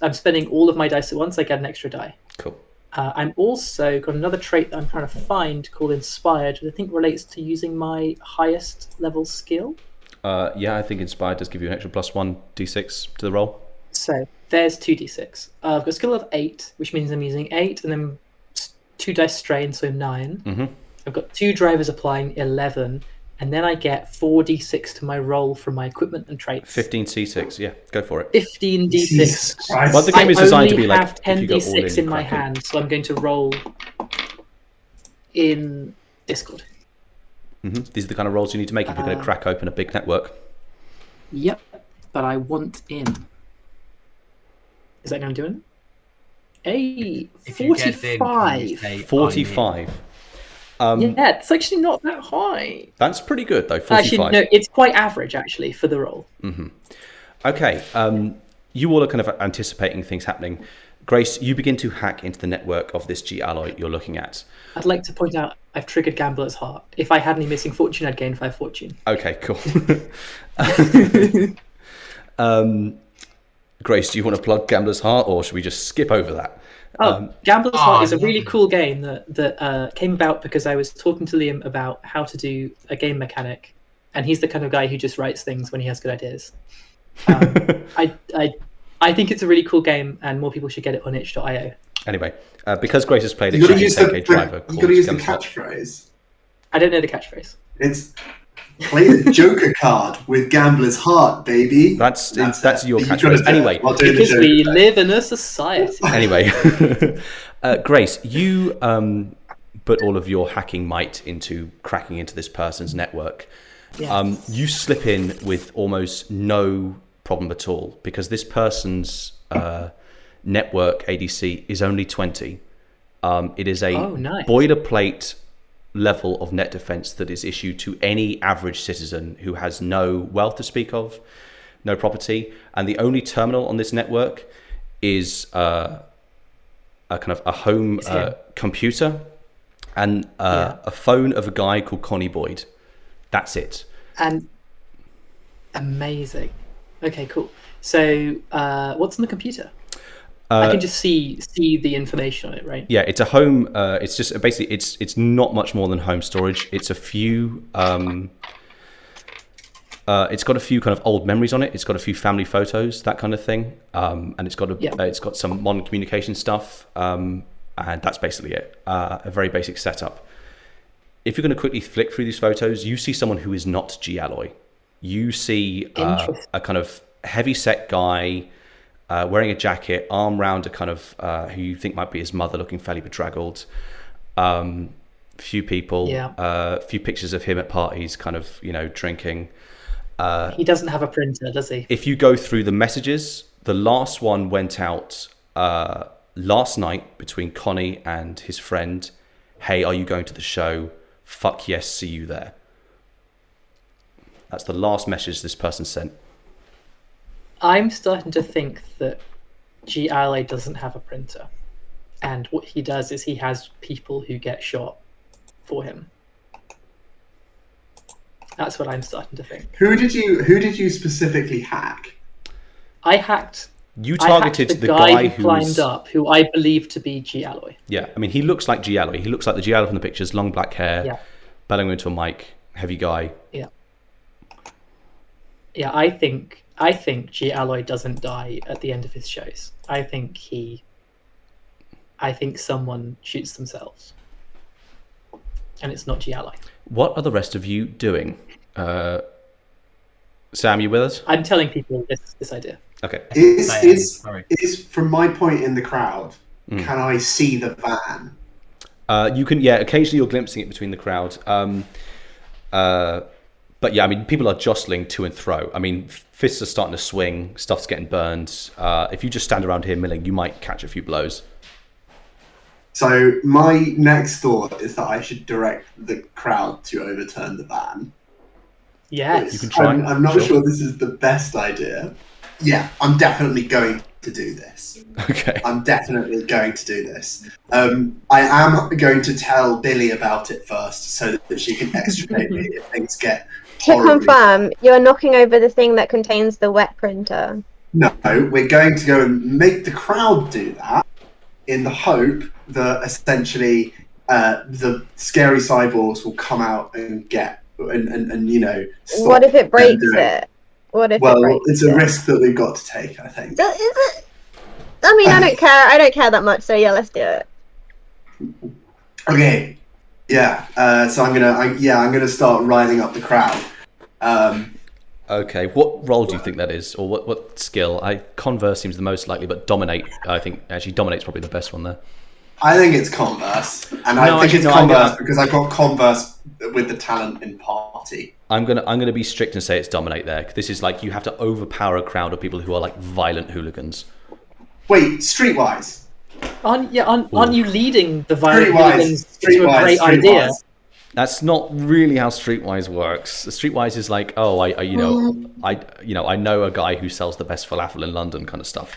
I'm spending all of my dice at once. I get an extra die. Cool. I'm also got another trait that I'm trying to find called Inspired, which I think relates to using my highest level skill. Yeah, I think Inspired does give you an extra +1 d6 to the roll. So there's 2d6. I've got a skill of 8, which means I'm using 8 and then 2 dice strain, so 9. Mm-hmm. I've got 2 drivers applying, 11, and then I get 4d6 to my roll from my equipment and traits. 15 c6, yeah, go for it. 15 Jesus d6. Christ. Well, the game is designed to be like, I have if 10 you go all in, d6 you in my crack it. hand, so I'm going to roll in Discord. Mm-hmm. These are the kind of rolls you need to make if you're going to crack open a big network. Yep, but I want in. Is that going to do it? A If you get in, can you 45. say, 45. Yeah, it's actually not that high. That's pretty good, though, 45. Actually, no, it's quite average, actually, for the roll. Okay, you all are kind of anticipating things happening. Grace, you begin to hack into the network of this G alloy you're looking at. I'd like to point out I've triggered Gambler's Heart. If I had any missing fortune, I'd gain 5 fortune. Okay, cool. Grace, do you want to plug Gambler's Heart, or should we just skip over that? Gambler's Heart is a no. really cool game that came about because I was talking to Liam about how to do a game mechanic, and he's the kind of guy who just writes things when he has good ideas. I think it's a really cool game, and more people should get it on itch.io. Anyway, because Grace has played a You gotta use 10K driver you called gotta use the Gambler's Heart. catchphrase. I don't know the catchphrase. It's play the Joker card with Gambler's Heart, baby. That's it. your You gotta catchphrase. do it Anyway, while doing the Because we Joker. live in a society. Anyway, Grace, you put all of your hacking might into cracking into this person's network. Yeah. You slip in with almost no problem at all because this person's network ADC is only 20. It is a nice. boilerplate level of net defense that is issued to any average citizen who has no wealth to speak of, no property, and the only terminal on this network is a kind of a home computer and a phone of a guy called Connie Boyd. That's it. And amazing. Okay, cool. So what's on the computer? I can just see the information on it, right? Yeah, it's a home. It's just basically it's not much more than home storage. It's a few. It's got a few kind of old memories on it. It's got a few family photos, that kind of thing, and it's got it's got some modern communication stuff, and that's basically it. A very basic setup. If you're going to quickly flick through these photos, you see someone who is not G Alloy. You see a kind of heavy-set guy wearing a jacket, arm round a kind of who you think might be his mother, looking fairly bedraggled. Few people, few pictures of him at parties, kind of drinking. He doesn't have a printer, does he? If you go through the messages, the last one went out last night between Connie and his friend. Hey, are you going to the show? Fuck yes, see you there. That's the last message this person sent. I'm starting to think that G Ally doesn't have a printer, and what he does is he has people who get shot for him. That's what I'm starting to think. Who did you specifically hack? I hacked. You targeted the the guy who who's climbed up, who I believe to be G Alloy. Yeah, I mean, he looks like G Alloy. He looks like the G Alloy from the pictures, long black hair, bellowing into a mic, heavy guy. Yeah. Yeah, I think G Alloy doesn't die at the end of his shows. I think someone shoots themselves, and it's not G Alloy. What are the rest of you doing? Sam, you with us? I'm telling people this idea. Okay. Is from my point in the crowd, can I see the van? You can, occasionally you're glimpsing it between the crowd. But yeah, I mean, people are jostling to and fro. I mean, fists are starting to swing, stuff's getting burned. If you just stand around here milling, you might catch a few blows. So my next thought is that I should direct the crowd to overturn the van. Yes. You can try. I'm not sure this is the best idea. Yeah, I'm definitely going to do this. Okay. I'm definitely going to do this. I am going to tell Billie about it first so that she can extricate me if things get To horribly... confirm, you're knocking over the thing that contains the wet printer. No, we're going to go and make the crowd do that in the hope that essentially the scary cyborgs will come out and get and you know. Stop What if it breaks them doing it? What if Well, it breaks it's a risk that we've got to take, I think. Is it? I mean, I don't care. I don't care that much. So yeah, let's do it. Okay. Yeah. So I'm gonna start riling up the crowd. Okay, what role do you think that is, or what skill? Converse seems the most likely, but dominate. I think actually dominate's probably the best one there. I think it's Converse, and I think it's Converse because I've got Converse with the talent in party. I'm gonna be strict and say it's dominate there. This is like you have to overpower a crowd of people who are like violent hooligans. Wait, Streetwise. Aren't you leading the violent hooligans to a great idea? That's not really how Streetwise works. Streetwise is like, oh, I know a guy who sells the best falafel in London, kind of stuff.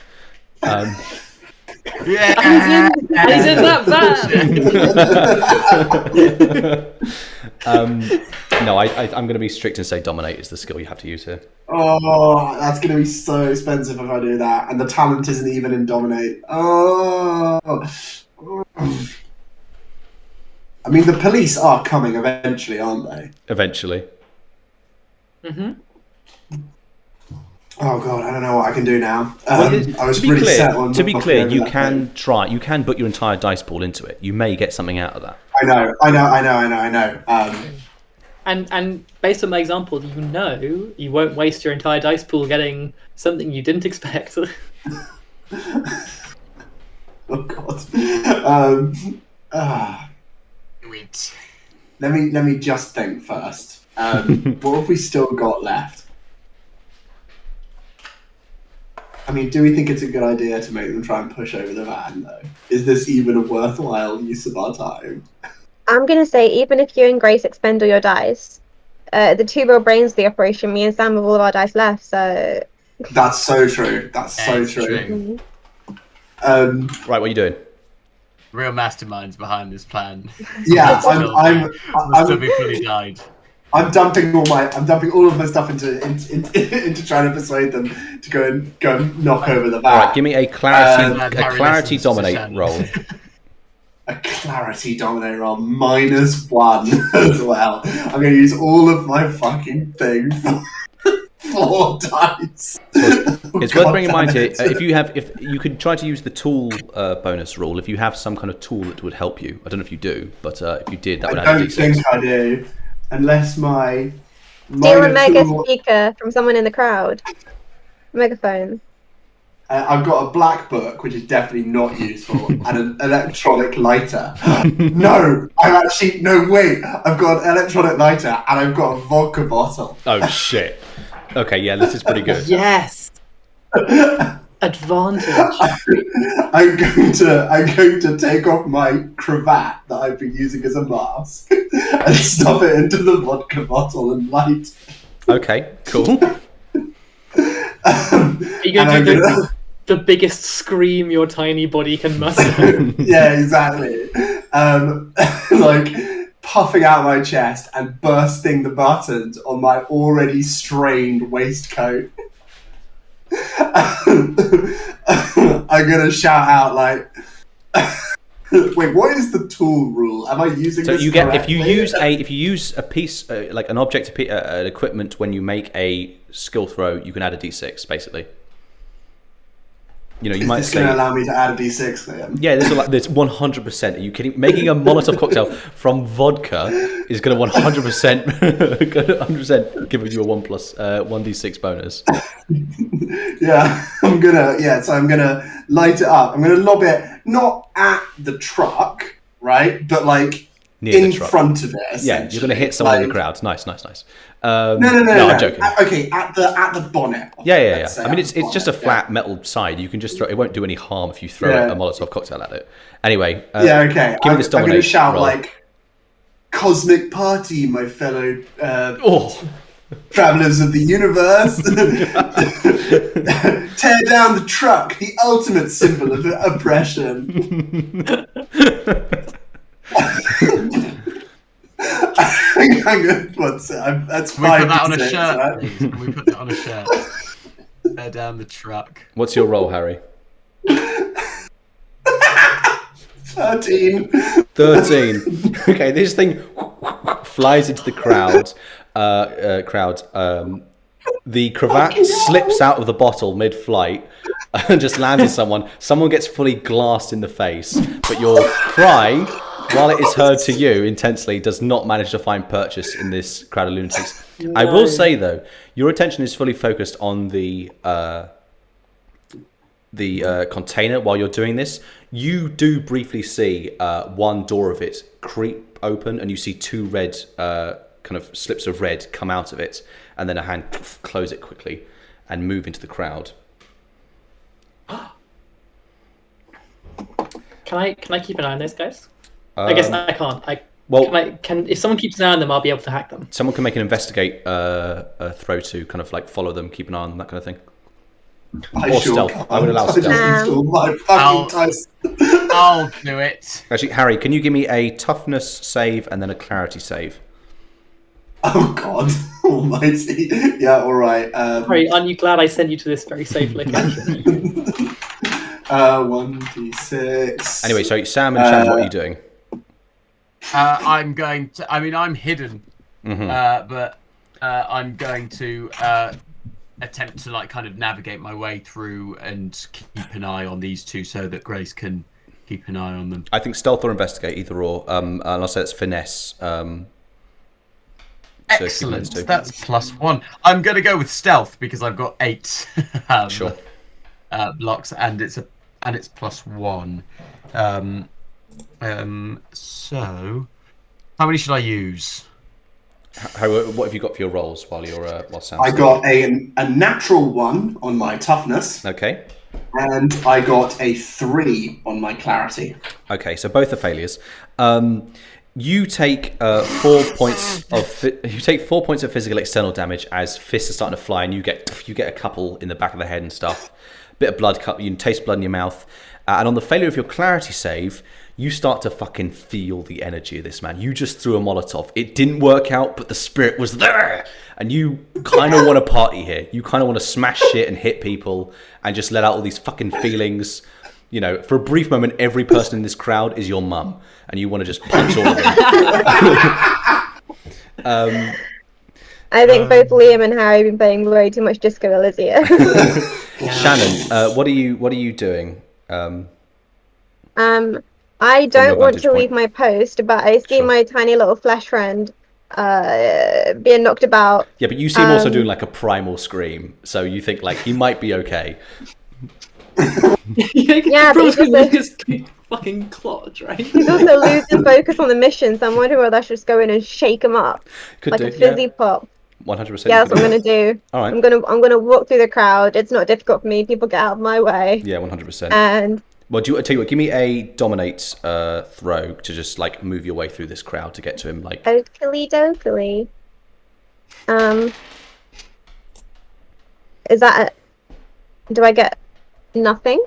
Yeah, He's in that van. No, I'm going to be strict and say dominate is the skill you have to use here. Oh, that's going to be so expensive if I do that, and the talent isn't even in dominate. Oh. I mean, the police are coming eventually, aren't they? Eventually. Mm-hmm. Oh god, I don't know what I can do now. Well, I was really set on. To be clear, you can try. You can put your entire dice pool into it. You may get something out of that. I know. And based on my example, you won't waste your entire dice pool getting something you didn't expect. Oh god. Wait. Let me just think first. What have we still got left? I mean, do we think it's a good idea to make them try and push over the van, though? Is this even a worthwhile use of our time? I'm gonna say, even if you and Grace expend all your dice, the two real brains of the operation, me and Sam have all of our dice left, so... That's so true. That's so true. Mm-hmm. Right, what are you doing? Real masterminds behind this plan. Yeah, I'm still be fully died. I'm dumping all of my stuff into trying to persuade them to go and knock over the van. All right, give me a clarity dominate roll. A clarity dominate roll -1 as well. I'm going to use all of my fucking thing for 4 dice. It's worth bearing in mind here, if you could try to use the tool bonus rule, if you have some kind of tool that would help you. I don't know if you do, but if you did, that would add a D6. I don't think I do, unless my Steal a mega tool... speaker from someone in the crowd. Megaphone. I've got a black book, which is definitely not useful, and an electronic lighter. No, wait. I've got an electronic lighter, and I've got a vodka bottle. Oh shit. Okay, yeah, this is pretty good. Yes. Advantage. I'm going to take off my cravat that I've been using as a mask and stuff it into the vodka bottle and light. Okay, cool. Are you going to do the biggest scream your tiny body can muster? Yeah, exactly. Like puffing out my chest and bursting the buttons on my already strained waistcoat. I'm gonna shout out like, wait, what is the tool rule? Am I using so this you get correctly? if you use a piece like an object an equipment when you make a skill throw, you can add a D6 basically. You know, you might say, going to allow me to add a D6 then? Yeah, this 100%. Are you kidding? Making a Molotov cocktail from vodka is going to 100% give you a 1D6 bonus. Yeah, so I'm gonna light it up. I'm gonna lob it not at the truck, right, but like near in the truck. Front of it. Yeah, you're gonna hit someone in the crowd. Nice. No, I'm joking. Okay, at the bonnet. Yeah. I mean, it's just a flat metal side. You can just throw. It won't do any harm if you throw a Molotov cocktail at it. Anyway. Okay. Give me this domination I'm gonna shout roll. like, "Cosmic party, my fellow." Travelers of the universe. Tear down the truck, the ultimate symbol of oppression. Hang on, that's Can we five. put that on a 6, shirt, right? please? Can we put that on a shirt? Tear down the truck. What's your role, Harry? 13. 13. Okay, this thing flies into the crowd. The cravat slips out of the bottle mid-flight and just lands on someone. Someone gets fully glassed in the face, but your cry, while it is heard to you intensely, does not manage to find purchase in this crowd of lunatics. No. I will say, though, your attention is fully focused on the container while you're doing this. You do briefly see one door of it creep open, and you see two red kind of slips of red come out of it, and then a hand close it quickly and move into the crowd. Can I keep an eye on those guys? I guess I can't. If someone keeps an eye on them, I'll be able to hack them. Someone can make an investigate throw to kind of like follow them, keep an eye on them, that kind of thing. Or stealth. I would allow stealth. I'll do it. Actually, Harry, can you give me a toughness save and then a clarity save? Oh God Almighty! Yeah, all right. Harry, aren't you glad I sent you to this very safe location? 1d6. Anyway, so Sam and Shannon, what are you doing? I'm going to. I mean, I'm hidden, Mm-hmm. but I'm going to attempt to like kind of navigate my way through and keep an eye on these two so that Grace can keep an eye on them. I think stealth or investigate, either or. And I'll say it's finesse. Excellent. That's +1. I'm going to go with stealth because I've got 8 Sure. blocks, and it's +1. So, how many should I use? What have you got for your rolls while Sam's I got a natural 1 on my toughness. Okay. And I got a 3 on my clarity. Okay, so both are failures. You take 4 points of physical external damage as fists are starting to fly, and you get a couple in the back of the head and stuff. Bit of blood cut. You can taste blood in your mouth. And on the failure of your clarity save, you start to fucking feel the energy of this man. You just threw a Molotov. It didn't work out, but the spirit was there. And you kind of want to party here. You kind of want to smash shit and hit people and just let out all these fucking feelings. You know, for a brief moment, every person in this crowd is your mum, and you want to just punch all of them. I think both Liam and Harry have been playing way too much Disco Elysia. Shannon, what are you doing? I don't want to point. leave my post, but I see my tiny little flesh friend being knocked about. Yeah, but you see him also doing like a primal scream, so you think like he might be okay. Yeah, but he's also fucking clodge, right? He's also losing focus on the mission, so I'm wondering whether I should just go in and shake him up like a fizzy pop. 100%. Yeah, that's what I'm gonna do. All right. I'm gonna walk through the crowd. It's not difficult for me. People get out of my way. Yeah, 100%. And well, tell you what, give me a dominate throw to just like move your way through this crowd to get to him. Like oakley dokley. Is that? Do I get nothing?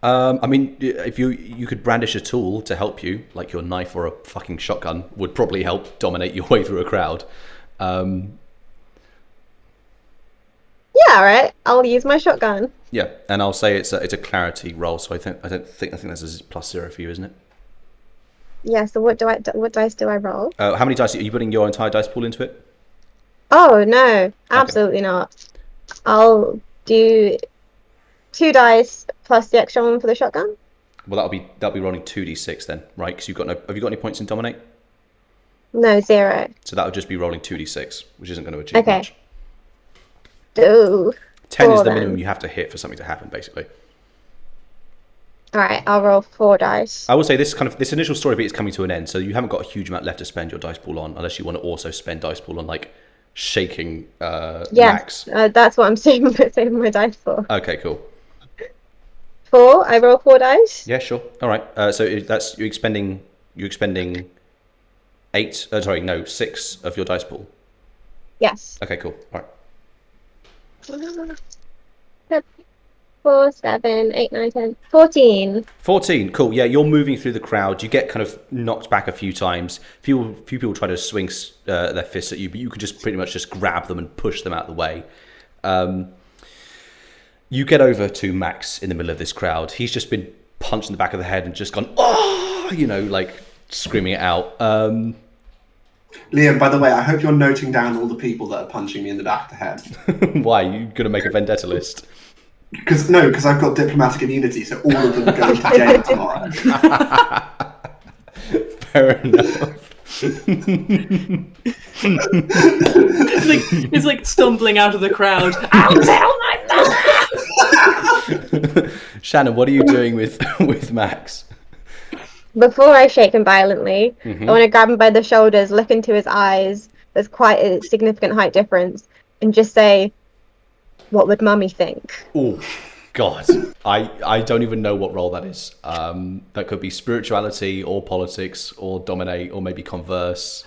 I mean, if you could brandish a tool to help you, like your knife or a fucking shotgun, would probably help dominate your way through a crowd. Yeah, all right. I'll use my shotgun. Yeah, and I'll say it's a clarity roll. So I think that's a +0 for you, isn't it? Yeah. So what dice do I roll? How many dice are you putting your entire dice pool into it? Oh no, absolutely not. I'll do 2 dice plus the extra one for the shotgun. Well, that'll be rolling 2d6 then, right? Because have you got any points in dominate? No, 0. So that would just be rolling 2d6, which isn't going to achieve much. Ooh, 10 is the then. minimum you have to hit for something to happen, basically. All right, I'll roll 4 dice. I will say this initial story beat is coming to an end, so you haven't got a huge amount left to spend your dice pool on, unless you want to also spend dice pool on like shaking Max. That's what I'm saving my dice for. Okay, cool. 4. I roll 4 dice. Yeah, sure. All right. So that's you're expending 6 of your dice pool. Yes. Okay, cool. All right. 4, 7, 8, 9, 10, 14. 14, cool. Yeah, you're moving through the crowd. You get kind of knocked back a few times. Few people try to swing their fists at you, but you can just pretty much just grab them and push them out of the way. You get over to Max in the middle of this crowd. He's just been punched in the back of the head and just gone, oh, like screaming it out. Liam, by the way, I hope you're noting down all the people that are punching me in the back of the head. Why? You going to make a vendetta list? Because I've got diplomatic immunity, so all of them are going to jail tomorrow. Fair enough. He's like stumbling out of the crowd. I'll tell my mother! Shannon, what are you doing with Max? Before I shake him violently, I want to grab him by the shoulders, look into his eyes. There's quite a significant height difference, and just say, "What would Mummy think?" Oh, God. I don't even know what role that is. That could be spirituality or politics or dominate or maybe converse.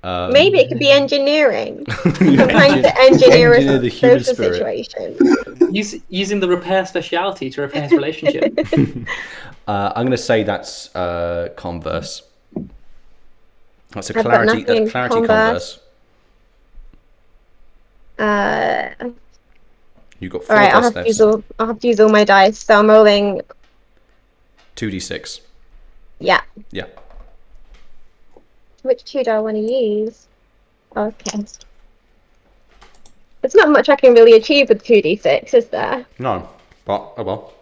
Maybe it could be engineering. I'm trying to engineer the human social spirit. situation. Using the repair speciality to repair his relationship. I'm going to say that's converse. That's a I've got clarity nothing in converse. Converse. You've got 4 Alright, I'll dice left. have to use all my dice. So I'm rolling. 2d6. Yeah. Yeah. Which 2 do I want to use? Okay. There's not much I can really achieve with 2d6, is there? No, but oh well.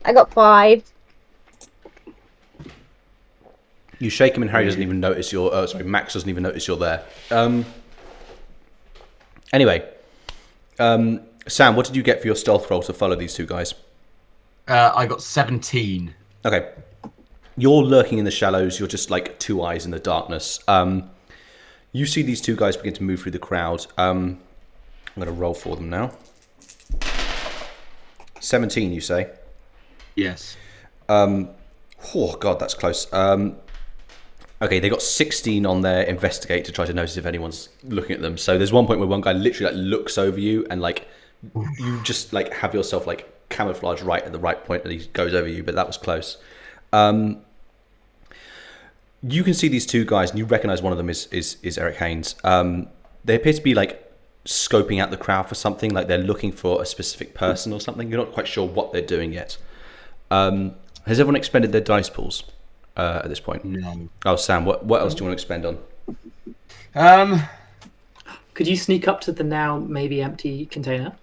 I got 5. You shake him and Harry doesn't even notice you're... Max doesn't even notice you're there. Anyway. Sam, what did you get for your stealth roll to follow these 2 guys? I got 17. Okay. You're lurking in the shallows. You're just like 2 eyes in the darkness. You see these 2 guys begin to move through the crowd. I'm going to roll for them now. 17, you say? Yes. Oh, God, that's close. Okay, they got 16 on their investigate to try to notice if anyone's looking at them. So there's one point where one guy literally like looks over you and like you just like have yourself like camouflage right at the right point and he goes over you, but that was close. You can see these 2 guys and you recognize one of them is Eric Haynes. They appear to be like scoping out the crowd for something, like they're looking for a specific person or something. You're not quite sure what they're doing yet. Has everyone expended their dice pools at this point? No. Oh, Sam, what else do you want to expend on? Could you sneak up to the now maybe empty container?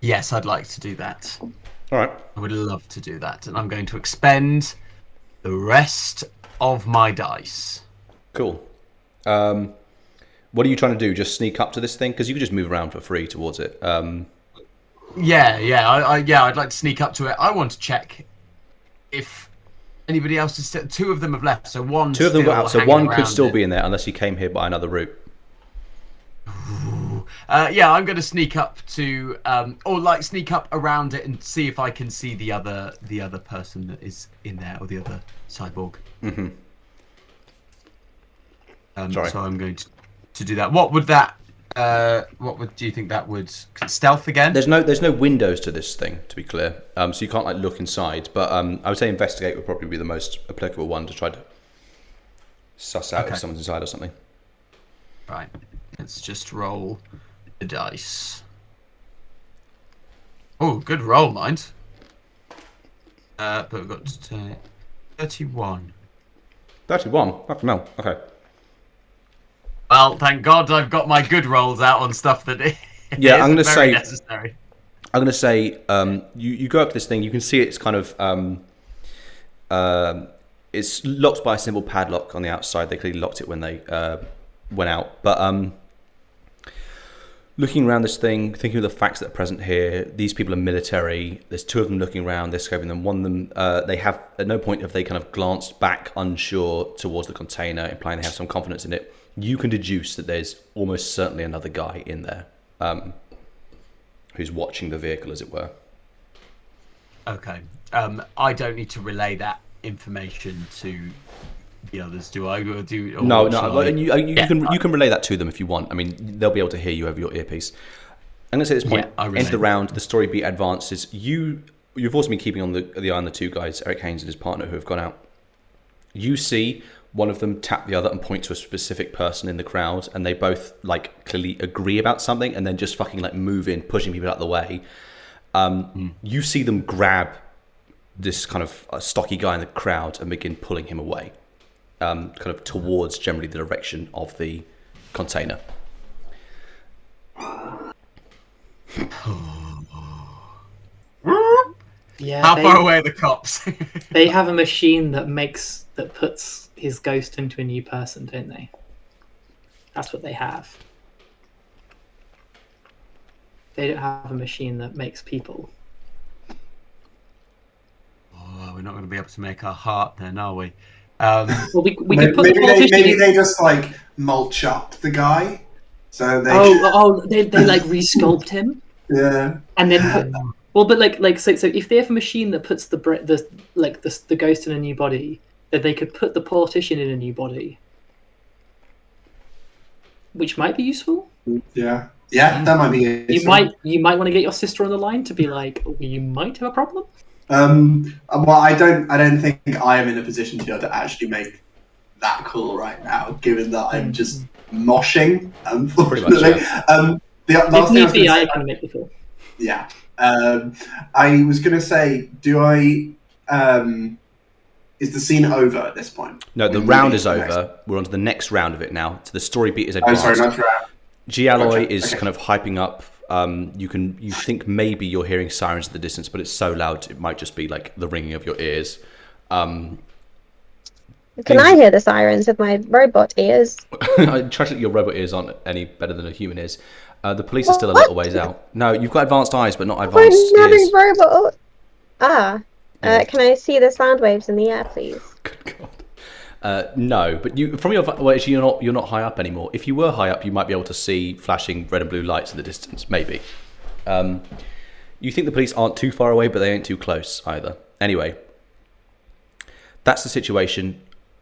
Yes, I'd like to do that. All right. I would love to do that, and I'm going to expend the rest of my dice. Cool. What are you trying to do? Just sneak up to this thing? Because you could just move around for free towards it. Yeah, I'd like to sneak up to it. I want to check if anybody else is still... 2 of them have left, so one. 2 of them got out, so one could still it. be in there unless you came here by another route. Yeah, I'm going to sneak up to, or like sneak up around it and see if I can see the other person that is in there, or the other cyborg. Mm-hmm. So I'm going to do that. What would that? Do you think that would stealth again? There's no windows to this thing, to be clear. So you can't like look inside. But I would say investigate would probably be the most applicable one to try to suss out if someone's inside or something. Right. Let's just roll the dice. Oh, good roll, mind. But we've got 31. 31. Fucking hell. Okay. Well, thank God I've got my good rolls out on stuff that Yeah, I'm going to say necessary. I'm going to say you go up to this thing. You can see it's kind of it's locked by a simple padlock on the outside. They clearly locked it when they went out. But looking around this thing, thinking of the facts that are present here, these people are military. There's 2 of them looking around. They're scoping them. One of them, they have at no point have they kind of glanced back unsure towards the container, implying they have some confidence in it. You can deduce that there's almost certainly another guy in there who's watching the vehicle, as it were. Okay. I don't need to relay that information to the others? Do I do? Or No, shall no. I- You can relay that to them if you want. I mean, they'll be able to hear you over your earpiece. I'm going to say at this point, Yeah, I relay. end of the round, the story beat advances. You've also been keeping on the eye on the two guys, Eric Haynes and his partner, who have gone out. You see one of them tap the other and point to a specific person in the crowd, and they both like clearly agree about something, and then just fucking like move in, pushing people out of the way. You see them grab this kind of stocky guy in the crowd and begin pulling him away, kind of towards generally the direction of the container. Yeah. How far away are the cops? They have a machine that puts his ghost into a new person, don't they? That's what they have. They don't have a machine that makes people. Oh, we're not going to be able to make our heart then, are we? Well, we could put the maybe politician. they just like mulch up the guy, so they. They like resculpt him Yeah. and then put. Well, but so if they have a machine that puts the ghost in a new body, then they could put the politician in a new body, which might be useful. Yeah. Yeah, that might be. You might want to get your sister on the line to be like, you might have a problem. Well, I don't think I am in a position to be able to actually make that call right now, given that I'm just moshing. Unfortunately, Pretty much, the last If thing I need was be, gonna I say- can make the call. Yeah. I was going to say, is the scene over at this point? No, the We're round moving is to the next- over. We're on to the next round of it now. So the story beat is Oh, advanced. sorry, not round. G-Alloy Gotcha. is Okay. kind of hyping up. You think maybe you're hearing sirens in the distance, but it's so loud it might just be like the ringing of your ears. Can I hear the sirens with my robot ears? I try to think your robot ears aren't any better than a human is. The police are still a little ways out. No, you've got advanced eyes, but not We're advanced not ears. a robot. Yeah. Can I see the sound waves in the air, please? Good God. No, but actually you're not high up anymore. If you were high up, you might be able to see flashing red and blue lights in the distance, maybe. You think the police aren't too far away, but they ain't too close either. Anyway, that's the situation.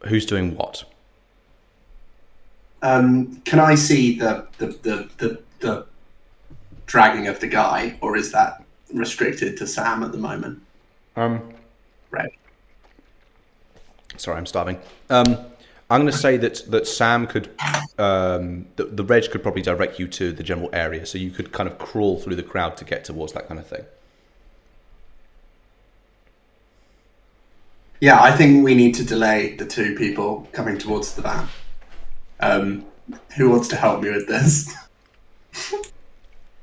Who's doing what? Can I see the dragging of the guy, or is that restricted to Sam at the moment? Right. Sorry, I'm starving. I'm going to say that Sam could, the Reg could probably direct you to the general area, so you could kind of crawl through the crowd to get towards that kind of thing. Yeah, I think we need to delay the two people coming towards the van. Who wants to help me with this?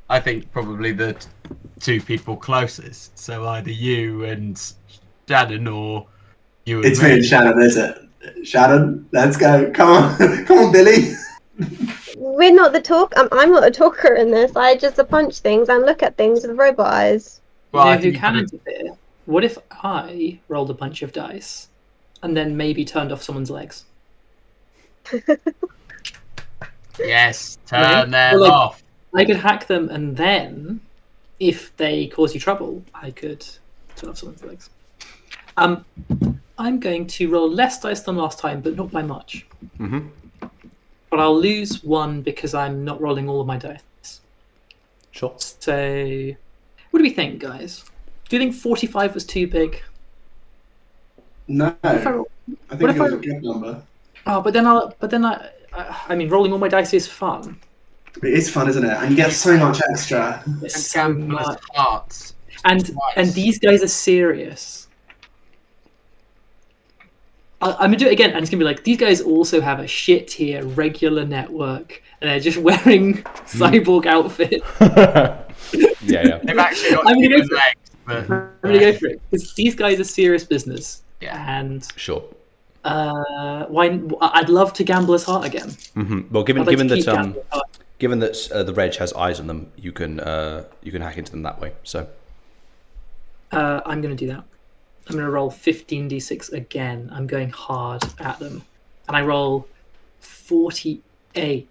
I think probably the two people closest. So either you and Shannon, or you and It's me and Shannon, is it? Shannon, let's go. Come on, come on, Billie. We're not the talk. I'm not a talker in this. I just punch things and look at things with robot eyes. Well, I Who think can interfere? What if I rolled a bunch of dice and then maybe turned off someone's legs? yes, Right? turn them Well, like- off. I could hack them, and then, if they cause you trouble, I could turn off someone's legs. I'm going to roll less dice than last time, but not by much. Mm-hmm. But I'll lose one because I'm not rolling all of my dice. Sure. So, what do we think, guys? Do you think 45 was too big? No, What if I I roll- think what it if was I- a good number. Oh, but then I mean, rolling all my dice is fun. It is fun, isn't it? And you get so much extra. It's And so Gambler's much. hearts. And Twice. these guys are serious. I'm gonna do it again, and it's gonna be like, these guys also have a shit tier regular network, and they're just wearing cyborg outfit. Yeah. They've actually got I'm gonna go human for it. legs, but I'm gonna go for it because these guys are serious business. Yeah. And Sure. I'd love to gamble his heart again. Mm-hmm. Well, given I'd like to that keep gambling his heart. given that the Reg has eyes on them, you can hack into them that way. So I'm gonna do that. I'm gonna roll 15d6 again. I'm going hard at them, and I roll 48.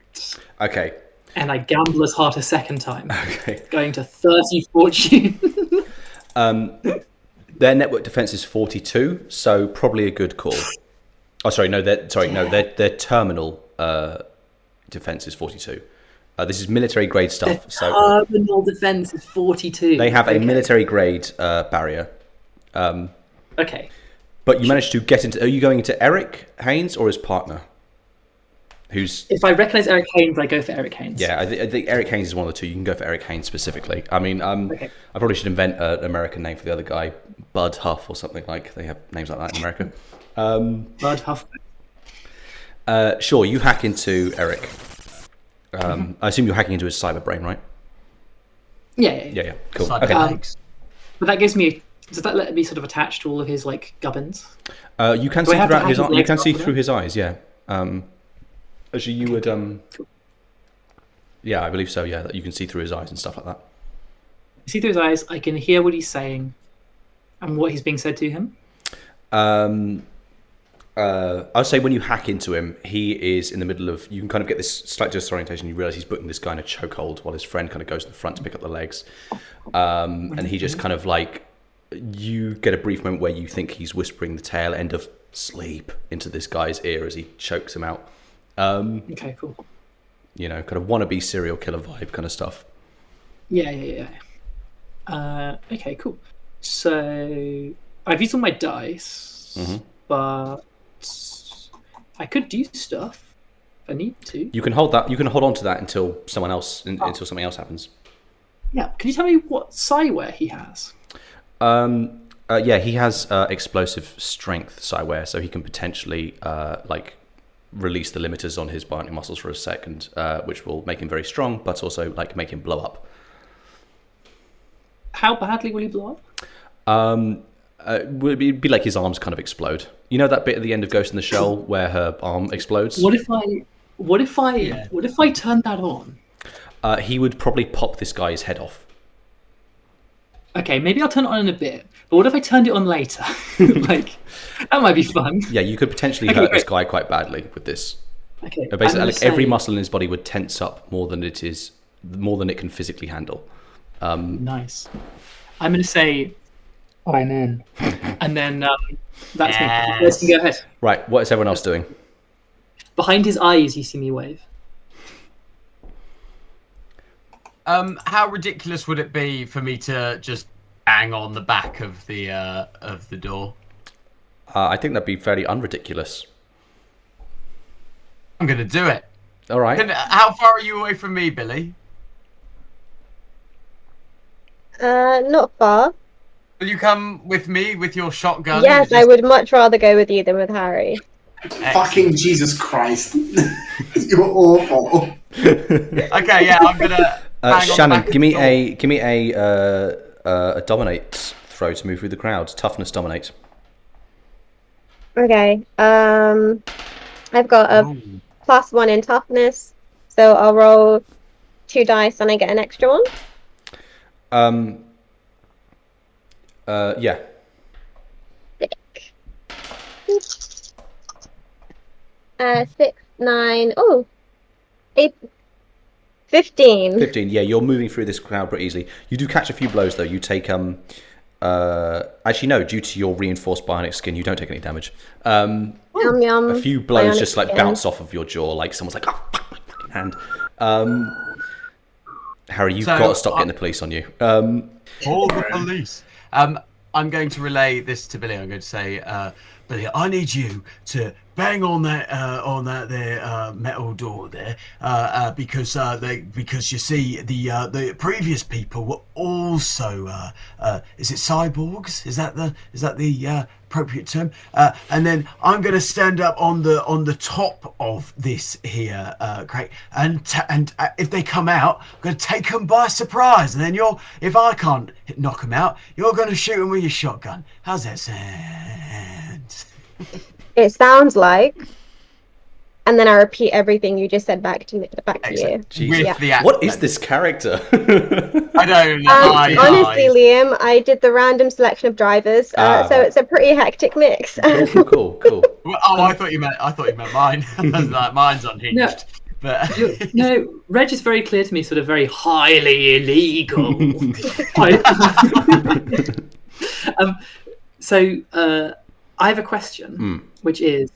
okay. And I gamble his heart a second time, Okay. going to 30 fortune. Their network defense is 42, so probably a good call. Oh, sorry, no, their terminal defense is 42. This is military grade stuff. Their terminal defense is 42. They have a military grade barrier. Okay. But you managed to get into. Are you going into Eric Haynes or his partner? If I recognise Eric Haynes, I go for Eric Haynes. Yeah, I think Eric Haynes is one of the two. You can go for Eric Haynes specifically. I mean, I probably should invent an American name for the other guy, Bud Huff or something like. They have names like that in America. Bud Huff. Sure, you hack into Eric. I assume you're hacking into his cyber brain, right? Yeah. Cool. Okay. But that gives me. Does that let me sort of attach to all of his like gubbins? You can see throughout his. You can see through his eyes. Yeah. Actually, you would. Yeah, I believe so. Yeah, that you can see through his eyes and stuff like that. I see through his eyes. I can hear what he's saying, and what he's being said to him. I'd say when you hack into him, he is in the middle of. You can kind of get this slight disorientation. You realise he's putting this guy in a chokehold while his friend kind of goes to the front to pick up the legs, and he just kind of like. You get a brief moment where you think he's whispering the tail end of "sleep" into this guy's ear as he chokes him out. Okay, cool. You know, kind of wannabe serial killer vibe kind of stuff. Yeah. Okay, cool. So I've used all my dice, but I could do stuff if I need to. You can hold that. You can hold on to that until something else happens. Yeah. Can you tell me what spyware he has? Yeah, he has explosive strength spyware, so he can potentially like release the limiters on his bionic muscles for a second, which will make him very strong, but also like make him blow up. How badly will he blow up? Would be like his arms kind of explode. You know that bit at the end of Ghost in the Shell where her arm explodes? What if I turn that on? He would probably pop this guy's head off. Okay, maybe I'll turn it on in a bit. But what if I turned it on later? Like, that might be fun. Yeah, you could potentially hurt this guy quite badly with this. Okay. Basically, like every muscle in his body would tense up more than it can physically handle. Nice. I'm going to say, I'm in. And then that's me. Let's go ahead. Right, what is everyone else doing? Behind his eyes, you see me wave. How ridiculous would it be for me to just bang on the back of the door? I think that'd be fairly unridiculous. I'm gonna do it. All right. How far are you away from me, Billie? Not far. Will you come with me with your shotgun? Yes, I would much rather go with you than with Harry. Fucking Jesus Christ. You're awful. Okay, yeah, I'm gonna. Shannon, give me a dominate throw to move through the crowd. Toughness dominate. Okay. I've got a +1 in toughness, so I'll roll 2 dice and I get an extra one. Yeah. 6, 9. Oh, 8. 15. 15, yeah, you're moving through this crowd pretty easily. You do catch a few blows, though. You take, actually, no, due to your reinforced bionic skin, you don't take any damage. Yum, yum. A few blows Bionic just, like, skin. bounce off of your jaw, like someone's like, oh, fuck my fucking hand. Harry, you've got to stop getting the police on you. Call the police. I'm going to relay this to Billie. I'm going to say, Billie, I need you to bang on that metal door there, because you see the previous people were also is it cyborgs? Is that the appropriate term? And then I'm going to stand up on the top of this here crate, and if they come out, I'm going to take them by surprise. And then if I can't knock them out, you're going to shoot them with your shotgun. How's that sound? It sounds like. And then I repeat everything you just said back to you. Jesus. Yeah. What is this character? I don't know. Honestly, Liam, I did the random selection of drivers, so it's a pretty hectic mix. Cool. Well, I thought you meant mine. Like, mine's unhinged. No. But no, Reg is very clear to me, sort of very highly illegal. So I have a question, which is,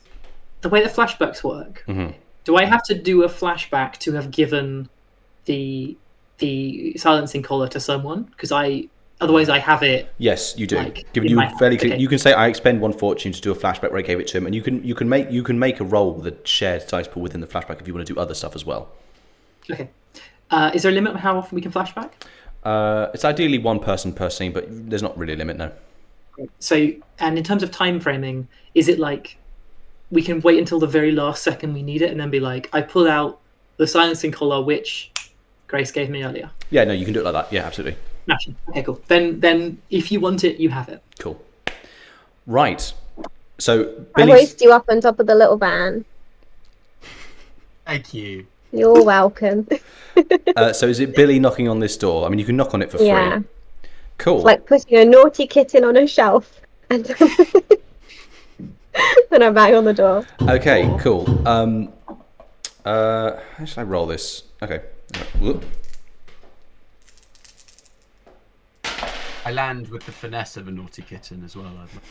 the way the flashbacks work, Mhm. do I have to do a flashback to have given the silencing collar to someone? Because otherwise I have it. Yes, you do. Like, Giving in you my- fairly clear. okay. You can say, "I expend 1 fortune to do a flashback where I gave it to him," and you can make a roll with a shared dice pool within the flashback if you want to do other stuff as well. Okay. Is there a limit on how often we can flashback? It's ideally 1 person per scene, but there's not really a limit, no. So, and in terms of time framing, is it like we can wait until the very last second we need it and then be like, I pull out the silencing collar which Grace gave me earlier? Yeah, no, you can do it like that. Yeah, absolutely. Smashing. Okay, cool. Then if you want it, you have it. Cool. Right. So I Billy's... hoist you up on top of the little van. Thank you. You're welcome. So is it Billy knocking on this door? I mean, you can knock on it for free. Yeah. Cool. It's like putting a naughty kitten on a shelf and then I bang on the door. Okay, cool. How should I roll this? Okay. Whoop. I land with the finesse of a naughty kitten as well, I'd like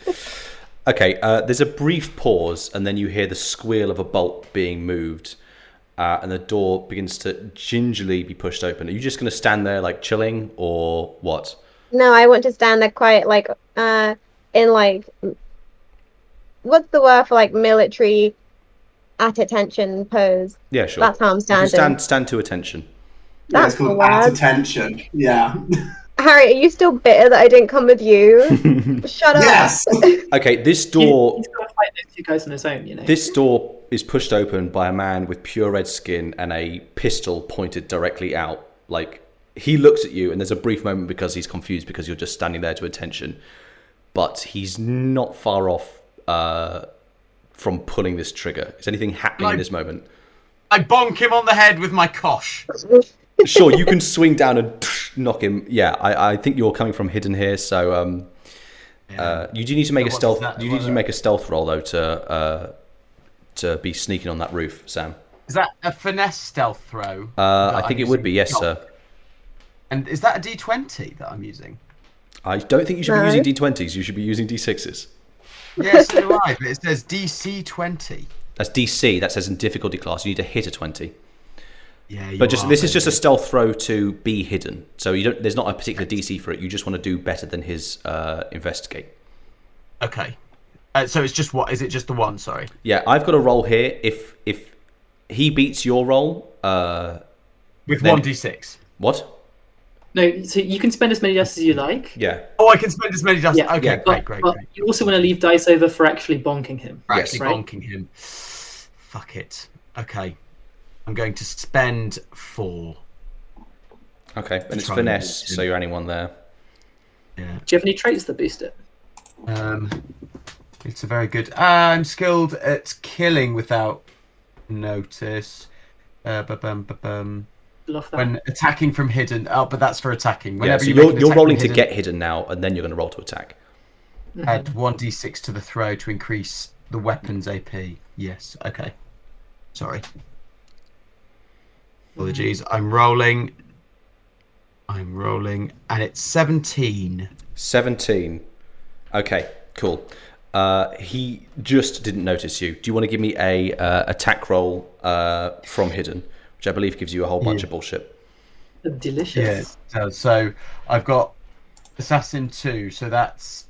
to say. Okay, there's a brief pause, and then you hear the squeal of a bolt being moved, and the door begins to gingerly be pushed open. Are you just going to stand there, like, chilling, or what? No, I want to stand there quiet, like, in, like, what's the word for, like, military at attention pose? Yeah, sure. That's how I'm You can standing. stand to attention. Yeah, That's it's called the at word. attention. Yeah. Harry, are you still bitter that I didn't come with you? Shut up. Yes. Okay, this door... He's got to fight those 2 guys on his own, you know. This door is pushed open by a man with pure red skin and a pistol pointed directly out. Like, he looks at you, and there's a brief moment because he's confused because you're just standing there to attention. But he's not far off from pulling this trigger. Is anything happening in this moment? I bonk him on the head with my kosh. Sure, you can swing down and knock him. Yeah, I think you're coming from hidden here, so you do need to make a stealth. You need to make a stealth roll though to be sneaking on that roof, Sam. Is that a finesse stealth throw? I think it would be, yes, sir. And is that a D20 that I'm using? I don't think you should be No. using D20s. You should be using D6s. Yes, so do I, but it says DC 20. That's DC. That says in difficulty class you need to hit a 20. Yeah, you But just are, this is just a baby. stealth throw to be hidden. So you don't. There's not a particular DC for it. You just want to do better than his investigate. Okay. So it's just what? Is it just the one? Sorry. Yeah, I've got a roll here. If he beats your roll, With then- 1d6. what? No, so you can spend as many dice as you like. Yeah. Oh, I can spend as many dice. Yeah, Okay, yeah, great. But you also want to leave dice over for actually bonking him. We're Yes. actually Right. bonking him. Fuck it. Okay. I'm going to spend 4. Okay, and it's Try finesse, and- so you're only one there. Yeah. Do you have any traits that boost it? It's a very good. I'm skilled at killing without notice. Ba-bum. Love that. When attacking from hidden. Oh, but that's for attacking. Yeah, Whenever so you make an you're attack rolling from to hidden, get hidden now, and then you're going to roll to attack. add 1d6 to the throw to increase the weapon's AP. Yes. Okay. Sorry. Apologies. I'm rolling, and it's 17. 17. Okay, cool. He just didn't notice you. Do you want to give me a attack roll from hidden, which I believe gives you a whole bunch of bullshit? Delicious. Yeah. So I've got Assassin 2. So that's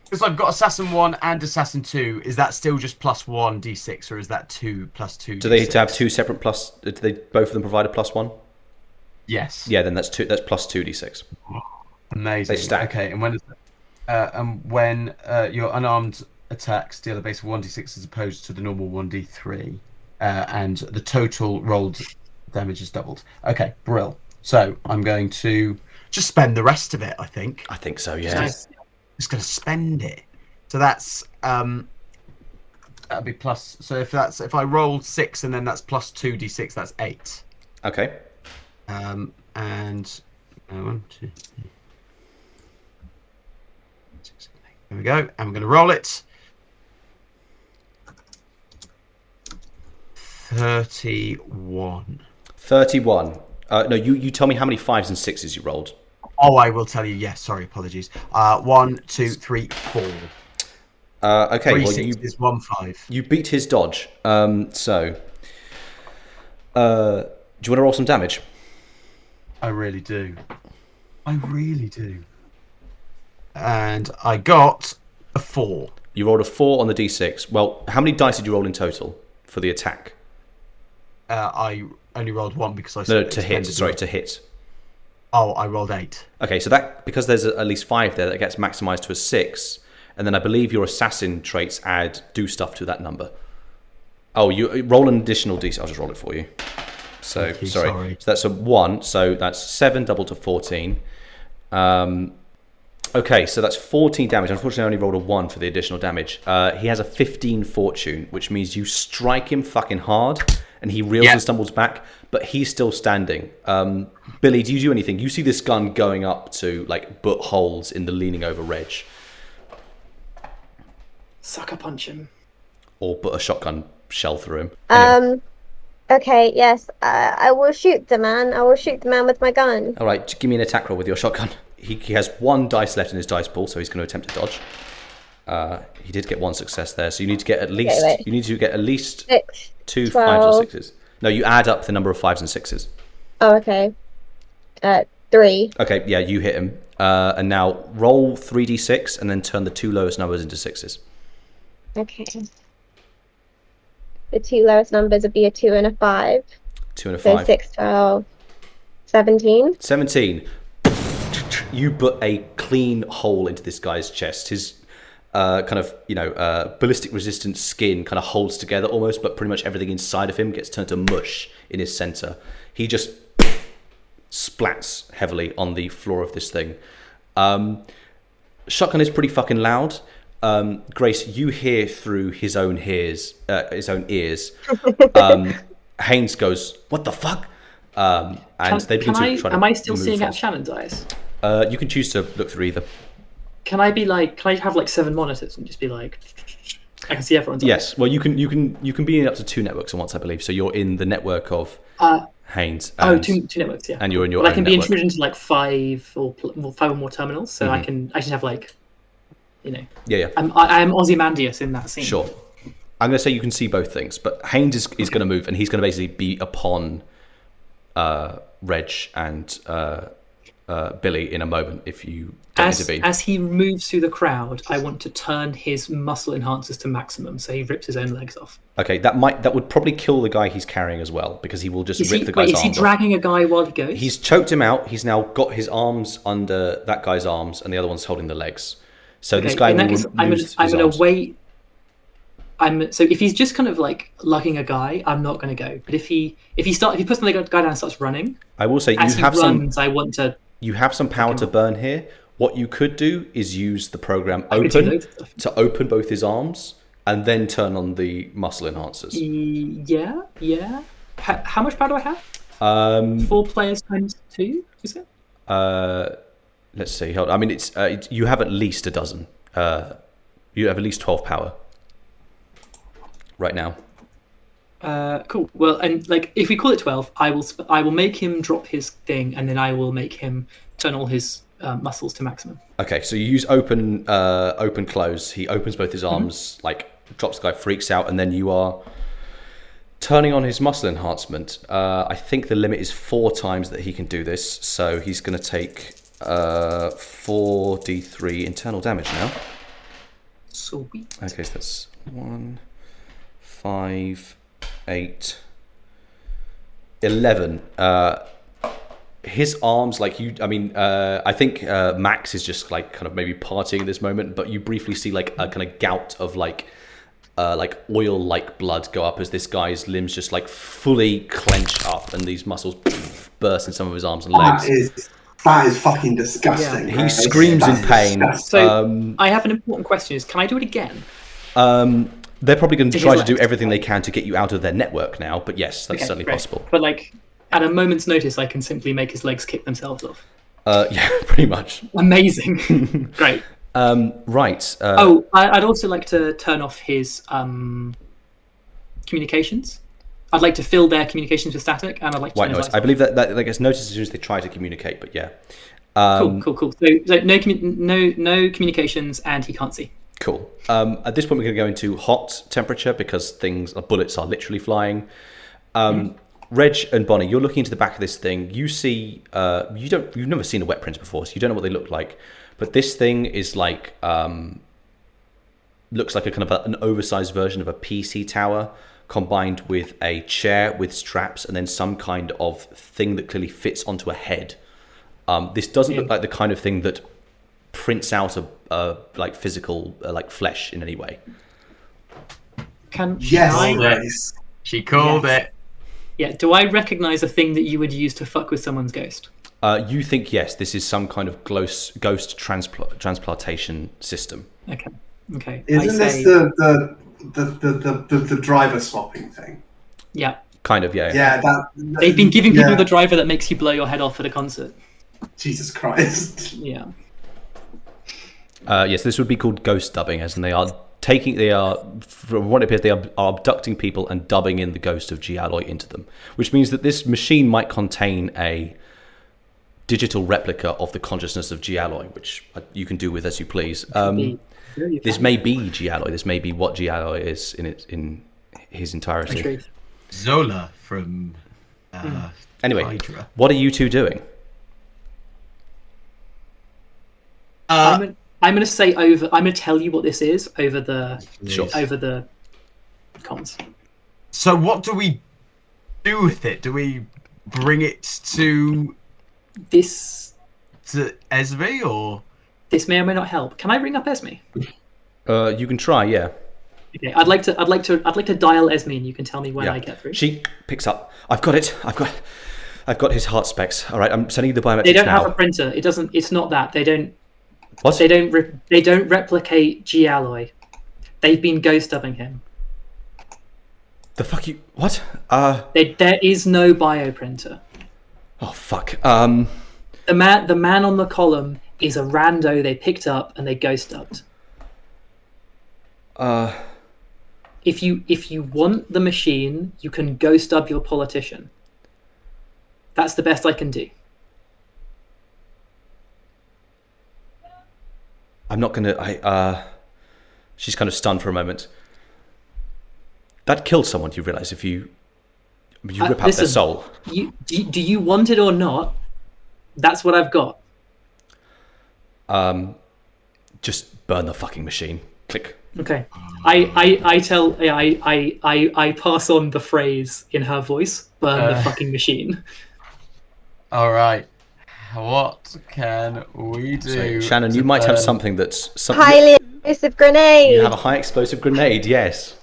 because I've got Assassin 1 and Assassin 2. Is that still just plus 1 d6, or is that 2 plus 2? Do they have 2 separate plus? Do they both of them provide a +1? Yes. Yeah, then that's plus 2d6. Amazing. They stack. Okay, and when your unarmed attacks deal a base of 1d6 as opposed to the normal 1d3, and the total rolled damage is doubled. Okay, brill. So I'm going to just spend the rest of it. I think. I think so. Yeah. Just going to spend it. So that's that'd be plus. So if I roll 6 and then that's plus 2d6, that's 8. Okay. And 1, 2, 3. There we go. And I'm going to roll it. 31. 31. No, you tell me how many 5s and 6s you rolled. Oh, I will tell you. Yes, sorry, apologies. 1, 2, 3, 4. Okay, 3 well, 6s, 1 5. you beat his dodge. So, do you want to roll some damage? I really do. And I got a 4. You rolled a 4 on the d6. Well, how many dice did you roll in total for the attack? I only rolled 1 because I No, to hit. Sorry, to hit. Oh, I rolled 8. Okay, so that, because there's at least 5 there, that gets maximized to a 6. And then I believe your assassin traits do stuff to that number. Oh, you roll an additional d6. I'll just roll it for you. So, sorry. So that's a 1. So that's 7 doubled to 14. Okay, so that's 14 damage. Unfortunately, I only rolled a 1 for the additional damage. He has a 15 fortune, which means you strike him fucking hard, and he reels and stumbles back, but he's still standing. Billie, do you do anything? You see this gun going up to, like, butt holes in the leaning over Reg. Sucker punch him. Or put a shotgun shell through him. Anyway. Okay, yes. I will shoot the man. I will shoot the man with my gun. All right, give me an attack roll with your shotgun. He has 1 dice left in his dice pool, so he's going to attempt to dodge. He did get 1 success there, so you need to get at least 6, 2 12. 5s or 6s. No, you add up the number of 5s and 6s. Oh, okay. 3. Okay, yeah, you hit him. And now roll 3d6 and then turn the 2 lowest numbers into 6s. Okay. The 2 lowest numbers would be a 2 and a 5. 2 and a 5. So 6, 12, 17. 17. You put a clean hole into this guy's chest. His ballistic resistant skin kind of holds together almost, but pretty much everything inside of him gets turned to mush in his center. He just splats heavily on the floor of this thing. Shotgun is pretty fucking loud. Grace, you hear through his own ears. Haynes goes, "What the fuck?" And they begin to try to am I still move seeing out fast. Shannon's eyes? You can choose to look through either. Can I have like 7 monitors and just be like, I can see everyone's eyes? Yes. Well, you can be in up to 2 networks at once, I believe. So you're in the network of Haynes. Two networks, yeah. And you're in your. But own I can be network. intruded into like 5 or more terminals, so I just have like, Yeah. I am Ozymandias in that scene. Sure. I'm going to say you can see both things, but Haynes is going to move, and he's going to basically be upon Reg and Billie in a moment if you don't intervene. As he moves through the crowd, I want to turn his muscle enhancers to maximum, so he rips his own legs off. Okay, that would probably kill the guy he's carrying as well, because he will just rip the guy's arms off. Is he dragging a guy while he goes? He's choked him out. He's now got his arms under that guy's arms, and the other one's holding the legs. So this guy will lose his I'm going arms. to wait. So if he's just kind of like lugging a guy, I'm not going to go. But if he puts the guy down and starts running, I will say you have some power to burn here. What you could do is use the program open to open both his arms and then turn on the muscle enhancers. Yeah. How much power do I have? 4 players times 2, is it? Let's see. Hold on. I mean, it's you have at least a dozen. You have at least 12 power right now. Cool. Well, and like if we call it 12, I will make him drop his thing, and then I will make him turn all his muscles to maximum. Okay, so you use open close. He opens both his arms, like drops the guy, freaks out, and then you are turning on his muscle enhancement. I think the limit is 4 times that he can do this, so he's going to take 4d3 internal damage now. Sweet. Okay, so that's 1, 5, 8, 11. His arms, I think Max is just like kind of maybe partying in this moment, but you briefly see like a kind of gout of like oil-like blood go up as this guy's limbs just like fully clench up, and these muscles burst in some of his arms and legs. That is fucking disgusting. Yeah. He screams in pain. So I have an important question: is can I do it again? They're probably going to try to do everything they can to get you out of their network now, but yes, that's certainly possible. But like at a moment's notice, I can simply make his legs kick themselves off. Yeah, pretty much. Amazing. Great. Right. I'd also like to turn off his communications. I'd like to fill their communications with static, and I'd like to white noise. I believe that gets noticed as soon as they try to communicate, but yeah. Cool. So no communications, and he can't see. Cool. At this point, we're going to go into hot temperature because bullets are literally flying. Reg and Bonnie, you're looking into the back of this thing. You see, you've never seen a wet printer before, so you don't know what they look like. But this thing is like, looks like a kind of an oversized version of a PC tower, combined with a chair with straps and then some kind of thing that clearly fits onto a head. This doesn't look like the kind of thing that prints out a like physical like flesh in any way. Yes. She called it. Yeah. Do I recognize a thing that you would use to fuck with someone's ghost? You think yes, this is some kind of ghost transplantation system. Okay. Isn't this the driver swapping thing? Yeah. Kind of, yeah. Yeah, they've been giving people the driver that makes you blow your head off at a concert. Jesus Christ. Yeah. Yes, this would be called ghost dubbing, as in from what it appears, they are abducting people and dubbing in the ghost of Gialloy into them, which means that this machine might contain a digital replica of the consciousness of Gialloy, which you can do with as you please. This may be Gialloy. This may be what Gialloy is in his entirety. Zola from. Anyway, Hydra. what are you two doing? I'm going to say I'm going to tell you what this is over the comms. So what do we do with it? Do we bring it to Esme or? This may or may not help. Can I ring up Esme? You can try, yeah. Okay, I'd like to dial Esme, and you can tell me when I get through. She picks up. I've got it. I've got his heart specs. All right, I'm sending you the biometrics now. They don't have a printer. It doesn't. It's not that they don't. What? They don't replicate Gialloy. They've been ghost dubbing him. The fuck you? What? There is no bioprinter. Oh fuck. The man on the column is a rando they picked up and they ghost dubbed. If you want the machine, you can ghost dub your politician. That's the best I can do. I'm not gonna. She's kind of stunned for a moment. That killed someone. You realise if you rip out their soul. Do you want it or not? That's what I've got. Just burn the fucking machine. Click. Okay. I pass on the phrase in her voice. Burn the fucking machine. All right. What can we do? So, Shannon, you might have something that's highly explosive grenade. You have a high explosive grenade. Yes.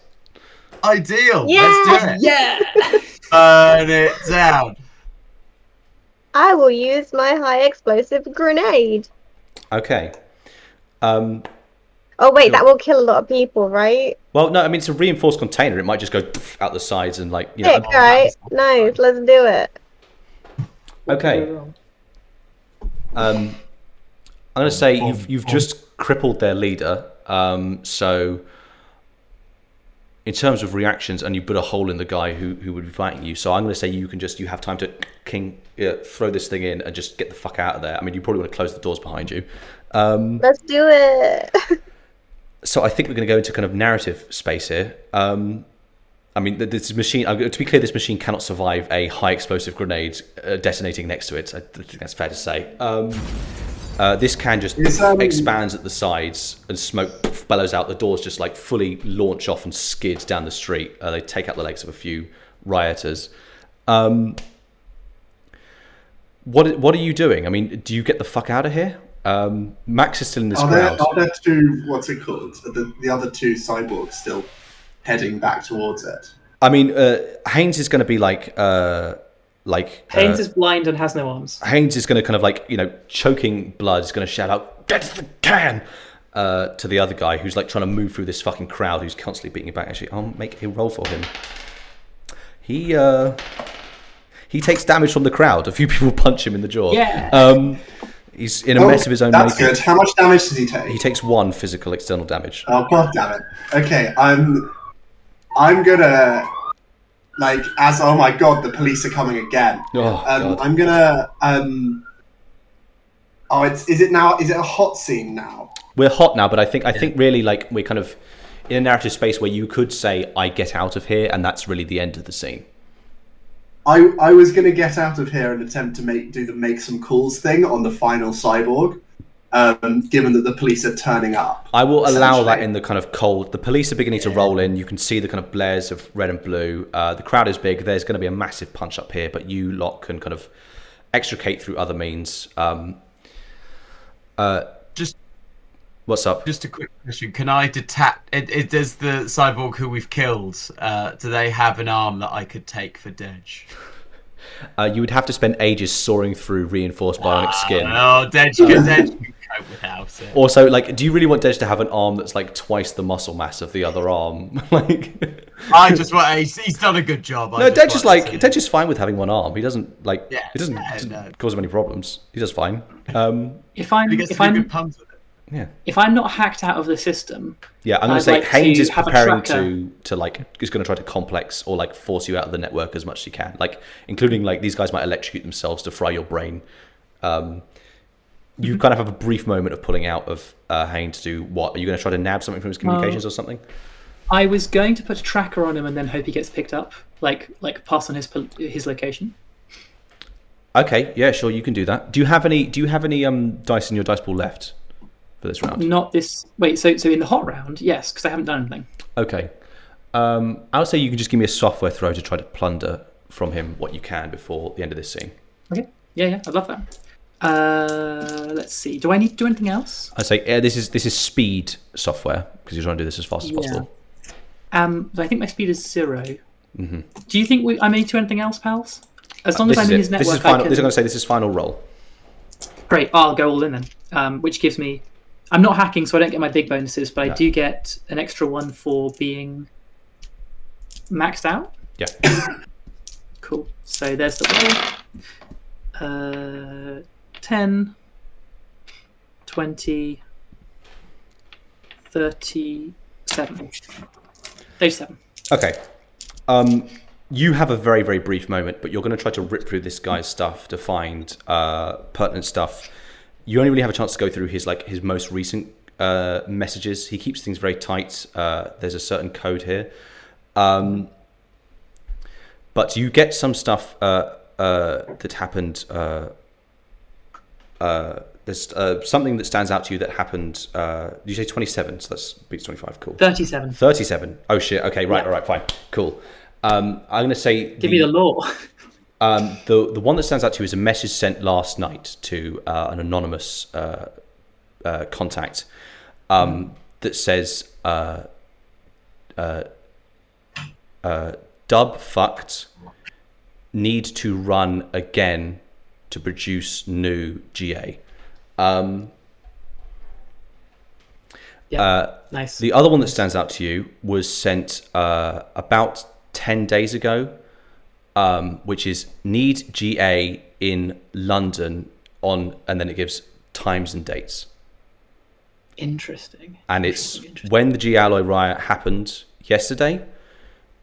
Ideal. Yeah. Let's do it. Yeah. Burn it down. I will use my high explosive grenade. Okay. Oh wait, that will kill a lot of people, right? Well, no, I mean it's a reinforced container. It might just go out the sides and like you know. Sick, right? Nice. Let's do it. Okay. I'm going to say you've just crippled their leader. So in terms of reactions, and you put a hole in the guy who would be fighting you. So I'm going to say you have time to throw this thing in and just get the fuck out of there. I mean, you probably want to close the doors behind you. Let's do it. So I think we're going to go into kind of narrative space here. I mean, this machine. To be clear, this machine cannot survive a high explosive grenade detonating next to it. I think that's fair to say. This can just expands at the sides and smoke bellows out. The doors just like fully launch off and skid down the street. They take out the legs of a few rioters. What are you doing? I mean, do you get the fuck out of here? Max is still in this crowd. Are there two, what's it called? The other two cyborgs still heading back towards it? I mean, Haynes is going to be like Haynes is blind and has no arms. Haynes is going to kind of like, you know, choking blood, is going to shout out, "Get the can!" To the other guy who's like trying to move through this fucking crowd who's constantly beating it back. Actually, I'll make a roll for him. He takes damage from the crowd. A few people punch him in the jaw. Yeah. He's in a mess of his own That's making. good. How much damage does he take? He takes 1 physical external damage. Oh, god damn it. Okay, I'm gonna, like, oh my god, the police are coming again. Oh, God. I'm gonna, Oh, is it now? Is it a hot scene now? We're hot now, but I think really like we're kind of in a narrative space where you could say I get out of here, and that's really the end of the scene. I was going to get out of here and attempt to do the make some calls thing on the final cyborg, given that the police are turning up. I will allow that in the kind of cold. The police are beginning to roll in. You can see the kind of blares of red and blue. The crowd is big. There's going to be a massive punch up here, but you lot can kind of extricate through other means. What's up? Just a quick question. Can I detect... does the cyborg who we've killed, do they have an arm that I could take for Dej? You would have to spend ages soaring through reinforced bionic skin. Oh, Dej can cope without it. Also, like, do you really want Dej to have an arm that's like twice the muscle mass of the other arm? Like, I just want... He's done a good job. No, Dej is fine with having one arm. He doesn't, like... Yeah, it doesn't cause him any problems. He does fine. If I'm Yeah. If I'm not hacked out of the system, yeah, I'm going to say Haynes is preparing to like is going to try to complex or like force you out of the network as much as you can, like including like these guys might electrocute themselves to fry your brain. You kind of have a brief moment of pulling out of Haynes to do what? Are you going to try to nab something from his communications or something? I was going to put a tracker on him and then hope he gets picked up, like pass on his location. Okay, yeah, sure, you can do that. Do you have any dice in your dice pool left? For this round? Not this. Wait, so in the hot round, yes, because I haven't done anything. Okay. I would say you can just give me a software throw to try to plunder from him what you can before the end of this scene. Okay. Yeah, I'd love that. Let's see. Do I need to do anything else? I'd say this is speed software because you're trying to do this as fast as possible. I think my speed is 0. Mm-hmm. Do you think I may do anything else, pals? As long as I'm in his network, this is final roll. Great. I'll go all in then, which gives me... I'm not hacking, so I don't get my big bonuses, but I do get an extra one for being maxed out. Yeah. Cool. So there's the roll. 10, 20, 37. 37. Okay. You have a very, very brief moment, but you're going to try to rip through this guy's stuff to find pertinent stuff. You only really have a chance to go through his most recent messages. He keeps things very tight. There's a certain code here. But you get some stuff that happened. There's something that stands out to you that happened. You say 27, so that's beats 25. Cool. 37. 37. Oh shit. Okay. Right. Yeah. All right. Fine. Cool. I'm going to say. Give me the law. The one that stands out to you is a message sent last night to an anonymous contact that says dub fucked, need to run again to produce new GA. Nice. The other one that stands out to you was sent about 10 days ago, which is need GA in London on, and then it gives times and dates. Interesting. And it's when the G Alloy riot happened yesterday,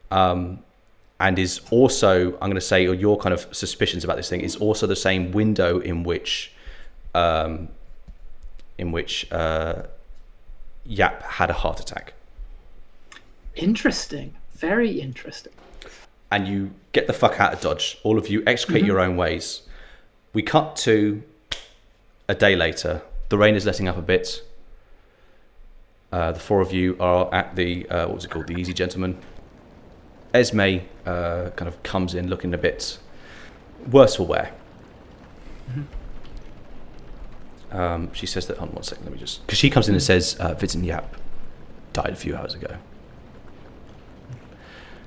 and is also, I'm going to say, or your kind of suspicions about this thing is also the same window in which Yap had a heart attack. Interesting. Very interesting. And you get the fuck out of Dodge. All of you extricate your own ways. We cut to a day later. The rain is letting up a bit. The four of you are at the, what was it called? The Easy Gentleman. Esme kind of comes in looking a bit worse for wear. She says that, hold on one second, let me just, because she comes in and says, Vincent Yap died a few hours ago.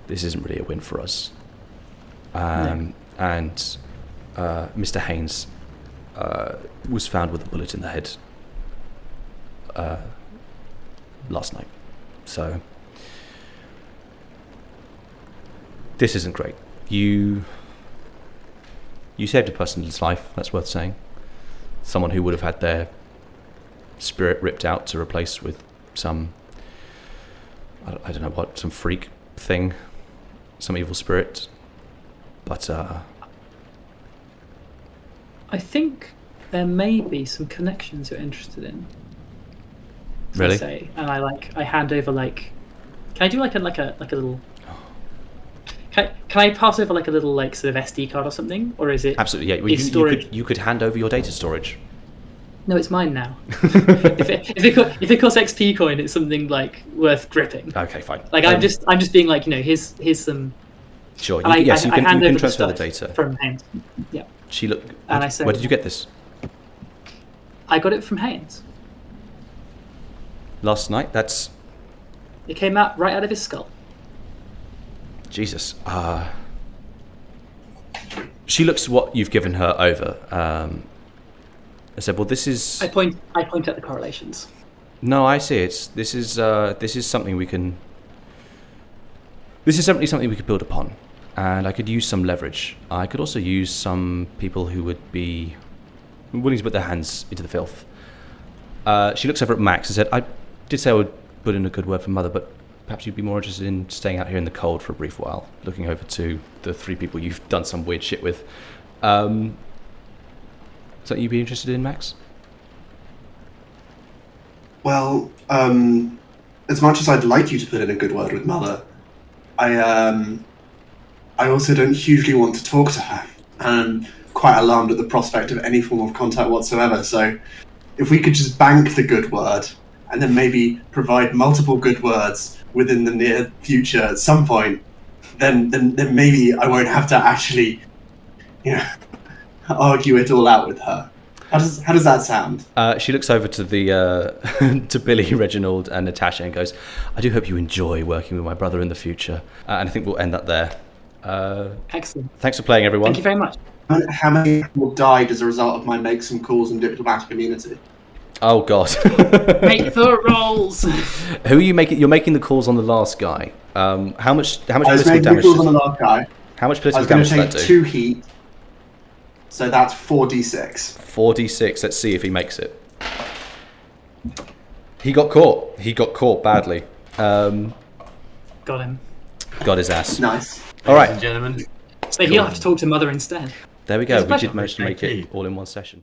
This isn't really a win for us. And Mr. Haynes was found with a bullet in the head last night. So this isn't great. You saved a person's life, that's worth saying. Someone who would have had their spirit ripped out to replace with some, I don't know what, some freak thing, some evil spirit. But I think there may be some connections you're interested in. Really? I say, and I hand over like. Can I do like a little? Can I pass over like a little like sort of SD card or something, or is it Absolutely, yeah. Well, you could hand over your data storage. No, it's mine now. if it costs XP coin, it's something like worth gripping. Okay, fine. Like I'm just being like, here's some. Sure. And You can hand over transfer the stuff data. from Haynes. Yeah. And I say, where did you get this? I got it from Haynes. Last night. It came out right out of his skull. Jesus. She looks at what you've given her over. I said, "Well, this is." I point at the correlations. No, I see it. This is something we can. This is certainly something we could build upon, and I could use some leverage. I could also use some people who would be willing to put their hands into the filth. She looks over at Max and said, "I did say I would put in a good word for Mother, but perhaps you'd be more interested in staying out here in the cold for a brief while." Looking over to the 3 people you've done some weird shit with. Something you'd be interested in, Max? Well, as much as I'd like you to put in a good word with Mother, I also don't hugely want to talk to her. And I'm quite alarmed at the prospect of any form of contact whatsoever. So if we could just bank the good word and then maybe provide multiple good words within the near future at some point, then maybe I won't have to actually, argue it all out with her. How does that sound? She looks over to the to Billie, Reginald, and Natasha and goes, "I do hope you enjoy working with my brother in the future." And I think we'll end up there. Excellent. Thanks for playing, everyone. Thank you very much. How many people died as a result of my make some calls and diplomatic immunity? Oh God. Make the rolls. Who are you making? You're making the calls on the last guy. How much I was political making the damage? calls on the last guy. How much I political was going damage to does that take do? 2 heat. So that's 4d6. 4d6. Let's see if he makes it. He got caught. He got caught badly. Got him. Got his ass. Nice. All right. Ladies and gentlemen. So he'll have to talk to Mother instead. There we go. It's a We pleasure. did manage to make Thank it you. all in one session.